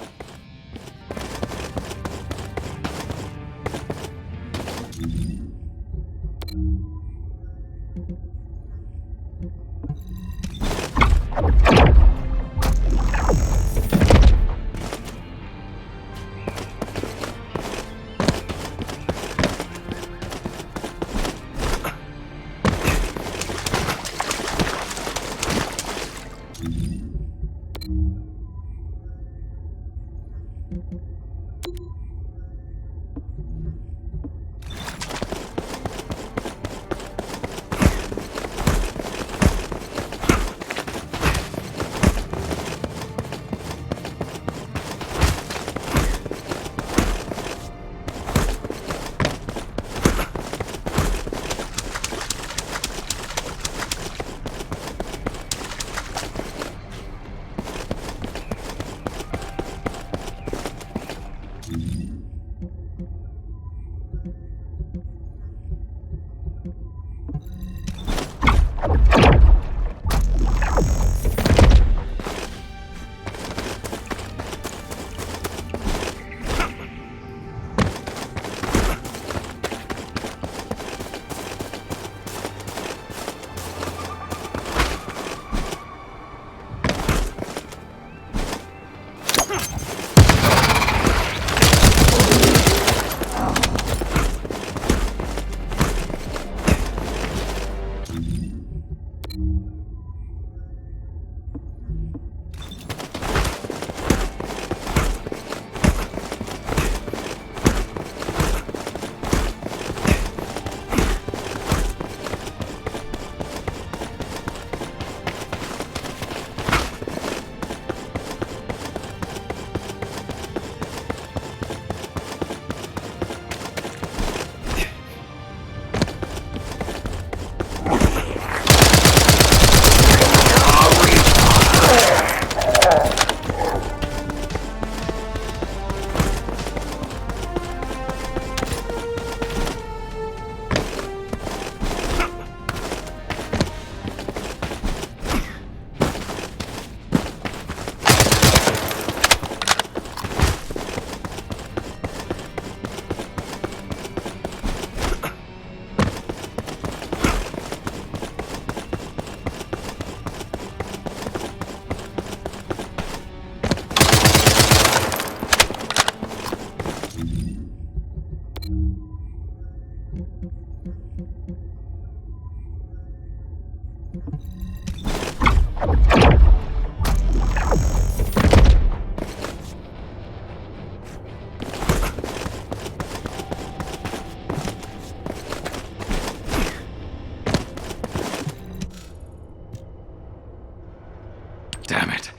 Damn it.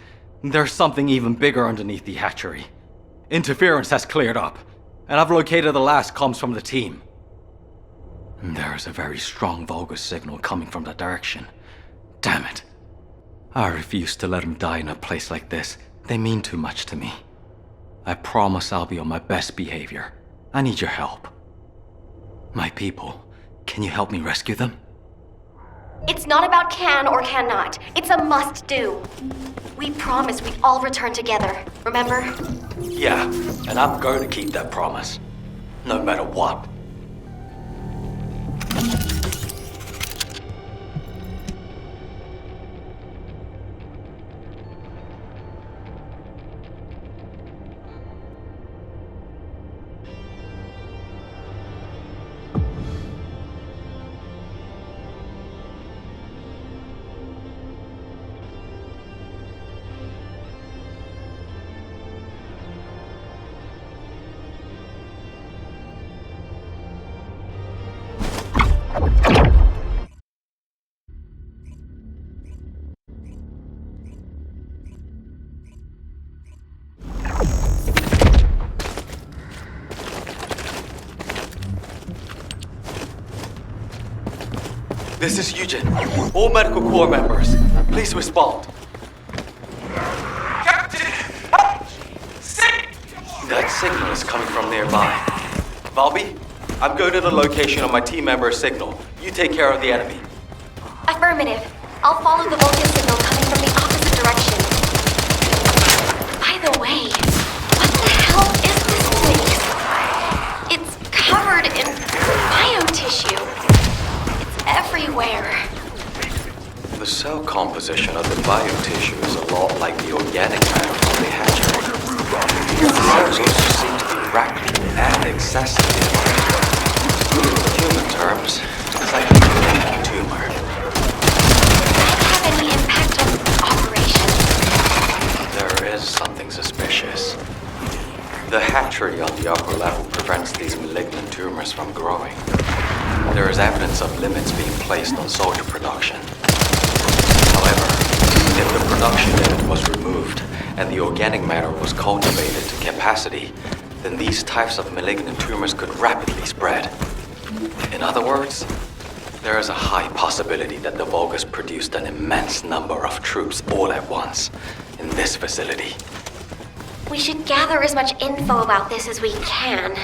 There's something even bigger underneath the hatchery. Interference has cleared up, and I've located the last comms from the team. There is a very strong Vulgus signal coming from that direction. Damn it. I refuse to let him die in a place like this. They mean too much to me. I promise I'll be on my best behavior. I need your help. My people, can you help me rescue them? It's not about can or cannot. It's a must-do. We promised we'd all return together, remember? Yeah, and I'm going to keep that promise. no matter what. This is Eugen. All medical corps members, please respond. Captain! That signal is coming from nearby. Valby, I'm going to the location of my team member's signal. You take care of the enemy. Affirmative. I'll follow the Vulcan signal coming from the opposite direction. By the way, what the hell is this place? It's covered in biotissue. It's everywhere. The cell composition of the biotissue is a lot like the organic matter from the hatchery. The cells also seem to be rapidly and excessively divided. In human terms, it's like a living tumor. Have any impact on operations? There is something suspicious. The hatchery on the upper level prevents these malignant tumors from growing. There is evidence of limits being placed on soldier production. However, if the production limit was removed and the organic matter was cultivated to capacity, then these types of malignant tumors could rapidly spread. In other words, there is a high possibility that the Vulgus produced an immense number of troops all at once in this facility. We should gather as much info about this as we can.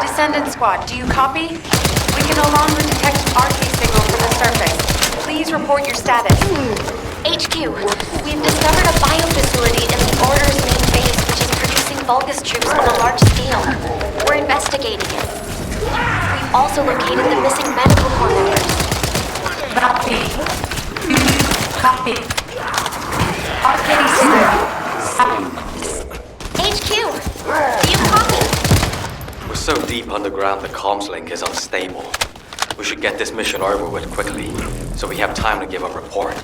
Descendant Squad, do you copy? We can no longer detect an RK signal from the surface. Please report your status. HQ, we've discovered a biofacility in the Order's main base which is producing Vulgus troops on a large scale. We're investigating it. We've also located the missing medical corps members. Copy. Copy. RK signal. HQ, do you copy? We're so deep underground the comms link is unstable. We should get this mission over with quickly, so we have time to give a report.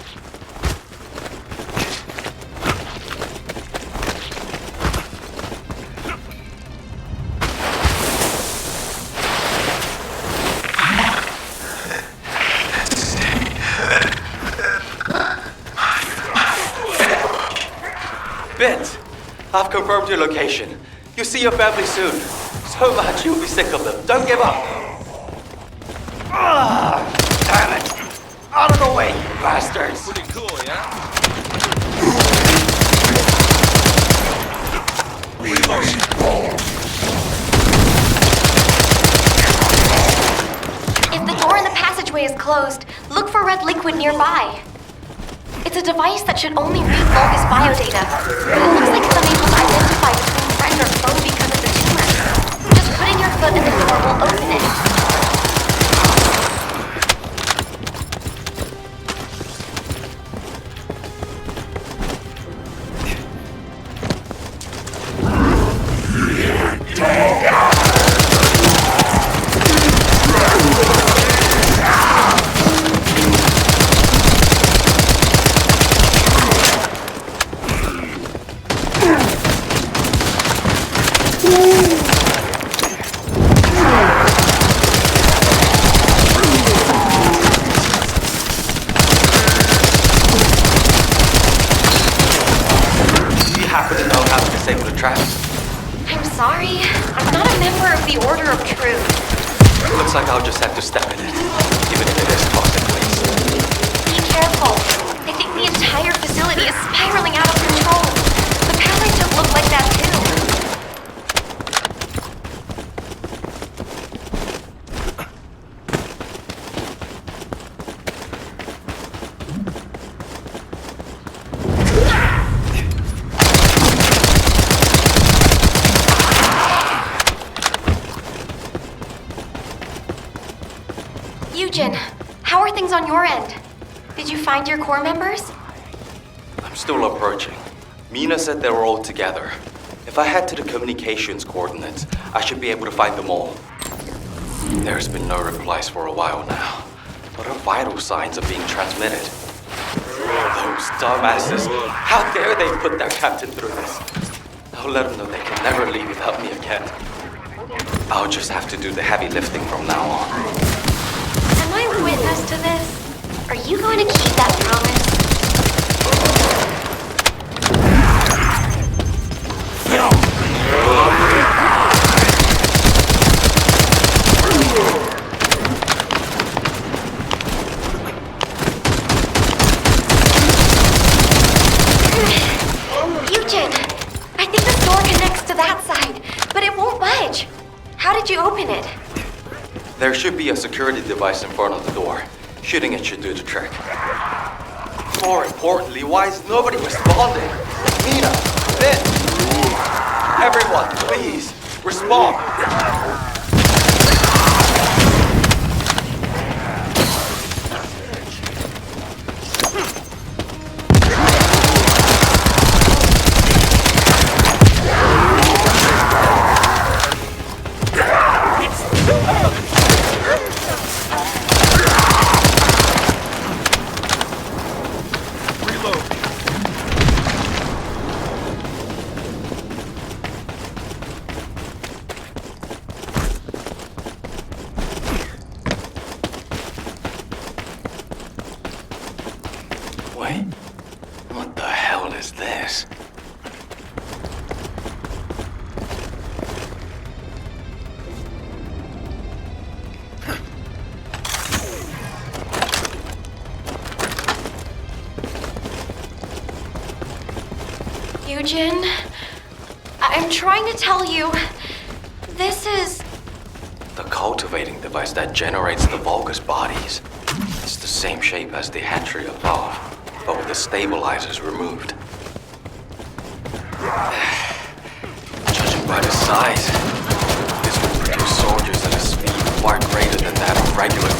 Vince, I've confirmed your location. You'll see your family soon. So much you'll be sick of them. Don't give up. Damn it! Out of the way, you bastards! Pretty cool, yeah? If the door in the passageway is closed, look for red liquid nearby. It's a device that should only read Vulgus biodata. But it looks like it's unable to identify between friend or foe because of the tumor. Just putting your foot in the door will open it. I'm sorry. I'm not a member of the Order of Truth. Looks like I'll just have to step in it, even if it is toxic waste. Be careful. I think the entire facility is spiraling out of control. The parasites look like that too. Eugen, how are things on your end? Did you find your core members? I'm still approaching. Mina said they were all together. If I head to the communications coordinates, I should be able to find them all. There's been no replies for a while now, but our vital signs are being transmitted. Those dumbasses! How dare they put their captain through this? I'll let them know they can never leave without me again. I'll just have to do the heavy lifting from now on. Am I witness to this? Are you going to keep that promise? Eugen, I think this door connects to that side, but it won't budge. How did you open it? There should be a security device in front of the door. Shooting it should do the trick. More importantly, why is nobody responding? Mina, Vin, everyone, please, respond. Wait, what the hell is this? Eugen, I'm trying to tell you, this is... The cultivating device that generates the Vulgus bodies. It's the same shape as the hatchery above, but with the stabilizers removed. Judging by the size, this will produce soldiers at a speed far greater than that of regular.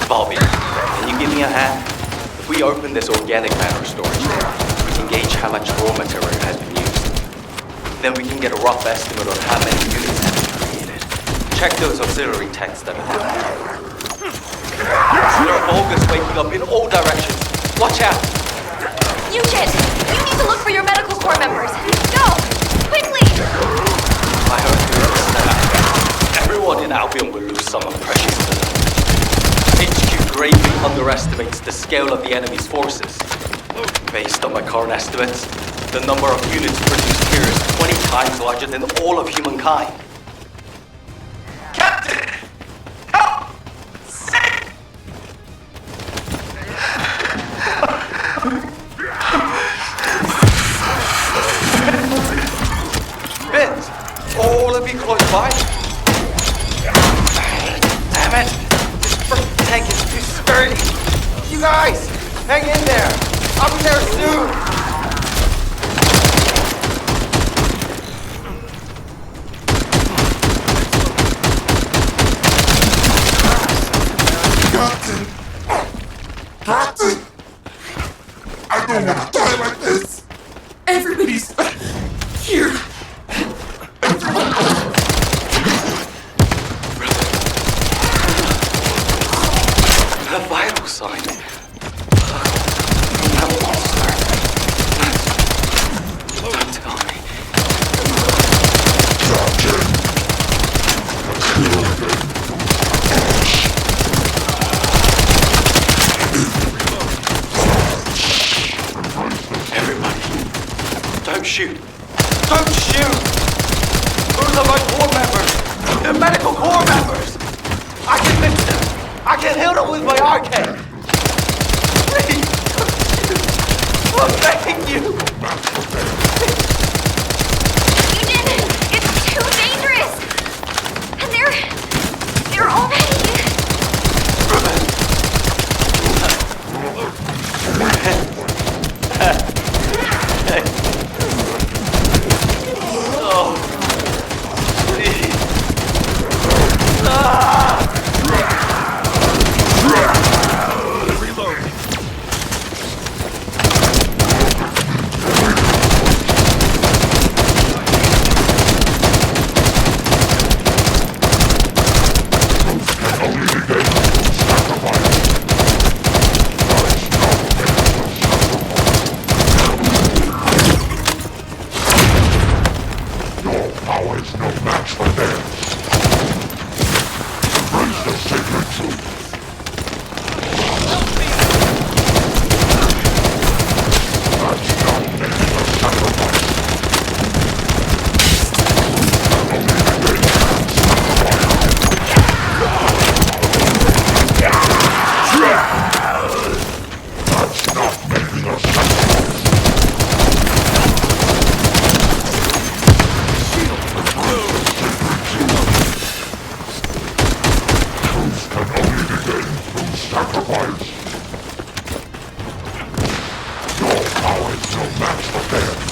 Bobby, can you give me a hand? If we open this organic matter storage, we can gauge how much raw material has been used. Then we can get a rough estimate on how many units have been created. Check those auxiliary tanks that are down. There are Vulgus waking up in all directions. Watch out! Eugen, we need to look for your medical corps members. Go! Quickly! I hope you understand. Everyone in Albion will lose someone precious to them. HQ gravely underestimates the scale of the enemy's forces. Based on my current estimates, the number of units produced here is 20 times larger than all of humankind. Captain! Help! Save! Vince, all of you close by? Damn it! This freaking tank is too sturdy! You guys, hang in there! I'll be there soon! Captain! I don't want to die like this! Everybody's here! A vital sign. That monster. Don't tell me. Everybody, don't shoot. Don't shoot! Those are my corps members! They're medical corps members! I can fix them! I can heal them with my arcade! Please, don't shoot! I'm begging you! Eugen, it's too dangerous! And they're already... Oh, please. Ah! is no match for theirs. Embrace the sacred truth. That's not making a sacrifice. That's not making a sacrifice. Truth can only be gained through sacrifice. Your power is no match for theirs.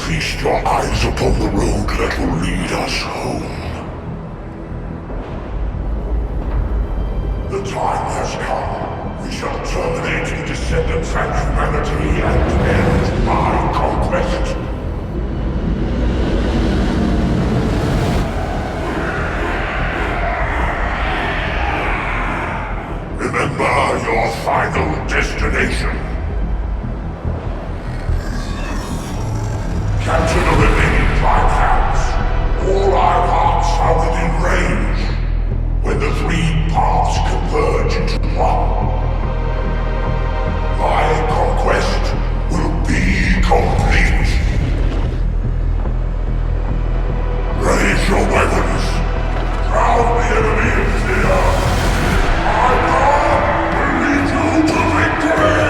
Feast your eyes upon the road that will lead us home. The time has come. We shall terminate the Descendants and humanity and end my conquest. Remember your final destination. Capture the remaining 5 hands. All our paths are within range. When the 3 paths converge into one, my conquest will be complete. Raise your weapons. Drown the enemy in fear. Our God will lead you to victory!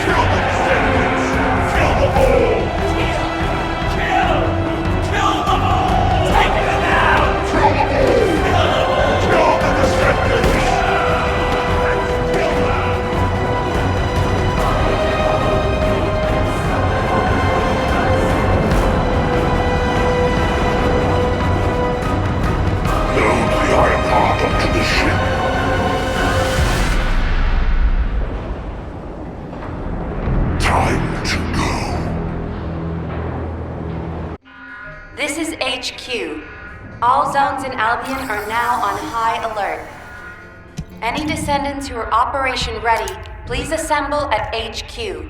Kill the Descendants! Kill them all! Kill them all! Take them out! Kill them all! Kill the Descendants! Kill them! Load the Iron Heart onto the ship. Time to go. This is HQ. All zones in Albion are now on high alert. Any Descendants who are operation ready, please assemble at HQ.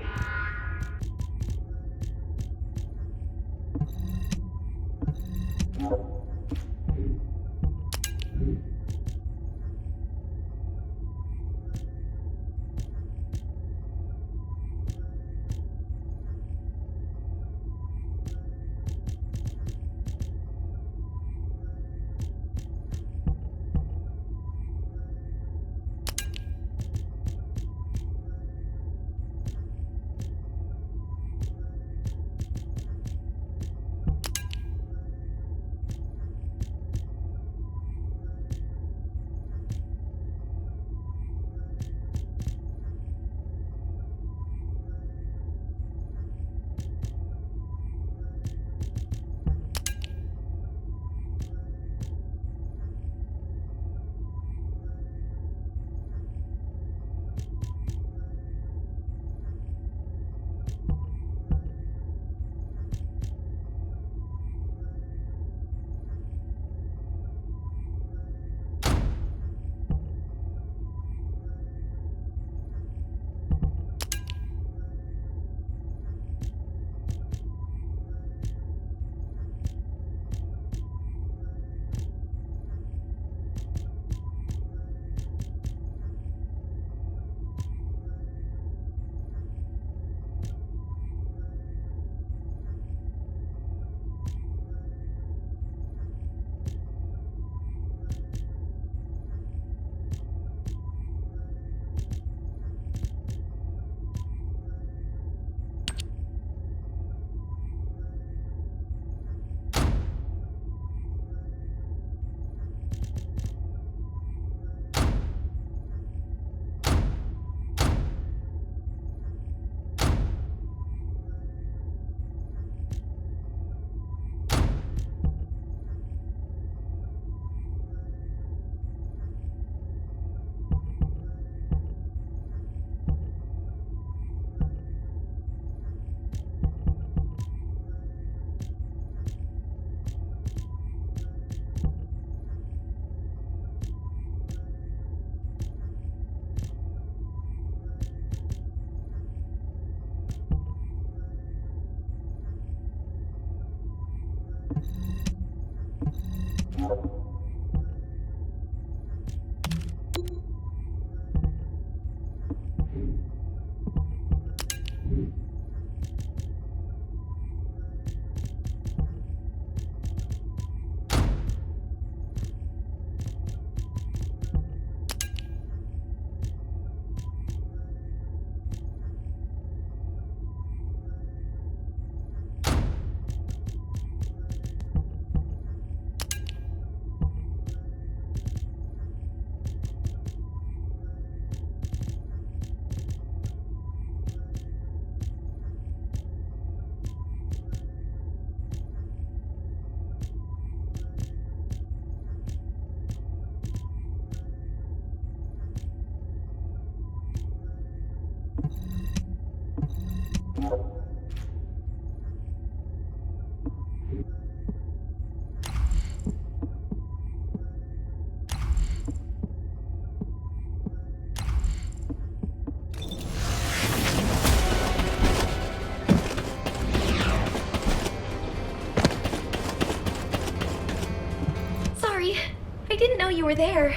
didn't know you were there.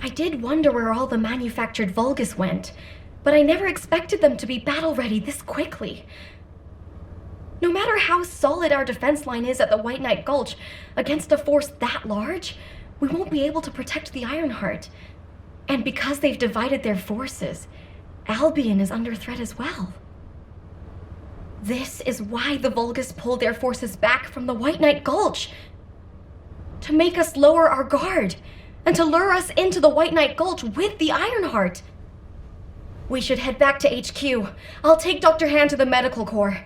I did wonder where all the manufactured Vulgus went, but I never expected them to be battle-ready this quickly. No matter how solid our defense line is at the White Knight Gulch, against a force that large, we won't be able to protect the Ironheart. And because they've divided their forces, Albion is under threat as well. This is why the Vulgus pulled their forces back from the White Knight Gulch. To make us lower our guard, and to lure us into the White Knight Gulch with the Ironheart. We should head back to HQ. I'll take Dr. Han to the medical corps.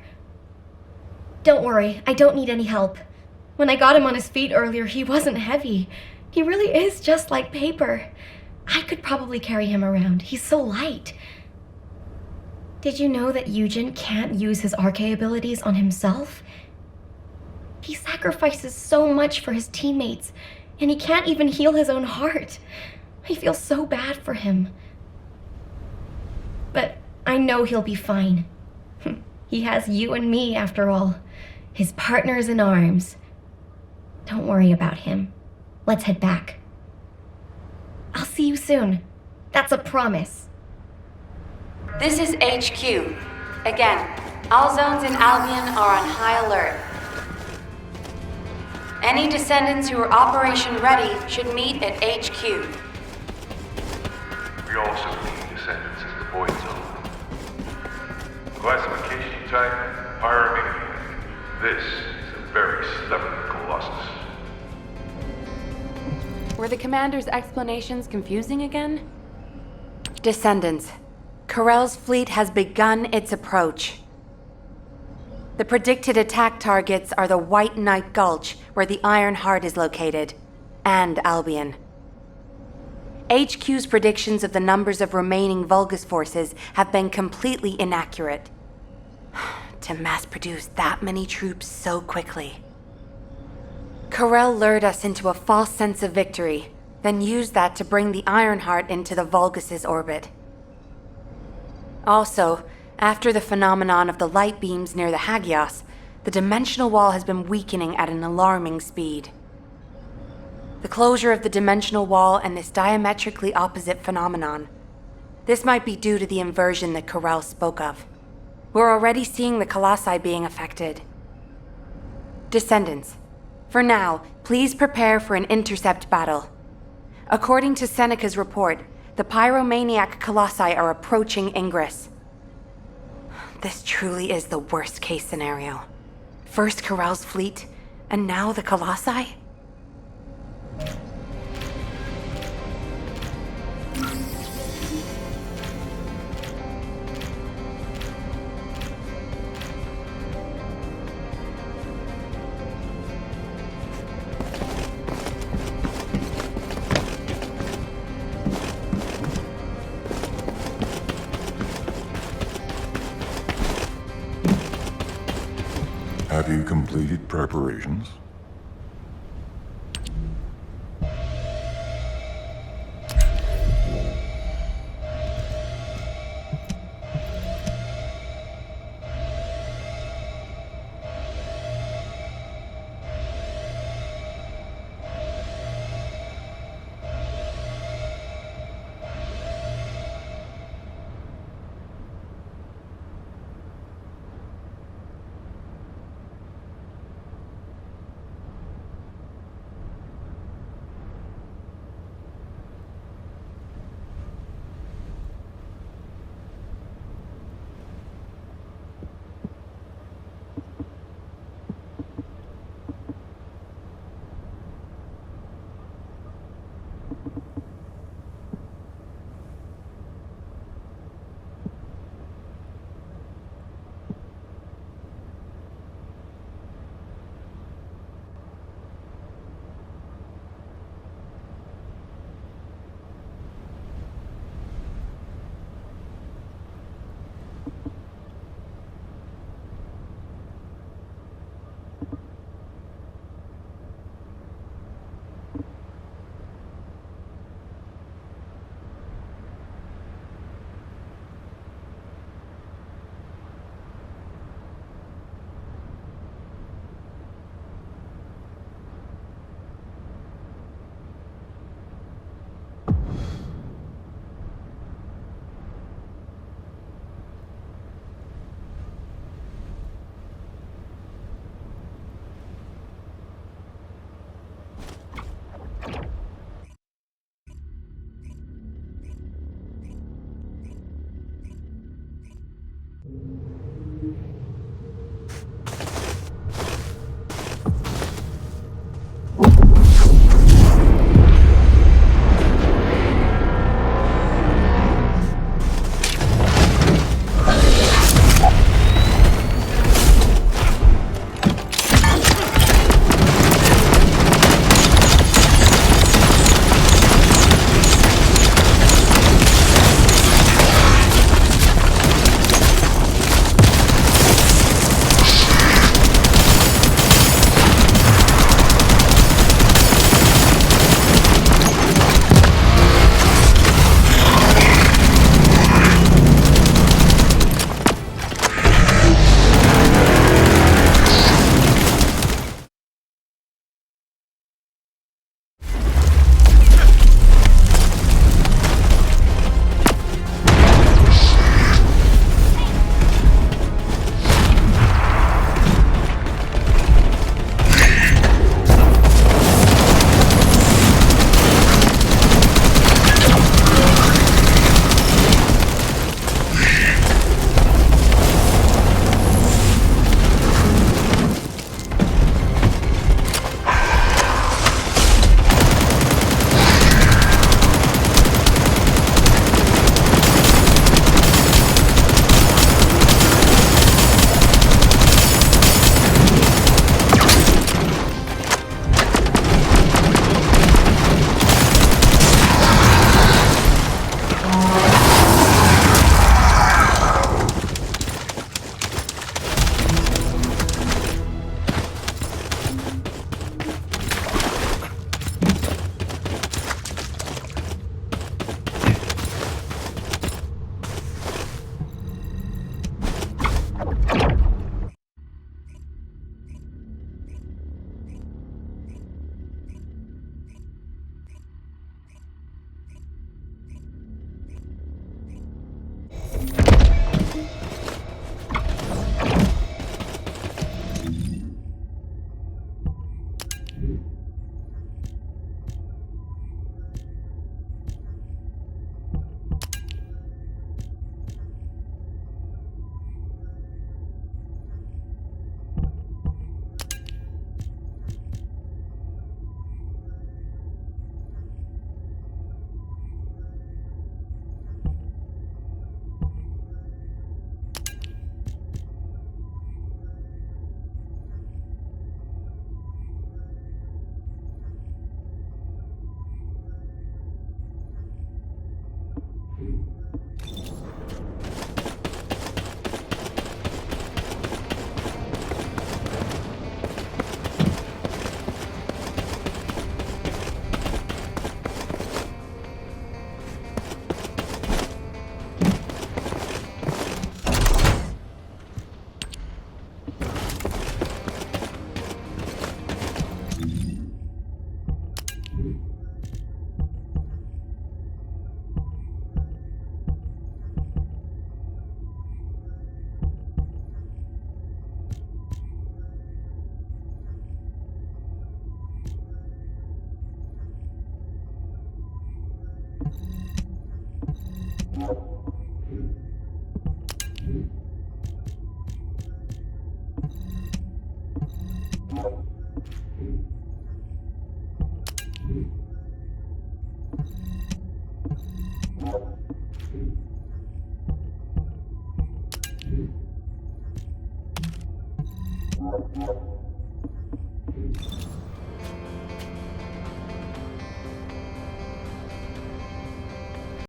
Don't worry, I don't need any help. When I got him on his feet earlier, he wasn't heavy. He really is just like paper. I could probably carry him around. He's so light. Did you know that Eugen can't use his Arche abilities on himself? He sacrifices so much for his teammates, and he can't even heal his own heart. I feel so bad for him. But I know he'll be fine. He has you and me, after all. His partners in arms. Don't worry about him. Let's head back. I'll see you soon. That's a promise. This is HQ. Again, all zones in Albion are on high alert. Any Descendants who are operation ready should meet at HQ. We also need Descendants as the void zone. Classification type, Pyromaniac. This is a very stubborn Colossus. Were the commander's explanations confusing again? Descendants, Corell's fleet has begun its approach. The predicted attack targets are the White Knight Gulch, where the Ironheart is located, and Albion. HQ's predictions of the numbers of remaining Vulgus forces have been completely inaccurate. To mass-produce that many troops so quickly. Corell lured us into a false sense of victory, then used that to bring the Ironheart into the Vulgus' orbit. Also, after the phenomenon of the light beams near the Hagios, the dimensional wall has been weakening at an alarming speed. The closure of the dimensional wall and this diametrically opposite phenomenon. This might be due to the inversion that Corell spoke of. We're already seeing the Colossi being affected. Descendants, for now, please prepare for an intercept battle. According to Seneca's report, the Pyromaniac Colossi are approaching Ingress. This truly is the worst-case scenario. First Corell's fleet, and now the Colossi? Have you completed preparations?